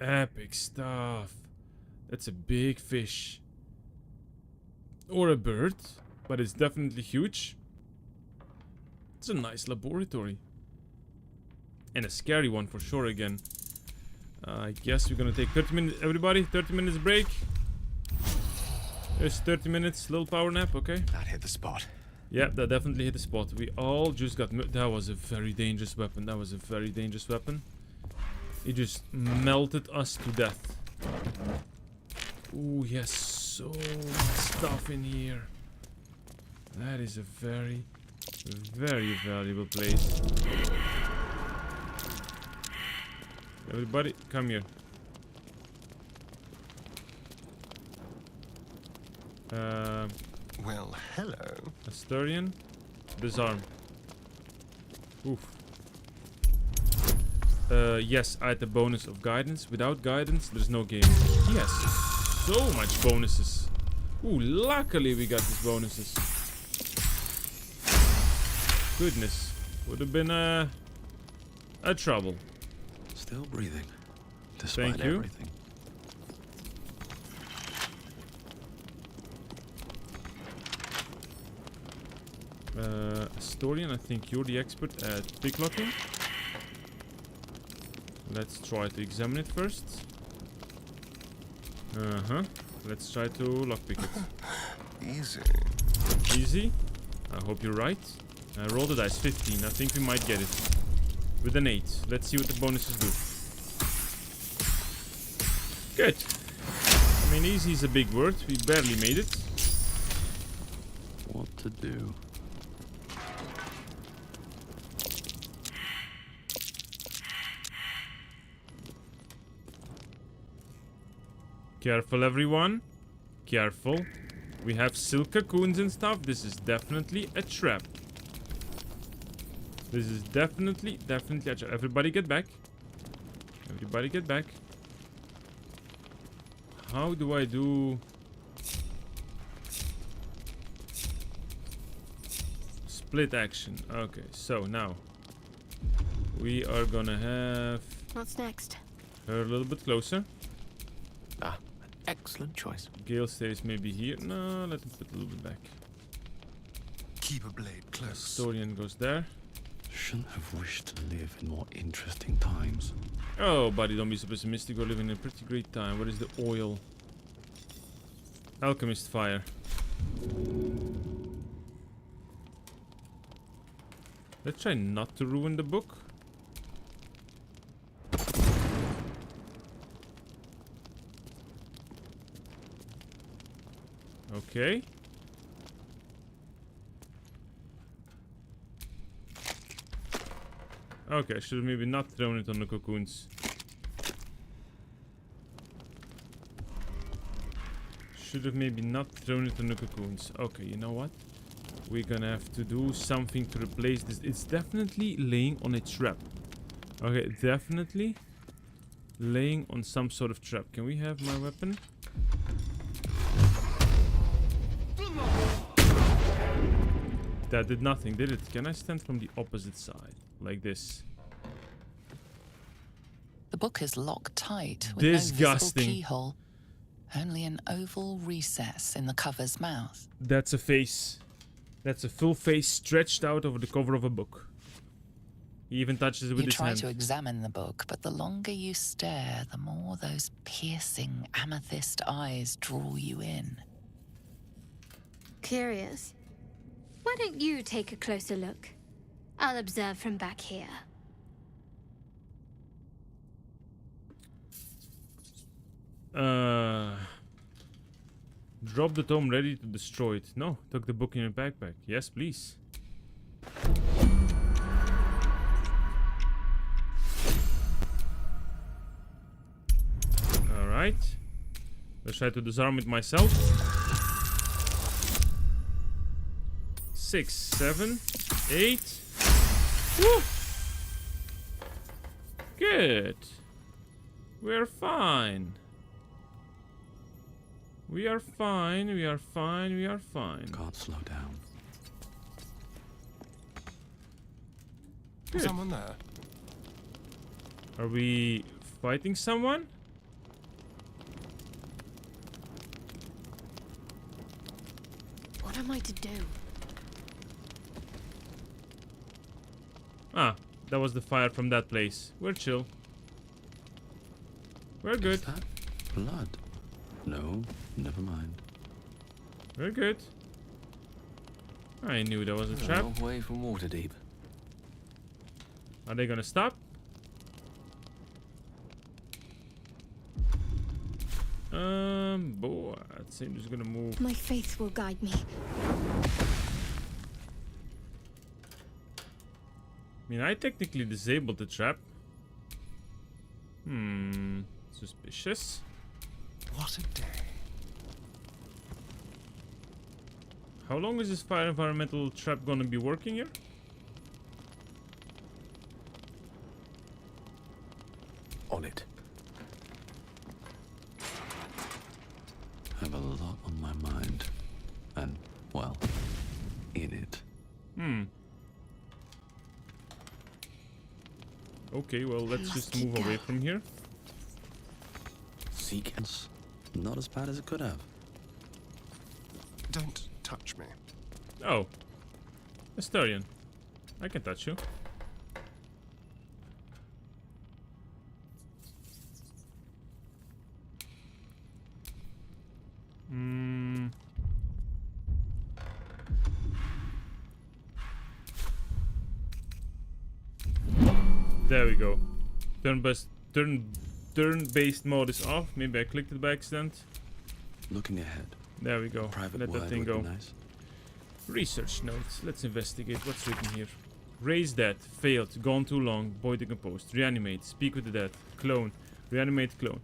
Epic stuff. That's a big fish. Or a bird. But it's definitely huge. It's a nice laboratory. And a scary one for sure again. I guess we're gonna take 30 minutes, everybody. 30 minutes break. There's 30 minutes, little power nap, okay? That hit the spot. Yeah, that definitely hit the spot. We all just got... That was a very dangerous weapon. That was a very dangerous weapon. It just melted us to death. Ooh, he has so much stuff in here. That is a very, very valuable place. Everybody, come here. Well, hello. Asturian. Disarm. Oof. Yes, I had the bonus of guidance. Without guidance, there's no game. Yes, so much bonuses. Ooh, luckily we got these bonuses. Goodness, would have been a trouble. Still breathing, despite Thank you. everything. Asturian, I think you're the expert at picklocking. Let's try to examine it first. Let's try to lockpick it. Easy. Easy? I hope you're right. I rolled the dice, 15. I think we might get it. With an 8. Let's see what the bonuses do. Good. I mean, easy is a big word. We barely made it. What to do? Careful, everyone. Careful. We have silk cocoons and stuff. This is definitely a trap. This is definitely a trap. Everybody get back. Everybody get back. How do I do... split action? Okay, so now we are gonna have... What's next? Her a little bit closer. Ah, an excellent choice. Gale stays maybe here. No, let him put a little bit back. Keep a blade close. Historian goes there. Shouldn't have wished to live in more interesting times. Oh, buddy, don't be so pessimistic. We're living in a pretty great time. What is the oil? Alchemist fire. Let's try not to ruin the book. Okay. Okay, I should have maybe not thrown it on the cocoons. Should have maybe not thrown it on the cocoons. Okay, you know what? We're gonna have to do something to replace this. It's definitely laying on a trap. Okay, definitely laying on some sort of trap. Can we have my weapon? That did nothing, did it? Can I stand from the opposite side? Like this. The book is locked tight with Disgusting. no visible keyhole. Only an oval recess in the cover's mouth. That's a face. That's a full face stretched out over the cover of a book. He even touches it with his hand. You try to examine the book, but the longer you stare, the more those piercing amethyst eyes draw you in. Curious. Why don't you take a closer look? I'll observe from back here. Drop the tome ready to destroy it. No, tuck the book in your backpack. Yes, please. Alright. Let's try to disarm it myself. 6, 7, 8. Woo! Good. We're fine. We are fine, we are fine, we are fine. Can't slow down. Good. Someone there? Are we fighting someone? What am I to do? Ah, that was the fire from that place. We're chill. We're good. Is that blood? No, never mind. We're good. I knew there was a trap. Long way from Waterdeep. Are they gonna stop? Boy, I'd say I'm just gonna move. My faith will guide me. I mean, I technically disabled the trap. Suspicious. What a day. How long is this fire environmental trap gonna be working here? On it. I have a lot on my mind. And, well, in it. Okay, well, let's just move away from here. Sequence. Not as bad as it could have. Don't touch me. Oh. Historian. I can touch you. There we go. Turn turn-based mode is off. Maybe I clicked it by accident. Looking ahead. There we go. Private Let that word thing would go. be nice. Research notes. Let's investigate what's written here. Raise dead. Failed. Gone too long. Boy decomposed. Reanimate. Speak with the dead. Clone. Reanimate clone.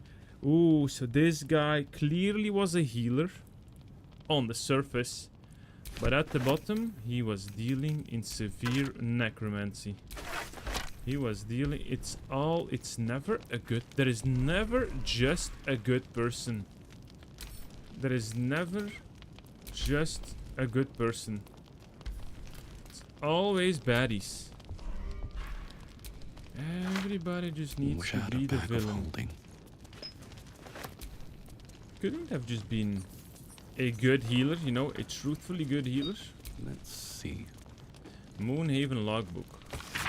Ooh, so this guy clearly was a healer on the surface. But at the bottom, he was dealing in severe necromancy. He was dealing... It's never a good... There is never just a good person. There is never just a good person. It's always baddies. Everybody just needs to be the villain. Couldn't have just been a good healer, you know, a truthfully good healer. Let's see. Moonhaven logbook.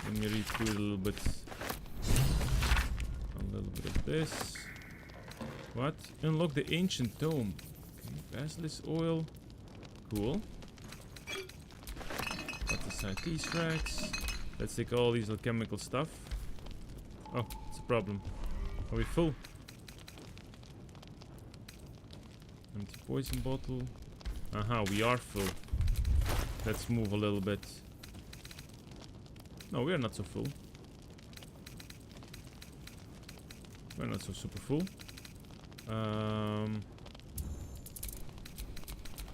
Let me read through it a little bit. A little bit of this. What? Unlock the ancient tome. Okay, basilisk oil. Cool. Put aside these racks. Let's take all these alchemical stuff. Oh, it's a problem. Are we full? Empty poison bottle. Aha, we are full. Let's move a little bit. No, we are not so full. We're not so super full. I'm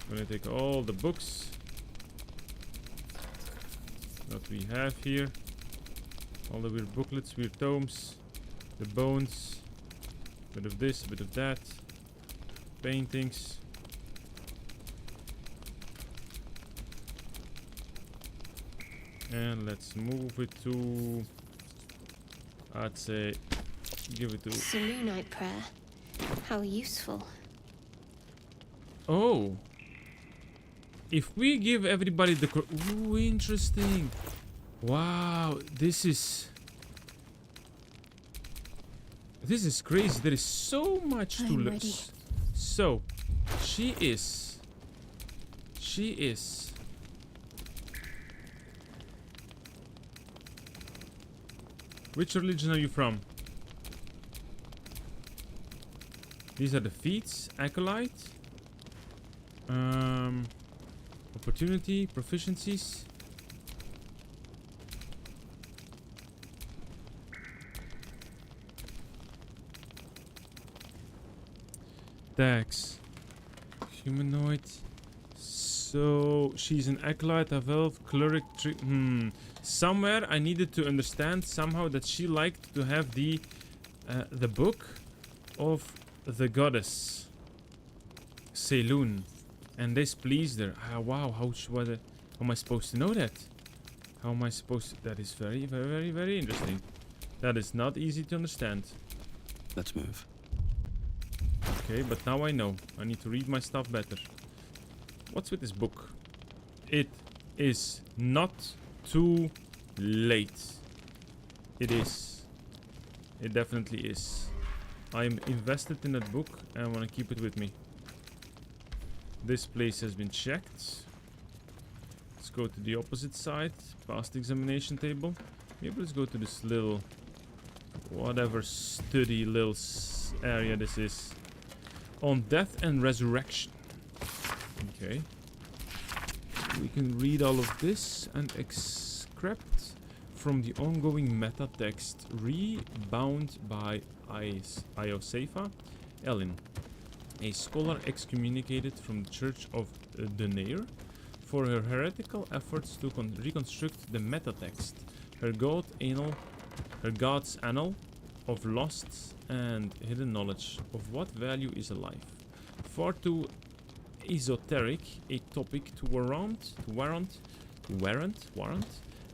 gonna take all the books that we have here. All the weird booklets, weird tomes, the bones, bit of this, bit of that, paintings. And let's move it to, I'd say, give it to... Selûnite prayer. How useful. Oh! If we give everybody the... Ooh, interesting. Wow, this is crazy. There is so much to learn. So, she is... Which religion are you from? These are the feats. Acolyte. Opportunity. Proficiencies. Dex. Humanoid. So, she's an acolyte, a elf, cleric, somewhere I needed to understand somehow that she liked to have the book of the goddess Selûne, and this pleased her. Wow, how am I supposed to know that? How am I supposed to? That is very, very, very, very interesting. That is not easy to understand. Let's move. Okay, but now I know. I need to read my stuff better. What's with this book? It is not too late. It is. It definitely is. I'm invested in that book and I want to keep it with me. This place has been checked. Let's go to the opposite side. Past the examination table. Maybe let's go to this little... whatever study little area this is. On death and resurrection. Okay. We can read all of this and extract from the ongoing meta text rebound by Iosefa Ellin, a scholar excommunicated from the Church of Deneir for her heretical efforts to reconstruct the meta text. Her god's annal of lost and hidden knowledge of what value is a life. Far too esoteric a topic to warrant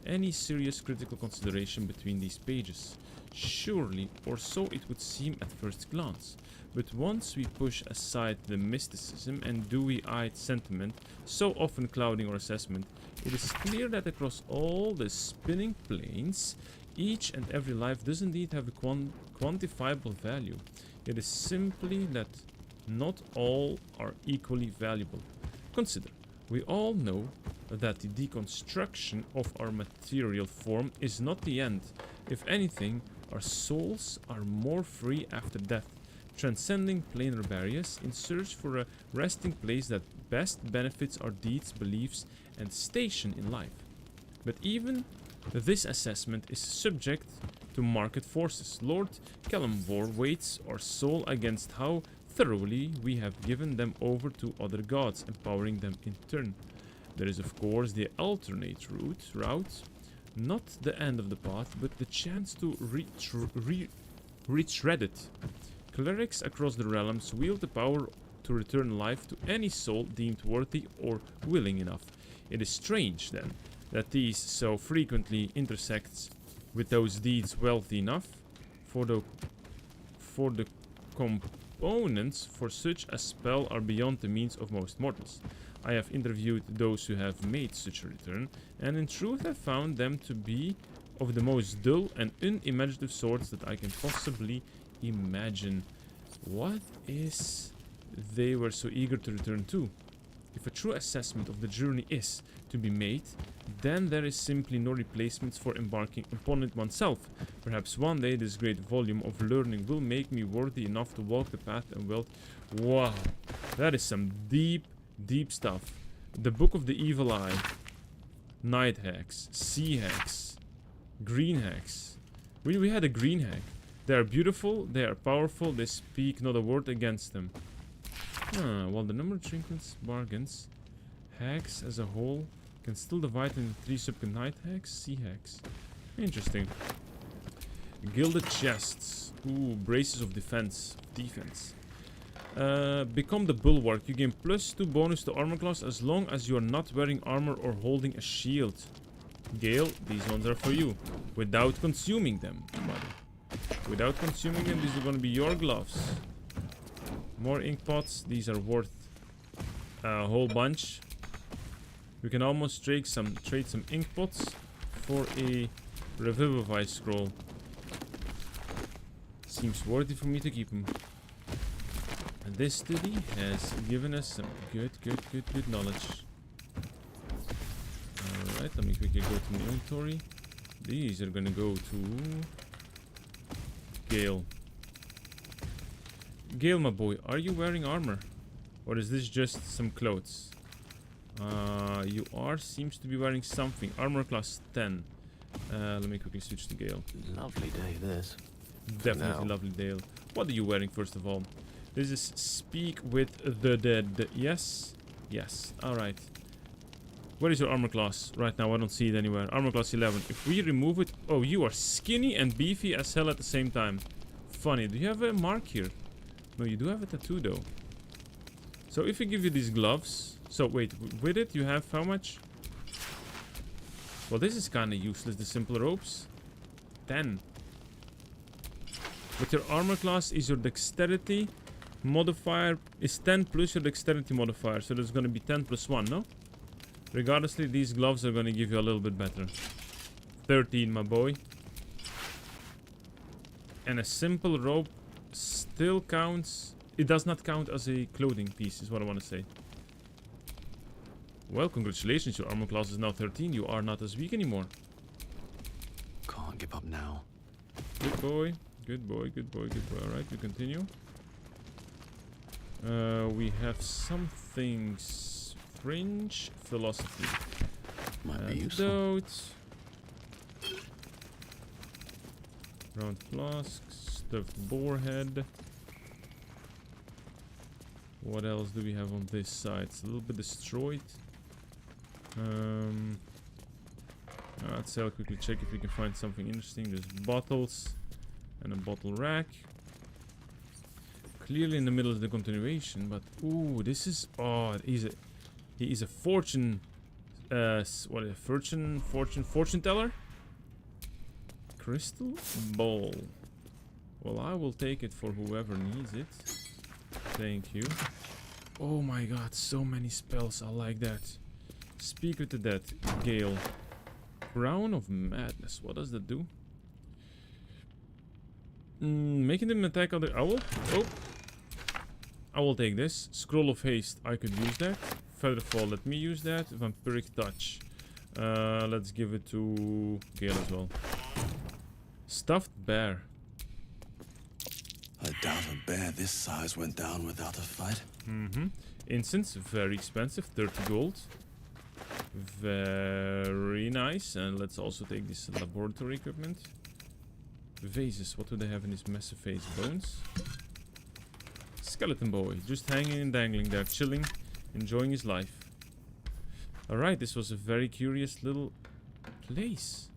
any serious critical consideration between these pages. Surely, or so it would seem at first glance. But once we push aside the mysticism and dewy-eyed sentiment so often clouding our assessment, it is clear that across all the spinning planes, each and every life does indeed have a quantifiable value. It is simply that not all are equally valuable. Consider, we all know that the deconstruction of our material form is not the end. If anything, Our souls are more free after death, transcending planar barriers in search for a resting place that best benefits our deeds, beliefs, and station in life. But even this assessment is subject to market forces. Lord Kalimvor weights our soul against how thoroughly we have given them over to other gods, empowering them in turn. There is of course the alternate route, not the end of the path, but the chance to retread it. Clerics across the realms wield the power to return life to any soul deemed worthy or willing enough. It is strange, then, that these so frequently intersects with those deeds wealthy enough for the components for such a spell are beyond the means of most mortals. I have interviewed those who have made such a return, and in truth have found them to be of the most dull and unimaginative sorts that I can possibly imagine. What is they were so eager to return to? If a true assessment of the journey is to be made, then there is simply no replacements for embarking upon it oneself. Perhaps one day this great volume of learning will make me worthy enough to walk the path and wealth. Wow, that is some deep stuff. The Book of the Evil Eye, Night Hacks, Sea Hacks, Green Hacks. We had a Green Hack. They are beautiful, they are powerful, they speak not a word against them. While the number of trinkets, bargains, hacks as a whole can still divide into 3 subsequent night hacks, sea hacks. Interesting. Gilded chests. Ooh, braces of defense. Become the bulwark. You gain +2 bonus to armor class as long as you are not wearing armor or holding a shield. Gale, these ones are for you. Without consuming them, buddy. Without consuming them, these are going to be your gloves. More ink pots. These are worth a whole bunch. We can almost trade some ink pots for a Revivify scroll. Seems worthy for me to keep them. And this study has given us some good knowledge. Alright, let me quickly go to my inventory. These are gonna go to Gale. Gale, my boy, are you wearing armor? Or is this just some clothes? You seems to be wearing something. Armor class 10. Let me quickly switch to Gale. Lovely day, this. Definitely lovely day. What are you wearing, first of all? This is Speak with the Dead. Yes? Yes. Alright. Where is your armor class? Right now, I don't see it anywhere. Armor class 11. If we remove it... Oh, you are skinny and beefy as hell at the same time. Funny. Do you have a mark here? No, you do have a tattoo, though. So, if we give you these gloves... So, wait. With it, you have how much? Well, this is kind of useless. The simple ropes. 10. But your armor class is your dexterity modifier is 10 plus your dexterity modifier. So, that's going to be 10 plus 1, no? Regardlessly, these gloves are going to give you a little bit better. 13, my boy. And a simple rope still counts. It does not count as a clothing piece, is what I want to say. Well, congratulations. Your armor class is now 13. You are not as weak anymore. Can't give up now. Good boy. Good boy, good boy, good boy. Alright, we continue. We have some things. Fringe philosophy. Might be useful. Round flask, stuffed boar head. What else do we have on this side? It's a little bit destroyed. Let's quickly check if we can find something interesting. There's bottles and a bottle rack. Clearly in the middle of the continuation, but ooh, this is he is a fortune fortune teller? Crystal ball. Well, I will take it for whoever needs it. Thank you. Oh my god, so many spells. I like that. Speak with the Dead. Gale. Crown of Madness. What does that do? Making them attack other... Oh. I will take this. Scroll of Haste. I could use that. Featherfall. Let me use that. Vampiric Touch. Let's give it to Gale as well. Stuffed bear. I doubt a bear this size went down without a fight. Incense, very expensive, 30 gold. Very nice. And let's also take this laboratory equipment. Vases, what do they have in this massive vase? Bones? Skeleton boy, just hanging and dangling there, chilling, enjoying his life. Alright, this was a very curious little place.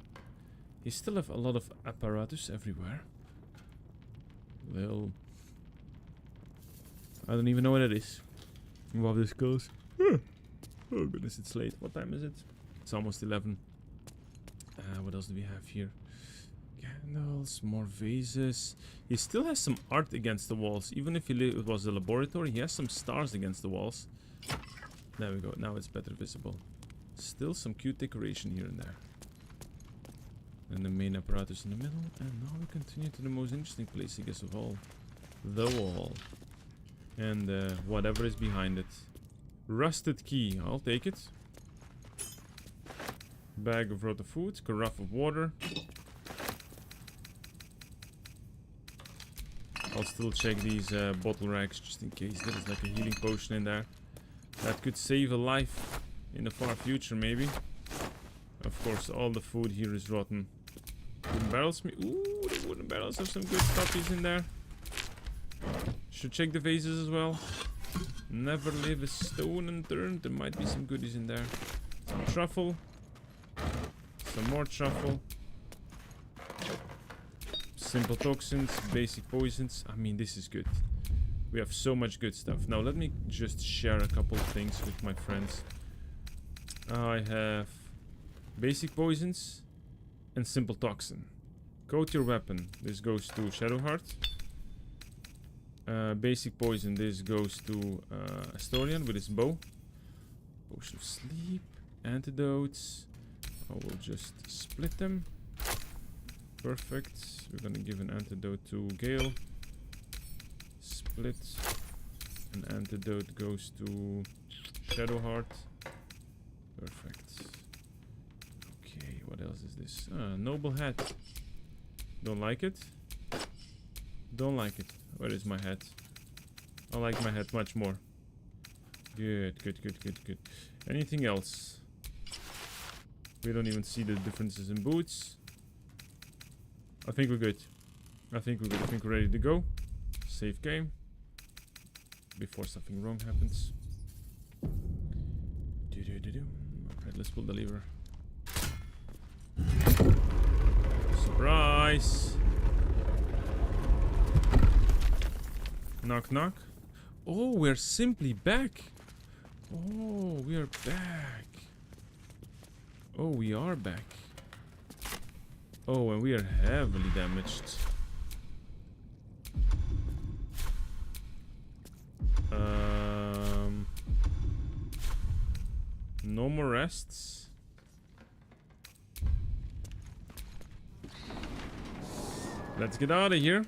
They still have a lot of apparatus everywhere. Well, I don't even know what it is. What this goes. Oh goodness, it's late. What time is it? It's almost 11. What else do we have here? Candles, more vases. He still has some art against the walls. Even if it was a laboratory, he has some stars against the walls. There we go. Now it's better visible. Still some cute decoration here and there. And the main apparatus in the middle. And now we continue to the most interesting place, I guess, of all. The wall. And whatever is behind it. Rusted key. I'll take it. Bag of rotten food. Carafe of water. I'll still check these bottle racks just in case there is like a healing potion in there. That could save a life in the far future, maybe. Of course, all the food here is rotten. Wooden barrels. Ooh, the wooden barrels have some good stuffies in there. Should check the vases as well. Never leave a stone unturned. There might be some goodies in there. Some truffle. Some more truffle. Simple toxins, basic poisons. I mean, this is good. We have so much good stuff. Now, let me just share a couple of things with my friends. I have basic poisons and simple toxin. Coat your weapon. This goes to Shadowheart. Basic poison. This goes to Astorian with his bow. Potion of sleep. Antidotes. I will just split them. Perfect. We're gonna give an antidote to Gale. Split. An antidote goes to Shadowheart. Perfect. Okay, what else is this? Noble hat. Don't like it? Don't like it. Where is my hat? I like my hat much more. Good, good, good, good, good. Anything else? We don't even see the differences in boots. I think we're good. I think we're good. I think we're ready to go. Save game. Before something wrong happens. Alright, let's pull the lever. Surprise! Knock knock. Oh, we're simply back. Oh, we are back. Oh, we are back. Oh, and we are heavily damaged. No more rests. Let's get out of here.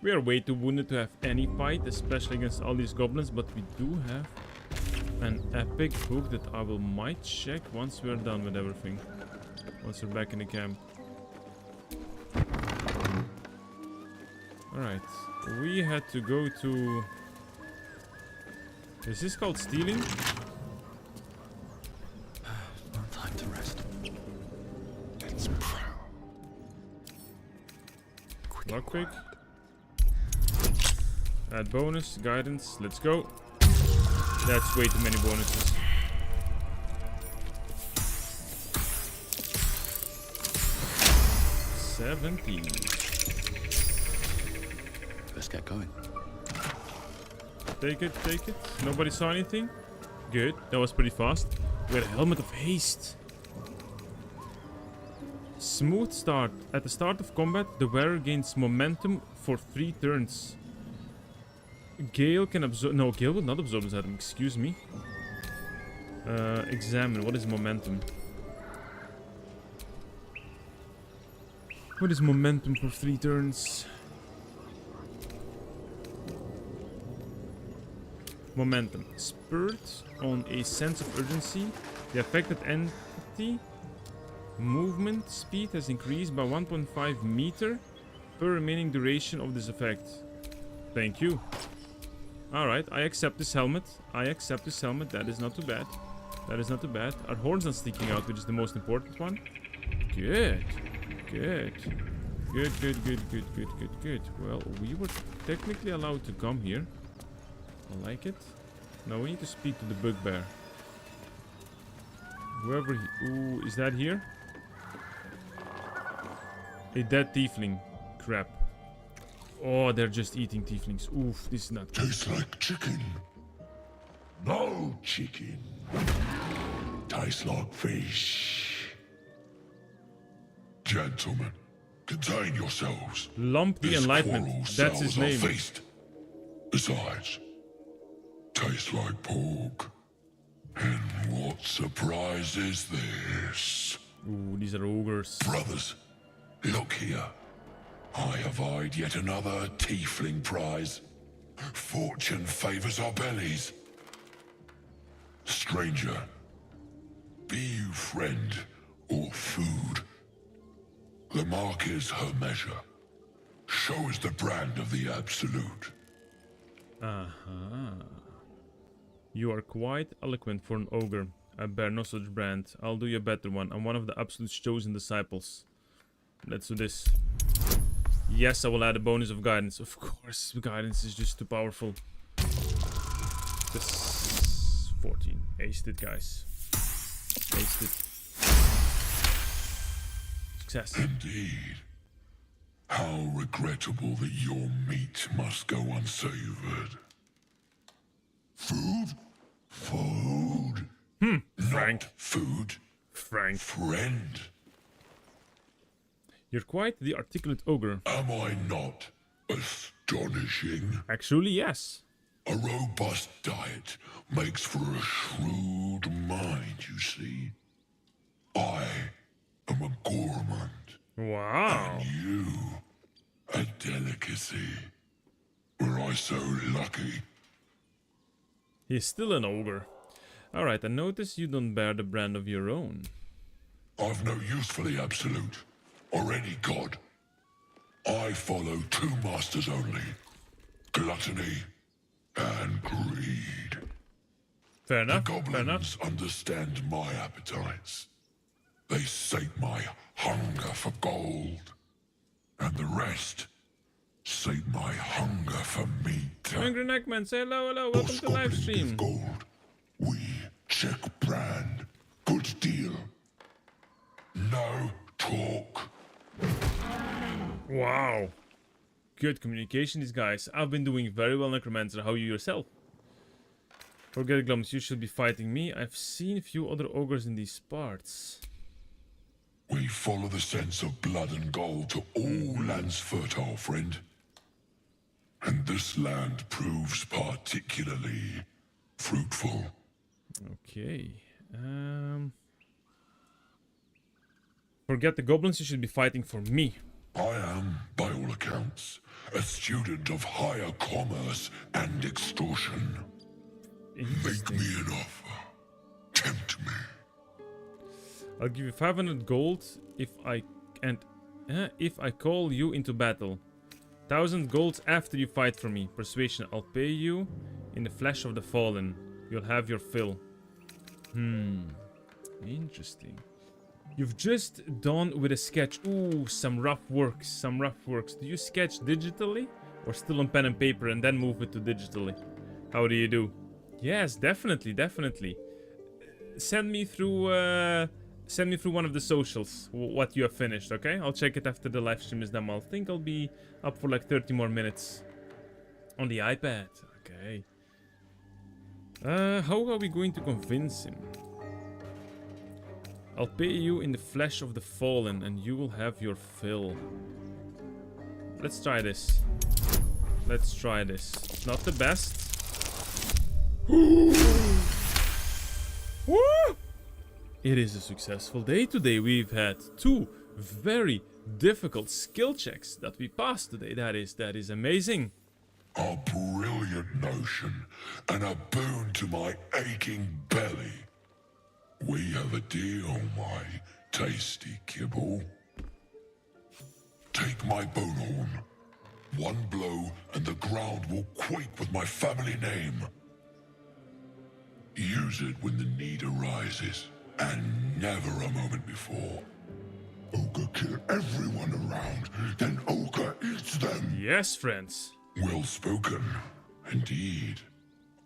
We are way too wounded to have any fight, especially against all these goblins, but we do have an epic book that I might check once we're done with everything. Once we're back in the camp. Alright. We had to go to... Is this called stealing? No time to rest. It's proud. Lockpick. Add bonus, guidance, let's go. That's way too many bonuses. $17. Let's get going. Take it, take it. Nobody saw anything? Good, that was pretty fast. We had a helmet of haste. Smooth start. At the start of combat, the wearer gains momentum for 3 turns. Gale can absorb... No, Gale will not absorb this item. Excuse me. Examine. What is momentum? What is momentum for 3 turns? Momentum. Spurred on a sense of urgency. The affected party movement speed has increased by 1.5 meter per remaining duration of this effect. Thank you. Alright, I accept this helmet. I accept this helmet. That is not too bad. That is not too bad. Our horn's not sticking out, which is the most important one. Good. Good. Good, good, good, good, good, good, good. Well, we were technically allowed to come here. I like it. Now we need to speak to the bugbear. Whoever he... Ooh, is that here? A dead tiefling. Crap. Oh, they're just eating tieflings. Oof, this is not good. Tastes like chicken. No chicken. Tastes like fish. Gentlemen, contain yourselves. Lump the This Enlightenment. quarrel That's his sells our name. feast. Besides, tastes like pork. And what surprise is this? Ooh, these are ogres. Brothers, look here. I have eyed yet another tiefling prize. Fortune favors our bellies. Stranger, be you friend or food. The mark is her measure. Show us the brand of the absolute. Uh-huh. You are quite eloquent for an ogre. I bear no such brand. I'll do you a better one. I'm one of the absolute's chosen disciples. Let's do this. Yes, I will add a bonus of guidance. Of course, guidance is just too powerful. This 14. Aced it, guys. Aced it. Success. Indeed. How regrettable that your meat must go unsavored. Food? Food? Frank. Not food. Frank. Friend. You're quite the articulate ogre. Am I not astonishing? Actually, yes. A robust diet makes for a shrewd mind, you see. I am a gourmand. Wow. And you, a delicacy. Were I so lucky? He's still an ogre. Alright, I notice you don't bear the brand of your own. I've no use for the absolute, or any god. I follow two masters only. Gluttony and greed. Fair enough, The goblins fair enough. understand my appetites. They sate my hunger for gold. And the rest sate my hunger for meat. Angry Neckman, say hello, hello, welcome to live stream. Gold. We check brand. Good deal. No talk. Wow. Good communication, these guys. I've been doing very well, Necromancer. How are you yourself? Forget Glums, you should be fighting me. I've seen a few other ogres in these parts. We follow the sense of blood and gold to all lands fertile, friend. And this land proves particularly fruitful. Okay. Forget the goblins, you should be fighting for me. I am, by all accounts, a student of higher commerce and extortion. Make me an offer. Tempt me. I'll give you 500 gold if I call you into battle. 1,000 golds after you fight for me. Persuasion, I'll pay you in the flesh of the fallen. You'll have your fill. Interesting. You've just done with a sketch. Ooh, some rough works, some rough works. Do you sketch digitally or still on pen and paper and then move it to digitally? How do you do? Yes, definitely, definitely. Send me through one of the socials what you have finished, okay? I'll check it after the live stream is done. I think I'll be up for like 30 more minutes on the iPad. Okay. How are we going to convince him? I'll pay you in the flesh of the fallen and you will have your fill. Let's try this. Let's try this. Not the best. Woo! It is a successful day today. We've had 2 very difficult skill checks that we passed today. That is amazing. A brilliant notion and a boon to my aching belly. We have a deal, my tasty kibble. Take my bone horn. One blow and the ground will quake with my family name. Use it when the need arises, and never a moment before. Ogre kill everyone around, then Ogre eats them. Yes, friends. Well spoken, indeed.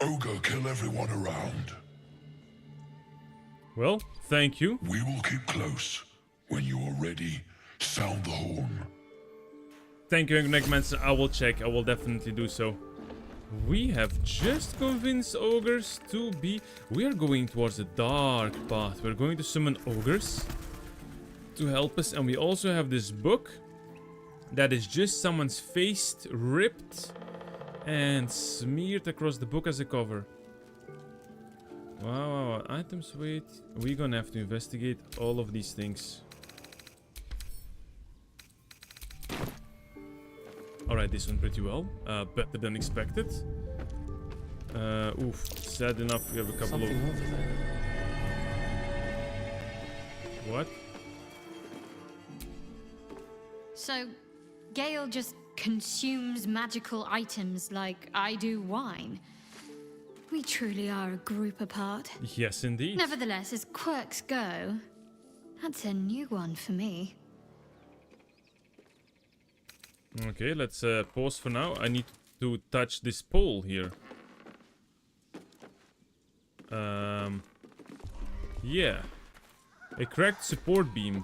Ogre kill everyone around. Well, thank you. We will keep close. When you are ready, sound the horn. Thank you, Necromancer. I will check. I will definitely do so. We have just convinced ogres to be... We are going towards the dark path. We're going to summon ogres to help us. And we also have this book that is just someone's face ripped and smeared across the book as a cover. Wow. Items, wait. We're gonna have to investigate all of these things. Alright, this one pretty well. Better than expected. Oof. Sad enough, we have a couple of... What? So, Gale just consumes magical items like I do wine. We truly are a group apart. Yes, indeed. Nevertheless, as quirks go, that's a new one for me. Okay, let's pause for now. I need to touch this pole here. Yeah. A cracked support beam.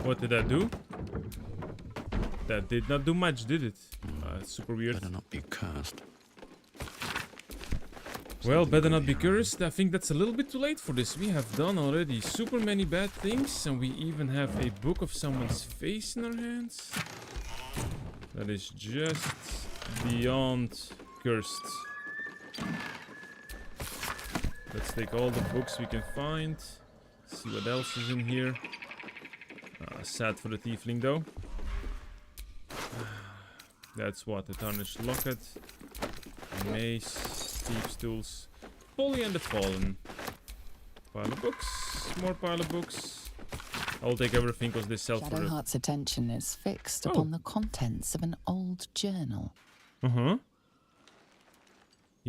What did that do? That did not do much, did it? It's super weird. Better not be cursed. Well, better not be cursed. I think that's a little bit too late for this. We have done already super many bad things, and we even have a book of someone's face in our hands. That is just beyond cursed. Let's take all the books we can find. See what else is in here. Sad for the tiefling though. That's what, a tarnished locket, mace, thieves' tools, Polly and the Fallen. Pile of books, more pile of books. I'll take everything because this sells for it. Shadowheart's attention is fixed upon the contents of an old journal. Yeah,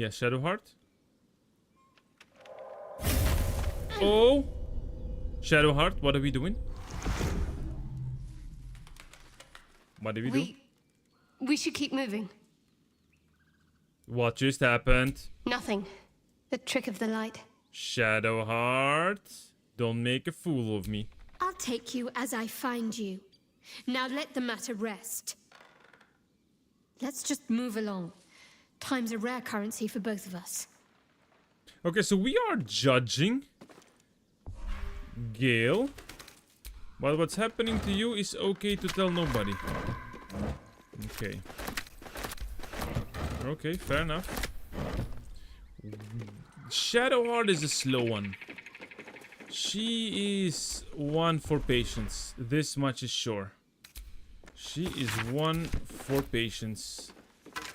Shadowheart. Oh! Shadowheart, what are we doing? What did we do? We should keep moving. What just happened? Nothing. The trick of the light. Shadowheart, don't make a fool of me. I'll take you as I find you. Now let the matter rest. Let's just move along. Time's a rare currency for both of us. Okay, so we are judging Gale. But what's happening to you is okay to tell nobody. Okay. Okay, fair enough. Shadowheart is a slow one. She is one for patience. This much is sure. She is one for patience.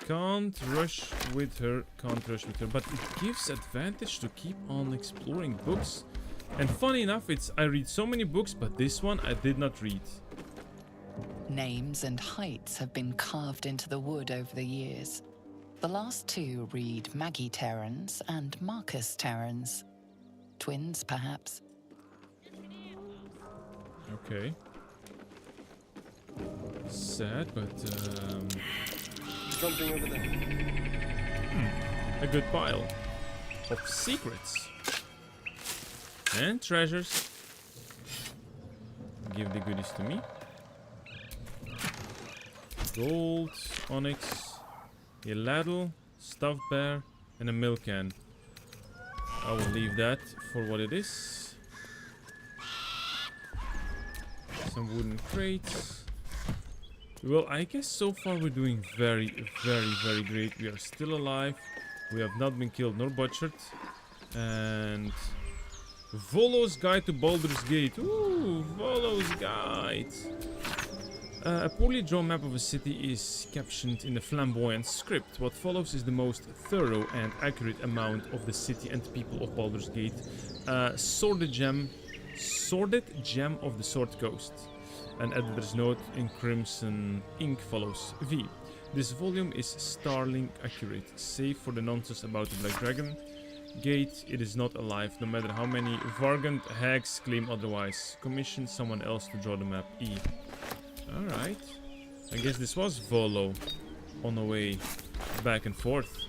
Can't rush with her, but it gives advantage to keep on exploring books. And funny enough, I read so many books, but this one I did not read. Names and heights have been carved into the wood over the years. The last two read Maggie Terrans and Marcus Terrans. Twins, perhaps. Okay. Sad, but Something over there. A good pile of secrets and treasures. Give the goodies to me. Gold, onyx, a ladle, stuffed bear, and a milk can. I will leave that for what it is. Some wooden crates. Well, I guess so far we're doing very, very, very great. We are still alive. We have not been killed nor butchered. And Volo's Guide to Baldur's Gate. Ooh, Volo's Guide. A poorly drawn map of a city is captioned in a flamboyant script. What follows is the most thorough and accurate amount of the city and people of Baldur's Gate. Sordid gem of the Sword Coast. An editor's note in crimson ink follows. V. This volume is startling accurate, save for the nonsense about the Black Dragon Gate. It is not alive, no matter how many Vargant hags claim otherwise. Commission someone else to draw the map. E. Alright. I guess this was Volo on the way back and forth.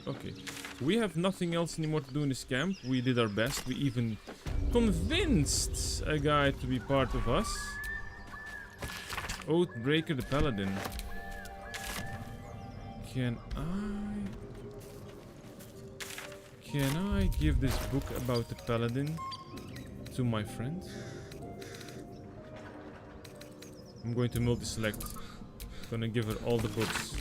Okay. We have nothing else anymore to do in this camp. We did our best. We even convinced a guy to be part of us. Oathbreaker the Paladin. Can I give this book about the Paladin to my friend? I'm going to multi-select. Gonna give her all the books.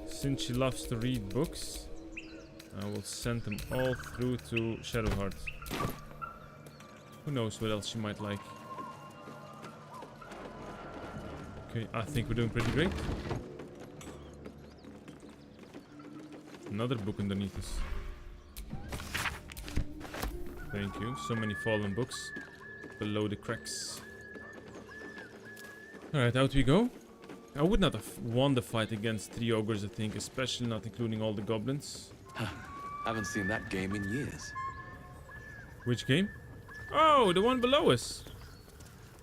Since she loves to read books, I will send them all through to Shadowheart. Who knows what else she might like. Okay, I think we're doing pretty great. Another book underneath us. Thank you. So many fallen books below the cracks. Alright, out we go. I would not have won the fight against 3 ogres, I think, especially not including all the goblins. Haven't seen that game in years. Which game? Oh, the one below us.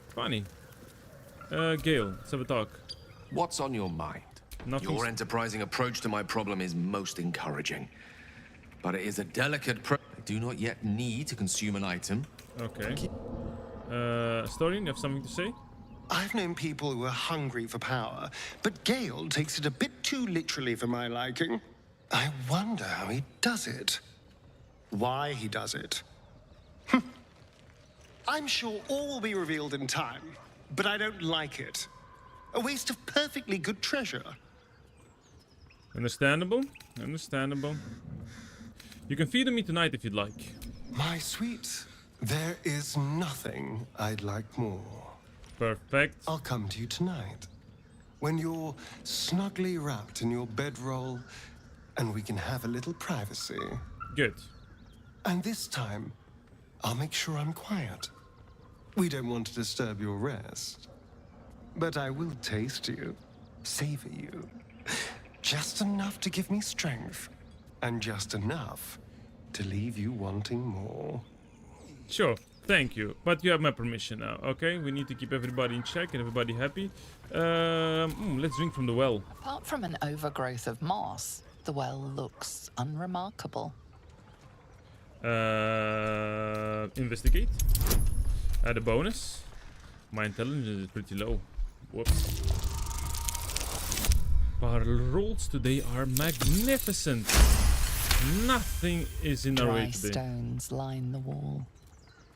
Funny. Gale, let's have a talk. What's on your mind? Your enterprising approach to my problem is most encouraging. But it is a delicate I do not yet need to consume an item. Okay. Storian, you have something to say? I've known people who are hungry for power, but Gale takes it a bit too literally for my liking. I wonder how he does it. Why he does it. I'm sure all will be revealed in time, but I don't like it. A waste of perfectly good treasure. Understandable. Understandable. You can feed me tonight if you'd like. My sweet, there is nothing I'd like more. Perfect. I'll come to you tonight, when you're snugly wrapped in your bedroll, and we can have a little privacy. Good. And this time, I'll make sure I'm quiet. We don't want to disturb your rest. But I will taste you, savor you. Just enough to give me strength, and just enough to leave you wanting more. Sure. Thank you, but you have my permission now, okay? We need to keep everybody in check and everybody happy. Let's drink from the well. Apart from an overgrowth of moss, the well looks unremarkable. Investigate. Add a bonus. My intelligence is pretty low. Whoops. Our rolls today are magnificent. Nothing is in our way Dry today. stones line the wall.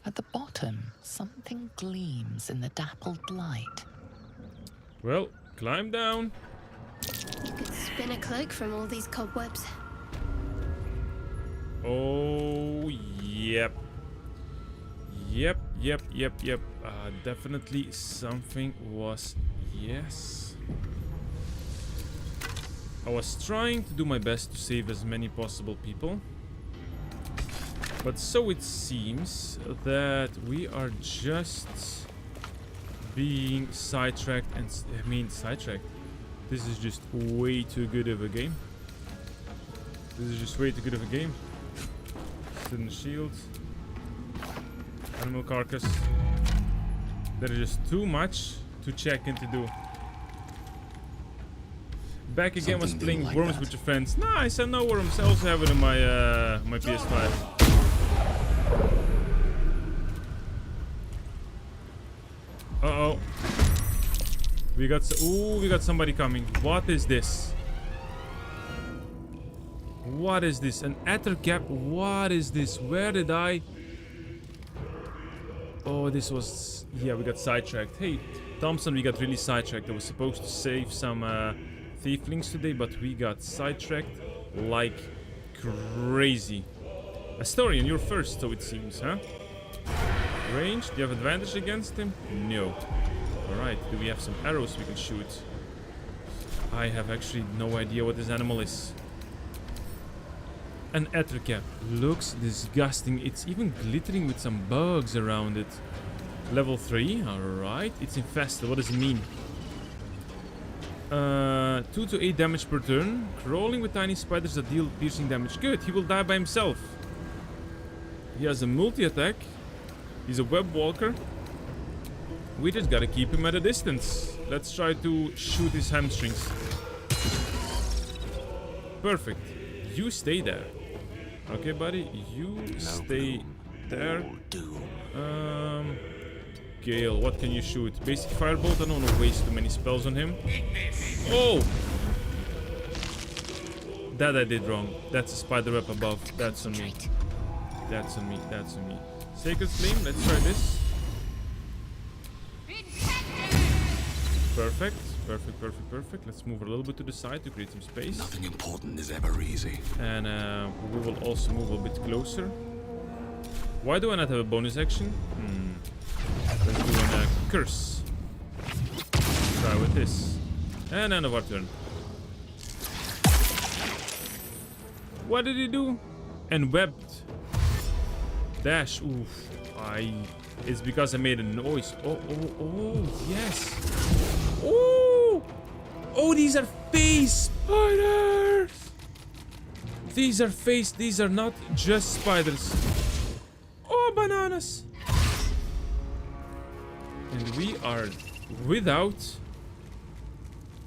At the bottom, something gleams in the dappled light. Well, climb down. You could spin a cloak from all these cobwebs. Oh, yep. Yep. Definitely something was... Yes. I was trying to do my best to save as many possible people. But so it seems that we are just being sidetracked and... sidetracked. This is just way too good of a game. Student shield. Animal carcass. There is just too much to check and to do. Back again was playing like Worms that. with your friends. Nice, I know Worms. I also have it on my my PS5. Uh-oh. We got somebody coming. What is this? What is this? An Ettercap? What is this? Where did I... Oh, this was... Yeah, we got sidetracked. Hey, Thompson, we got really sidetracked. I was supposed to save some thieflings today, but we got sidetracked like crazy. Astorian, you're first, so it seems, huh? Range, do you have advantage against him? No. Alright, do we have some arrows we can shoot? I have actually no idea what this animal is. An ether cap. Looks disgusting. It's even glittering with some bugs around it. Level 3. Alright. It's infested. What does it mean? 2 to 8 damage per turn. Crawling with tiny spiders that deal piercing damage. Good. He will die by himself. He has a multi-attack. He's a web walker. We just gotta keep him at a distance. Let's try to shoot his hamstrings. Perfect. You stay there. Okay, buddy. You stay there. Gale, what can you shoot? Basic firebolt. I don't want to waste too many spells on him. Oh! That I did wrong. That's a spider web above. That's on me. That's on me. That's on me. Sacred Flame. Let's try this. Perfect. Perfect, perfect, perfect. Let's move a little bit to the side to create some space. Nothing important is ever easy. And we will also move a bit closer. Why do I not have a bonus action? Let's do a curse. Try with this. And end of our turn. What did he do? And webbed. Dash. Oof. It's because I made a noise. Oh, yes. Oh! Oh, these are face spiders! These are face, these are not just spiders. Oh, bananas! And we are without...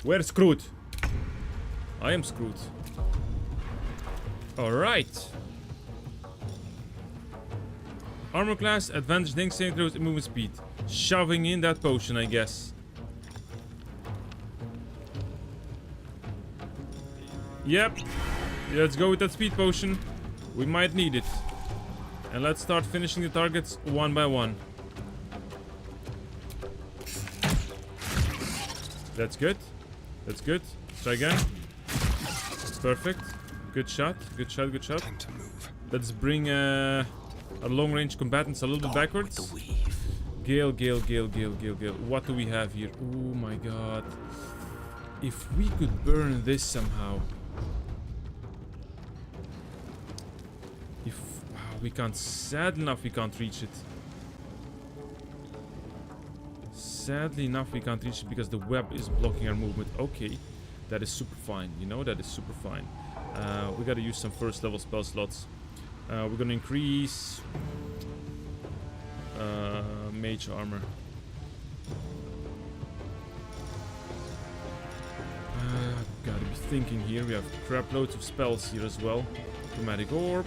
We're screwed. I am screwed. Alright. Armor class, advantage, think, saving throws, and movement speed. Shoving in that potion, I guess. Yep. Let's go with that speed potion. We might need it. And let's start finishing the targets one by one. That's good. That's good. Try again. Perfect. Good shot. Good shot. Good shot. Time to move. Let's bring our long-range combatants a little bit backwards. Gale. What do we have here? Oh my god. If we could burn this somehow. Wow, we can't. Sad enough, we can't reach it. Sadly enough, we can't reach it because the web is blocking our movement. Okay, that is super fine. You know, that is super fine. We gotta use some first level spell slots. We're gonna increase mage armor. Gotta be thinking here. We have crap loads of spells here as well. Chromatic orb,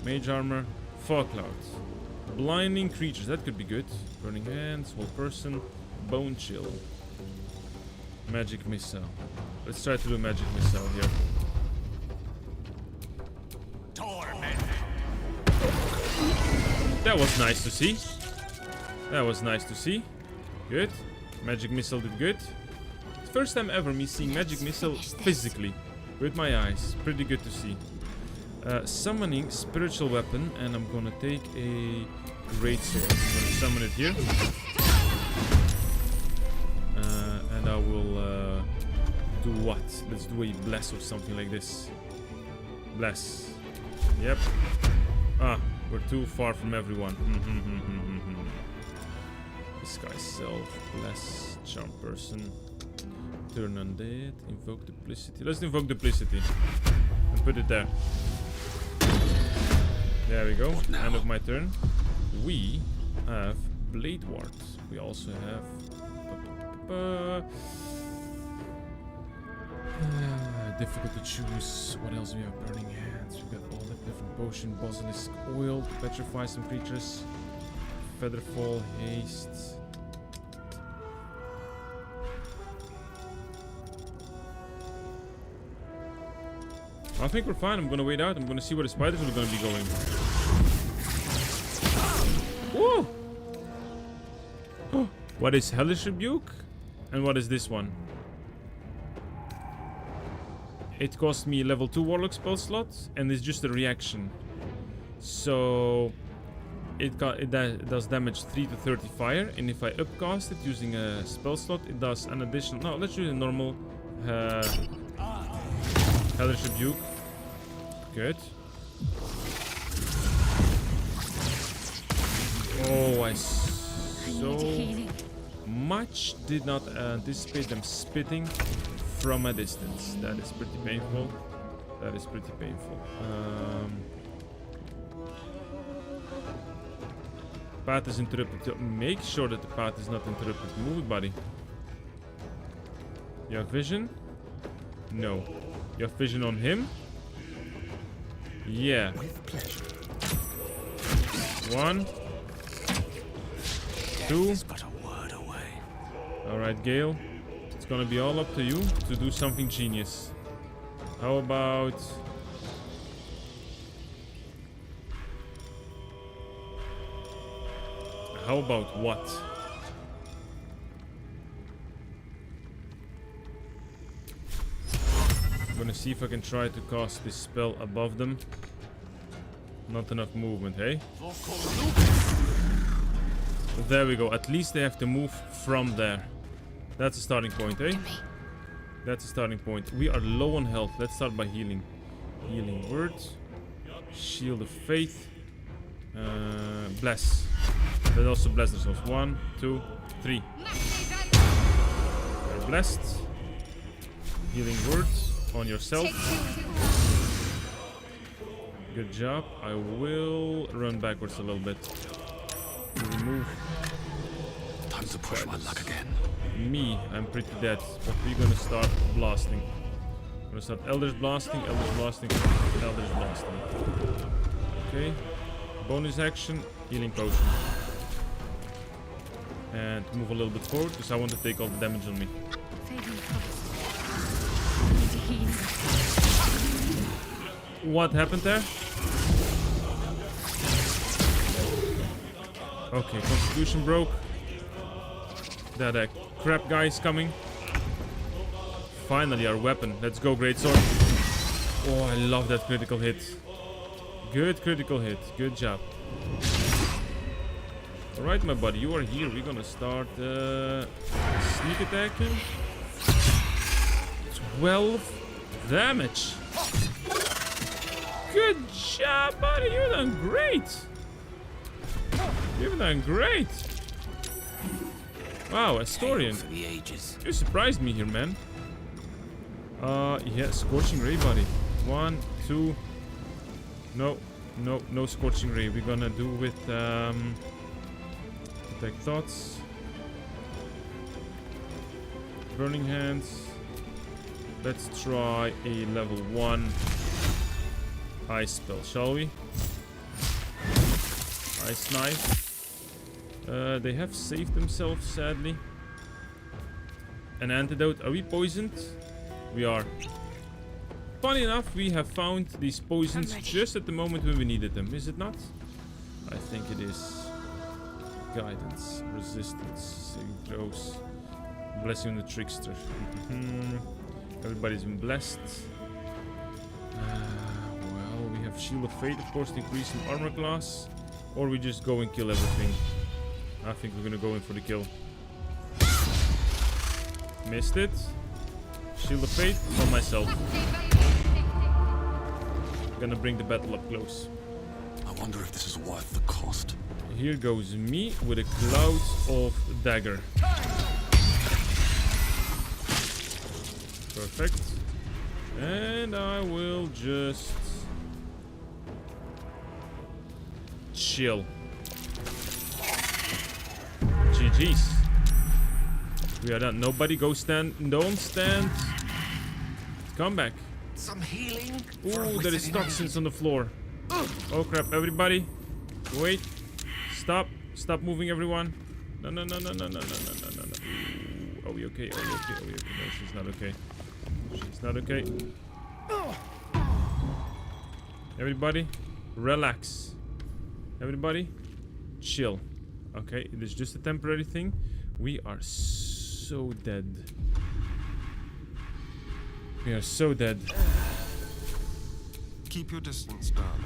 mage armor, fog clouds, blinding creatures. That could be good. Burning hands, whole person, bone chill, magic missile. Let's try to do magic missile here. That was nice to see. That was nice to see. Good. Magic missile did good. First time ever me seeing magic missile physically with my eyes. Pretty good to see. Summoning spiritual weapon, and I'm gonna take a great sword. I'm gonna summon it here. And I will do what? Let's do a bless or something like this. Bless. Yep. Ah, we're too far from everyone. Disguise self, bless, charm person, turn undead, invoke duplicity. Let's invoke duplicity and put it there. There we go. End of my turn. We have blade ward. We also have difficult to choose. What else we have? Burning hands. We got all the different potion, basilisk oil, petrify some creatures, featherfall, haste. I think we're fine. I'm gonna wait out. I'm gonna see where the spiders are gonna be going. Whoa! What is Hellish Rebuke? And what is this one? It cost me level 2 Warlock spell slot, and it's just a reaction. So it does damage 3 to 30 fire, and if I upcast it using a spell slot, it does an additional. No, let's use a normal Hellish Rebuke. Good. Oh, I so much did not anticipate them spitting from a distance. That is pretty painful. That is pretty painful. Path is interrupted. Make sure that the path is not interrupted. Move it, buddy. You have vision? No. You have vision on him? Yeah. With pleasure. 1, 2. But a word away. Alright, Gale. It's gonna be all up to you to do something genius. How about... How about what? I'm gonna see if I can try to cast this spell above them. Not enough movement, hey? There we go. At least they have to move from there. That's a starting point, eh? That's a starting point. We are low on health. Let's start by healing. Healing word. Shield of Faith. Bless. Let's also bless ourselves. 1, 2, 3. You're blessed. Healing word on yourself. Good job. I will run backwards a little bit. Remove. Time to push my luck again. Me, I'm pretty dead, but we're gonna start blasting. We're gonna start Elders blasting, Elders blasting, Elders blasting. Okay. Bonus action, healing potion. And move a little bit forward because I want to take all the damage on me. What happened there? Okay, Constitution broke. That crap guy is coming. Finally, our weapon. Let's go, Greatsword. Oh, I love that critical hit. Good critical hit. Good job. Alright, my buddy, you are here. We're gonna start sneak attacking. 12 damage. Good job, buddy. You've done great. You've done great. Wow, Astorian. You surprised me here, man. Yeah, Scorching Ray, buddy. 1, 2. No Scorching Ray. We're gonna do with Detect Thoughts. Burning Hands. Let's try a level 1 Ice spell, shall we? Ice Knife. They have saved themselves, sadly. An antidote. Are we poisoned? We are. Funny enough, we have found these poisons just at the moment when we needed them, is it not? I think it is. Guidance, resistance, saving throws, blessing on the trickster. Everybody's been blessed. Well, we have Shield of Fate, of course, to increase in armor class. Or we just go and kill everything. I think we're gonna go in for the kill. Missed it. Shield of Fate on myself. Gonna bring the battle up close. I wonder if this is worth the cost. Here goes me with a cloud of dagger. Perfect. And I will just chill. GG's. We are done. Nobody go stand. Don't stand. Come back. Some healing. Ooh, there is toxins on the floor. Oh crap, everybody. Wait. Stop. Stop moving, everyone. No. Ooh, are we okay? Are we okay? Are we okay? No, she's not okay. She's not okay. Everybody, relax. Everybody, chill. Okay, it is just a temporary thing. We are so dead. We are so dead. Keep your distance, darling.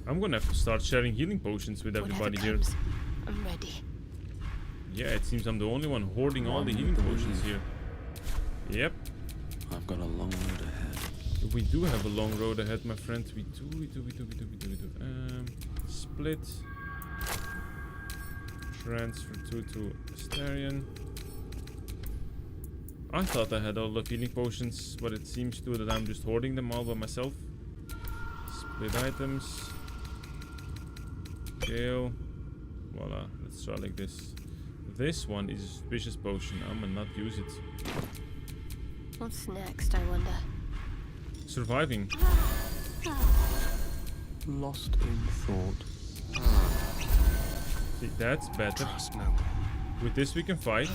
I'm gonna have to start sharing healing potions with everybody here. I'm ready. Yeah, it seems I'm the only one hoarding all the healing potions here. Yep. I've got a long road ahead. We do have a long road ahead, my friend. We do. Split. Transfer to Astarion. I thought I had all the healing potions, but it seems to that I'm just hoarding them all by myself. Split items. Gale. Voila. Let's try like this. This one is a suspicious potion. I'm gonna not use it. What's next, I wonder? Surviving. Lost in thought. See, that's better. With this we can fight.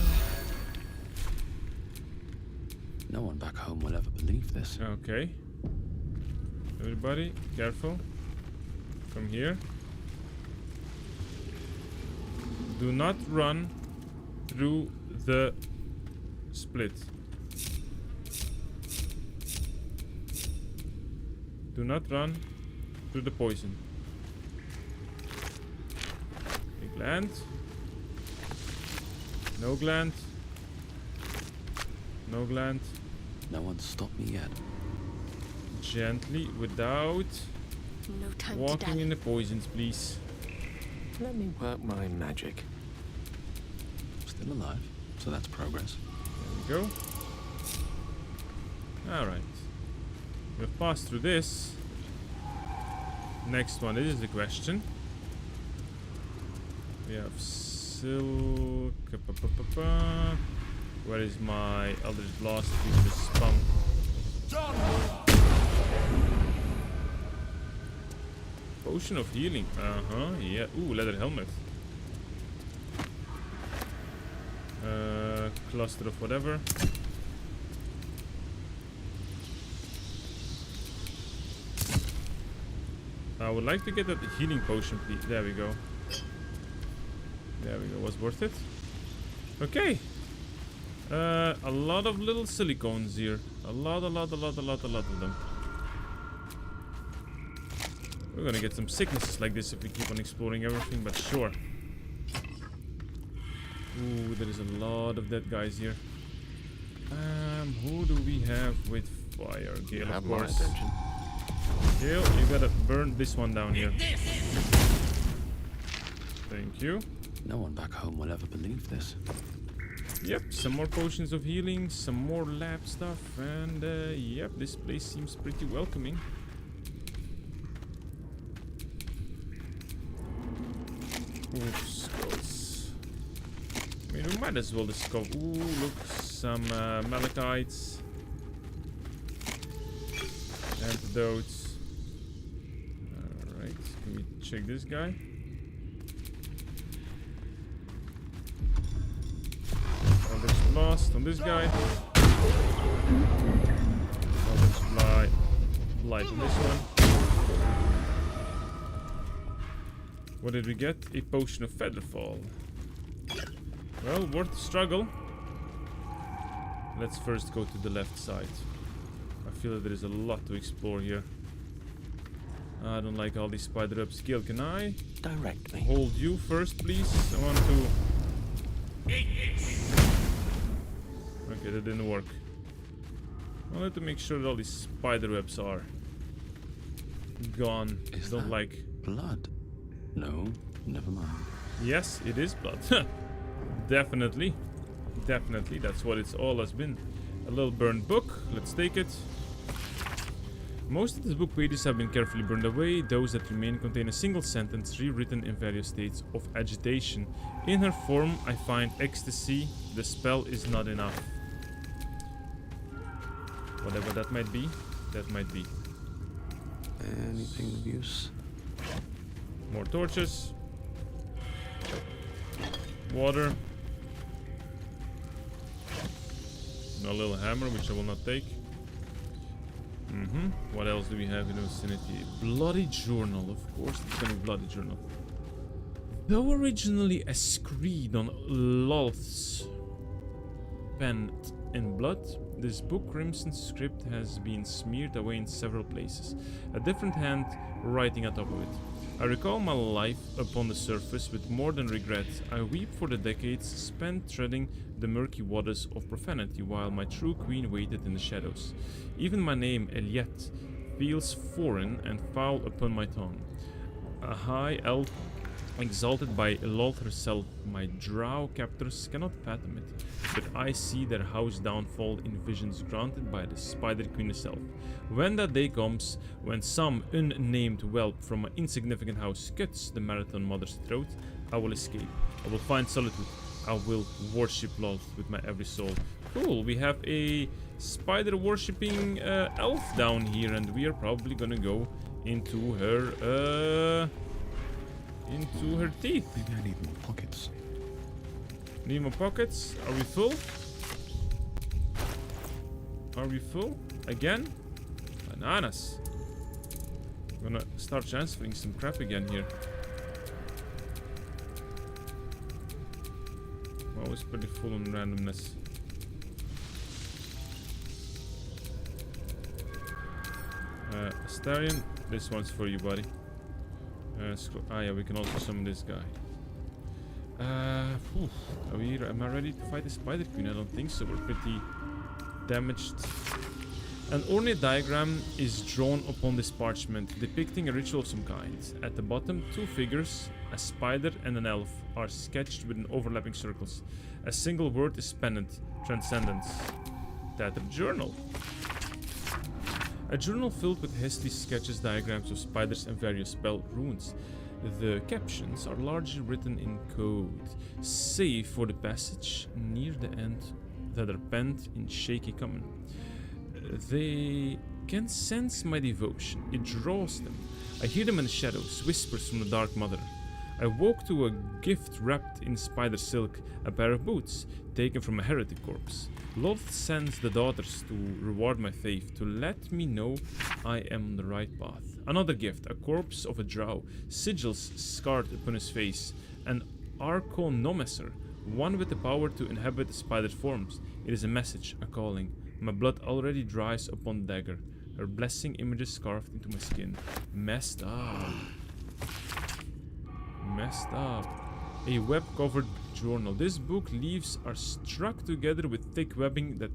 No one back home will ever believe this. Okay. Everybody, careful. From here. Do not run through the split. Do not run through the poison. Okay, gland. No gland. No gland. No one stopped me yet. Gently, without No time walking in the poisons, please. Let me work my magic. Still alive, so that's progress. There we go. Alright. We've passed through this. Next one is the question. We have silk. Where is my Eldritch Blast? You can just spam. Potion of healing. Yeah. Ooh, leather helmet. Cluster of whatever. I would like to get that healing potion, please. There we go. There we go. Was worth it. Okay. A lot of little silicones here. A lot of them. We're gonna get some sicknesses like this if we keep on exploring everything, but sure. Ooh, there is a lot of dead guys here. Who do we have with fire? Gale, of course. Gale, you gotta burn this one down here. Thank you. No one back home will ever believe this. Yep, some more potions of healing, some more lab stuff, and yep, this place seems pretty welcoming. Ooh, skulls. I mean, we might as well discover. Ooh, look, some malachites, antidotes. Alright, can we check this guy? Blast on this guy. Eldritch Blight on this one. What did we get? A potion of Featherfall. Well, worth the struggle. Let's first go to the left side. I feel that there is a lot to explore here. I don't like all these spider web skill. Can I direct me? Hold you first, please. I want to. Okay, that didn't work. I wanted to make sure that all these spider webs are gone. Is don't that like blood? No, never mind. Yes, it is blood. Definitely. Definitely, that's what it's all has been. A little burned book. Let's take it. Most of the book pages have been carefully burned away. Those that remain contain a single sentence rewritten in various states of agitation. In her form, I find ecstasy. The spell is not enough. Whatever that might be, that might be. Anything of use? More torches. Water. A little hammer, which I will not take. What else do we have in the vicinity? Bloody journal, of course it's gonna be bloody journal. Though originally a screed on Lolth's pen in blood, this book crimson script has been smeared away in several places. A different hand writing on top of it. I recall my life upon the surface with more than regret. I weep for the decades spent treading the murky waters of profanity while my true queen waited in the shadows. Even my name, Eliette, feels foreign and foul upon my tongue. A high elf exalted by Lolth herself, my drow captors cannot fathom it, but I see their house downfall in visions granted by the Spider Queen herself. When that day comes, when some unnamed whelp from an insignificant house cuts the Marathon Mother's throat, I will escape. I will find solitude. I will worship Lolth with my every soul. Cool, we have a spider worshipping elf down here, and we are probably gonna go into her teeth. Maybe I need more pockets. Need more pockets? Are we full? Are we full? Again? Bananas. I'm gonna start transferring some crap again here. Always pretty full on randomness. Astarion, this one's for you, buddy. Yeah, we can also summon this guy. Am I ready to fight the Spider Queen? I don't think so. We're pretty damaged. An ornate diagram is drawn upon this parchment, depicting a ritual of some kind. At the bottom, two figures, a spider and an elf, are sketched within overlapping circles. A single word is penned, Transcendence. Tattered journal. A journal filled with hasty sketches, diagrams of spiders and various spell runes. The captions are largely written in code, save for the passage near the end that are penned in shaky common. They can sense my devotion. It draws them. I hear them in the shadows, whispers from the Dark Mother. I walk to a gift wrapped in spider silk, a pair of boots, taken from a heretic corpse. Lolth sends the daughters to reward my faith, to let me know I am on the right path. Another gift, a corpse of a drow, sigils scarred upon his face, an arconometer, one with the power to inhabit the spider's forms. It is a message, a calling. My blood already dries upon the dagger. Her blessing images carved into my skin. Messed up. Messed up. A web-covered journal. This book leaves are struck together with thick webbing that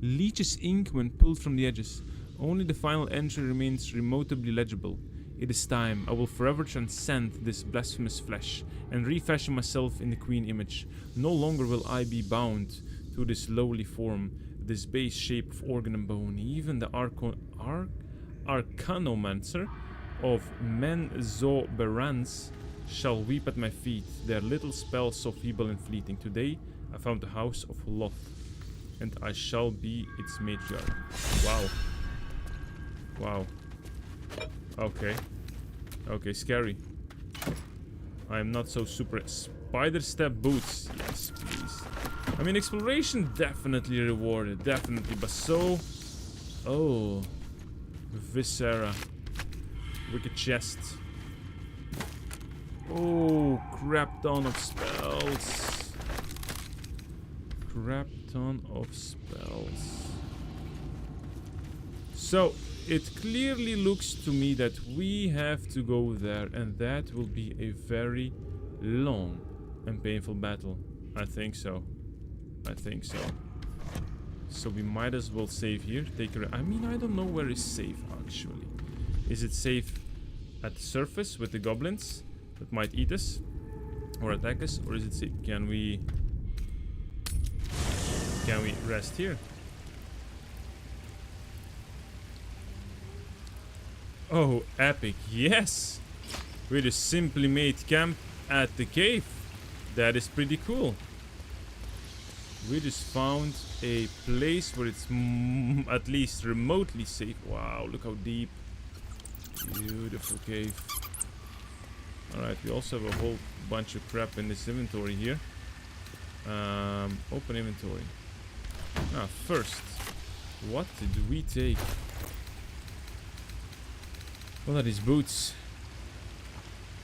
leaches ink when pulled from the edges. Only the final entry remains remotely legible. It is time. I will forever transcend this blasphemous flesh and refashion myself in the queen image. No longer will I be bound to this lowly form, this base shape of organ and bone. Even the arcanomancer of Menzoberranz shall weep at my feet, their little spells so feeble and fleeting. Today I found the house of Loth, and I shall be its matriarch. Wow. Wow. Okay. Okay, scary. I am not so super. Spider step boots. Yes, please. I mean, exploration definitely rewarded. Definitely. But so... Oh. Viscera. Wicked chest. Oh, crap ton of spells. Crap ton of spells. So, it clearly looks to me that we have to go there, and that will be a very long and painful battle. I think so. I think so. So we might as well save here. Take a... I mean, I don't know where is safe, actually. Is it safe at the surface with the goblins that might eat us or attack us, or is it safe? Can we rest here? Oh, epic. Yes! We just simply made camp at the cave. That is pretty cool. We just found a place where it's at least remotely safe. Wow, look how deep. Beautiful cave. Alright, we also have a whole bunch of crap in this inventory here. Open inventory. Ah, first, what did we take? What are these boots?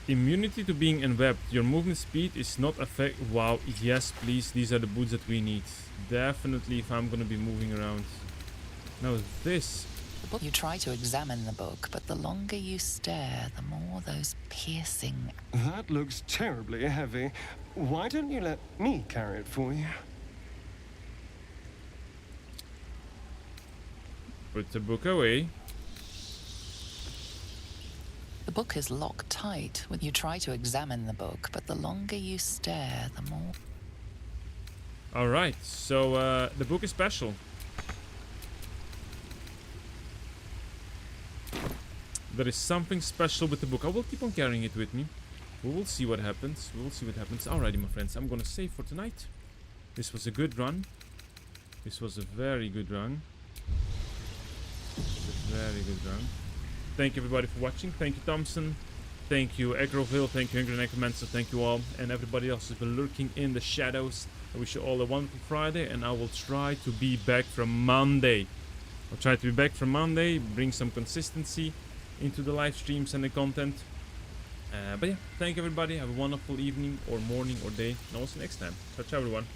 Immunity to being enwebbed. Your movement speed is not affected. Wow, yes, please. These are the boots that we need. Definitely if I'm gonna be moving around. Now this You try to examine the book, but the longer you stare, the more those piercing... That looks terribly heavy. Why don't you let me carry it for you? Put the book away. The book is locked tight when you try to examine the book, but the longer you stare, the more... Alright, so the book is special. There is something special with the book. I will keep on carrying it with me. We will see what happens. We will see what happens. Alrighty, my friends. I'm gonna save for tonight. This was a good run. This was a very good run. Very good run. Thank you everybody for watching. Thank you Thompson. Thank you Agroville. Thank you Angry Necromancer. Thank you all. And everybody else who's been lurking in the shadows. I wish you all a wonderful Friday. And I will try to be back from Monday. I'll try to be back from Monday. Bring some consistency into the live streams and the content. But yeah, thank you everybody. Have a wonderful evening or morning or day. And I'll see you next time. Ciao, ciao everyone.